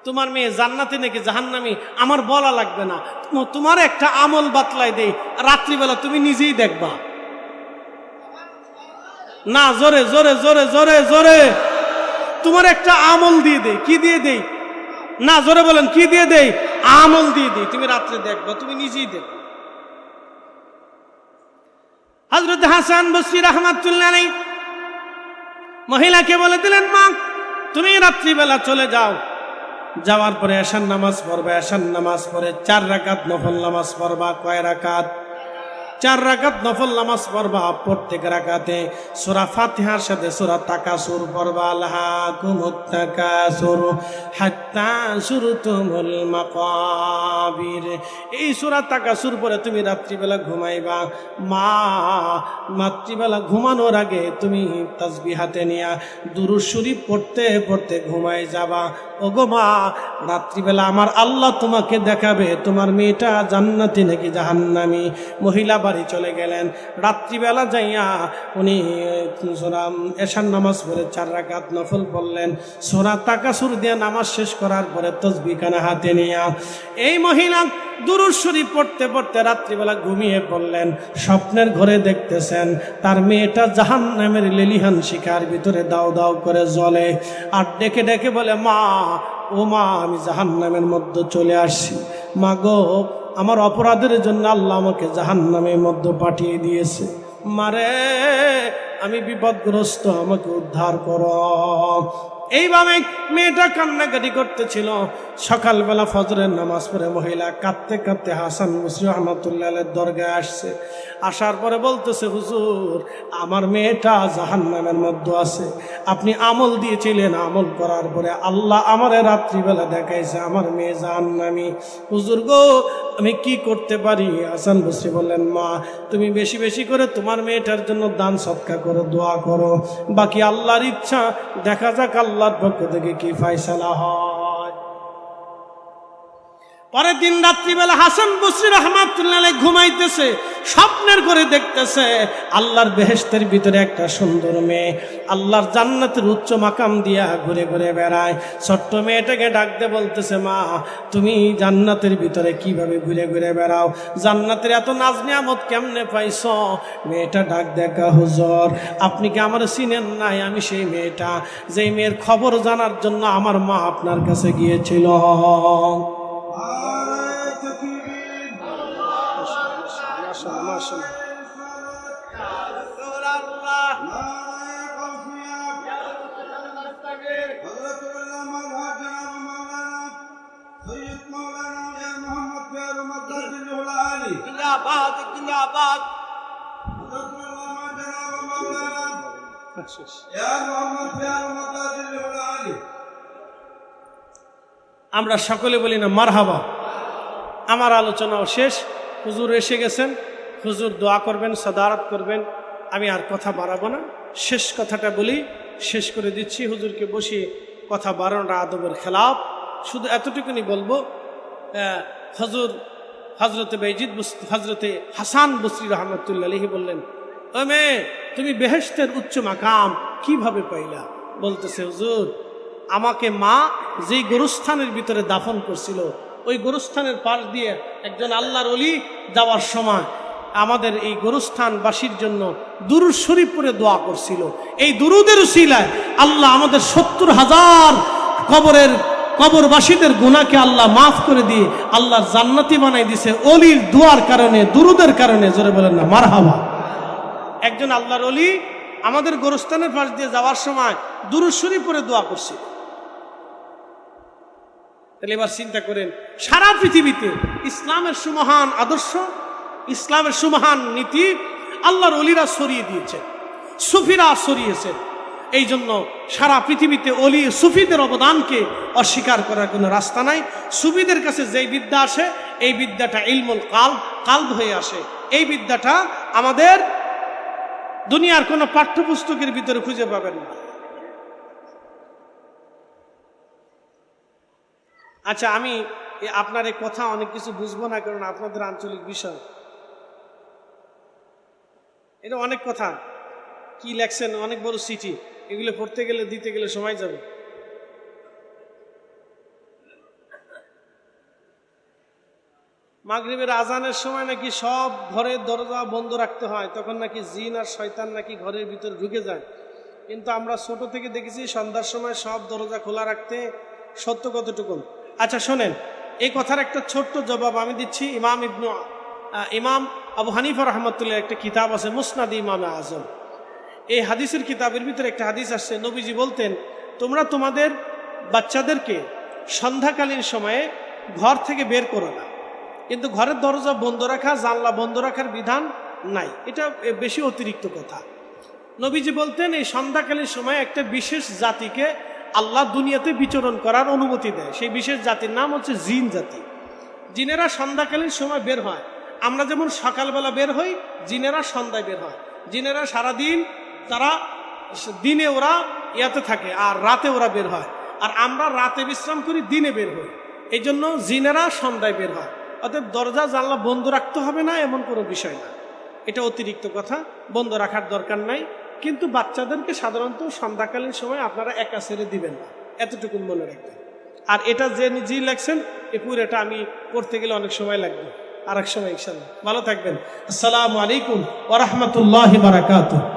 তোমার মেয়ে জান্নাতি নাকি জাহান্নামী আমার বলা লাগবে না, তোমার একটা আমল বাতলাই দেই, রাত্রিবেলা তুমি নিজেই দেখবা। না, জোরে জোরে জোরে জোরে জোরে, তোমার একটা আমল দিয়ে দেই। কি দিয়ে দেই? না, জোরে বলেন, কি দিয়ে দেই? আমল দিয়ে দেই, তুমি রাত্রে দেখবা, তুমি নিজেই দেখবা। হযরত হাসান বসরি রাহমাতুল্লাহ আলাইহি মহিলাকে বলে দিলেন, মা তুমি রাত্রিবেলা চলে যাও, যাওয়ার পরে এশার নামাজ পড়বা, এশার নামাজ পড়ে 4 রাকাত নফল নামাজ পড়বা। কয় রাকাত? 4 রাকাত নফল নামাজ পড়বা। প্রত্যেক রাকাতে সূরা ফাতিহার সাথে সূরা তাকাসুর পড়বা। আলহাকুমুত তাকাসুর হাত্তা যুরতুমুল মাকাবির। এই সূরা তাকাসুর পরে তুমি রাত্রিবেলা ঘুমাইবা। রাত্রিবেলা ঘুমানোর আগে তুমি তাসবিহ হাতে নিয়া দুরূদ শরীফ পড়তে পড়তে ঘুমাই যাবা। ওগো মা, রাত্রিবেলা আমার আল্লাহ তোমাকে দেখাবে তোমার মেয়েটা জান্নাতি নাকি জাহান্নামী। মহিলা বাড়ি চলে গেলেন। রাত্রিবেলা যাইয়া উনি এশার নামাজ পড়ে 4 রাকাত নফল পড়লেন। সূরা তাকাসুর দিয়ে নামাজ শেষ করার পরে তসবিহখানা হাতে নিয়া এই মহিলা দুরূদ শরীফ পড়তে পড়তে রাত্রিবেলা ঘুমিয়ে পড়লেন। স্বপ্নের ঘরে দেখতেছেন তার মেয়েটা জাহান্নামের লেলিহান শিখার ভিতরে দাও দাও করে জ্বলে। আর ডেকে ডেকে বলে, মা, ও মা, আমি জাহান্নামের মধ্যে চলে আসছি। মা গো, আমার অপরাধের জন্য আল্লাহ আমাকে জাহান্নামের মধ্যে পাঠিয়ে দিয়েছে। মারে, আমি বিপদগ্রস্ত, আমাকে উদ্ধার করো। এইভাবে মেয়েটা কান্নাকাটি করতেছিল। সকালবেলা ফজরের নামাজ পড়ে মহিলা কাঁদতে কাঁদতে হাসান বসরি রহমাতুল্লাহ আলাইহির দরগায় আসছে। আসার পরে বলতেছে, হুজুর, আমার মেয়েটা জাহান্নামের মধ্যে আছে। আপনি আমল দিয়েছিলেন, আমল করার পরে আল্লাহ আমারে রাত্রিবেলা দেখাইছে আমার মেয়ে জাহান্নামী। হুজুর গো, আমি কি করতে পারি? হাসান বসরি বললেন, মা, তুমি বেশি বেশি করে তোমার মেয়েটার জন্য দান সদকা করো, দোয়া করো। বাকি আল্লাহর ইচ্ছা, দেখা যাক আল্লাহর পক্ষ থেকে কি ফয়সালা হয়। পরের দিন রাত্রিবেলা হাসান বসরি রহমাতুল্লাহ আলাইহি ঘুমাইতেছে। স্বপ্নের করে দেখতেছে আল্লাহর বেহেশতের ভিতরে একটা সুন্দর মেয়ে আল্লাহর জান্নাতের উচ্চ মাকাম দিয়া ঘুরে ঘুরে বেড়ায়। ছোট্ট মেয়েটাকে ডাক দিয়ে বলতেছে, মা, তুমি জান্নাতের ভিতরে কিভাবে ঘুরে ঘুরে বেড়াও? জান্নাতের এত নাজ নিয়ামত কেমনে পাইছ? মেয়েটা ডাক দেখা, হুজুর, আপনি কি আমার চিনেন নাই? আমি সেই মেয়েটা, যেই মেয়ের খবর জানার জন্য আমার মা আপনার কাছে গিয়েছিল। আমরা সকলে বলি না মারহাবা। আমার আলোচনাও শেষ। হুজুর এসে গেছেন। হুজুর দোয়া করবেন, সাদারত করবেন। আমি আর কথা বাড়াবো না, শেষ কথাটা বলি, শেষ করে দিচ্ছি। হুজুরকে বসিয়ে কথা বাড়ানোটা আদবের খেলাফ। শুধু এতটুকুনি বলবো, হজরতে হাসান বসরি রহমতুল্লাহ আলাইহি বললেন, ও মেয়ে, তুমি বেহেশতের উচ্চ মাকাম কিভাবে পাইলা? বলতেছে, হুজুর, আমাকে মা যেই গোরস্থানের ভিতরে দাফন করছিল, ওই গোরস্থানের পাশ দিয়ে একজন আল্লাহর ওলি যাওয়ার সময় আমাদের এই গোরস্থানবাসীর জন্য দুরূদ শরীফ পড়ে দোয়া করছিল। এই দুরূদের উসিলায় আল্লাহ আমাদের 70,000 কবরবাসীদের গুনাহকে আল্লাহ মাফ করে দিয়ে আল্লাহর জান্নাতি বানাই দিছে ওলির দোয়ার কারণে, দুরূদের কারণে। জোরে বলেন না মারহাবা। একজন আল্লাহর ওলি আমাদের গোরস্থানের পাশ দিয়ে যাওয়ার সময় দুরূদ শরীফ পড়ে দোয়া করছিল। তাহলে এবার চিন্তা করেন, সারা পৃথিবীতে ইসলামের সুমহান আদর্শ, ইসলামের সুমহান নীতি আল্লাহর ওলিরা ছড়িয়ে দিয়েছে, সুফিরা ছড়িয়েছে। এই জন্য সারা পৃথিবীতে ওলি সুফিদের অবদানকে অস্বীকার করার কোনো রাস্তা নাই। সুফিদের কাছে যেই বিদ্যা আসে, এই বিদ্যাটা ইলমুল কালব হয়ে আসে। এই বিদ্যাটা আমাদের দুনিয়ার কোনো পাঠ্যপুস্তকের ভিতরে খুঁজে পাবেন না। আচ্ছা, আমি আপনার এই কথা অনেক কিছু বুঝবো না, কারণ আপনাদের আঞ্চলিক বিষয়। এটা অনেক কথা, কি লেখছেন, অনেক বড় চিঠি, এগুলো পড়তে গেলে, দিতে গেলে সময় যাবে। মাগরিবের আজানের সময় নাকি সব ঘরের দরজা বন্ধ রাখতে হয়, তখন নাকি জিন আর শয়তান নাকি ঘরের ভিতরে ঢুকে যায়। কিন্তু আমরা ছোট থেকে দেখেছি সন্ধ্যার সময় সব দরজা খোলা রাখতে। সত্য কতটুকু? আচ্ছা শোনেন, এই কথার একটা ছোট্ট জবাব আমি দিচ্ছি। ইমাম আবু হানিফা রহমতুল্লাহ একটা কিতাব আছে, মুসনাদ ইমামে আজম। এই হাদিসের কিতাবের ভিতরে একটা হাদিস আসছে, নবীজি বলতেন, তোমরা তোমাদের বাচ্চাদেরকে সন্ধ্যাকালীন সময়ে ঘর থেকে বের করো না, কিন্তু ঘরের দরজা বন্ধ রাখা, জানলা বন্ধ রাখার বিধান নাই। এটা বেশি অতিরিক্ত কথা। নবীজি বলতেন, এই সন্ধ্যাকালীন সময় একটা বিশেষ জাতিকে আল্লাহ দুনিয়াতে বিচরণ করার অনুমতি দেয়। সেই বিশেষ জাতির নাম হচ্ছে জিন জাতি। জিনেরা সন্ধ্যাকালীন সময় বের হয়। আমরা যেমন সকালবেলা বের হই, জিনেরা সন্ধ্যায় বের হয়। জিনেরা সারাদিন, তারা দিনে ওরা ইয়াতে থাকে আর রাতে ওরা বের হয়। আর আমরা রাতে বিশ্রাম করি, দিনে বের হই। এই জন্য জিনেরা সন্ধ্যায় বের হয়। অতএব দরজা জানলা বন্ধ রাখতে হবে না এমন কোনো বিষয় না, এটা অতিরিক্ত কথা, বন্ধ রাখার দরকার নাই। কিন্তু বাচ্চাদেরকে সাধারণত সন্ধ্যাকালীন সময় আপনারা একা ছেড়ে দিবেন না, এতটুকু মনে রাখবেন। আর এটা যে নিজেই লাগছেন এ পুরোটা আমি করতে গেলে অনেক সময় লাগবে, আর এক সময় ইনশাআল্লাহ। ভালো থাকবেন। আসসালামু আলাইকুম ওয়া রাহমাতুল্লাহি ওয়া বারাকাতুহু।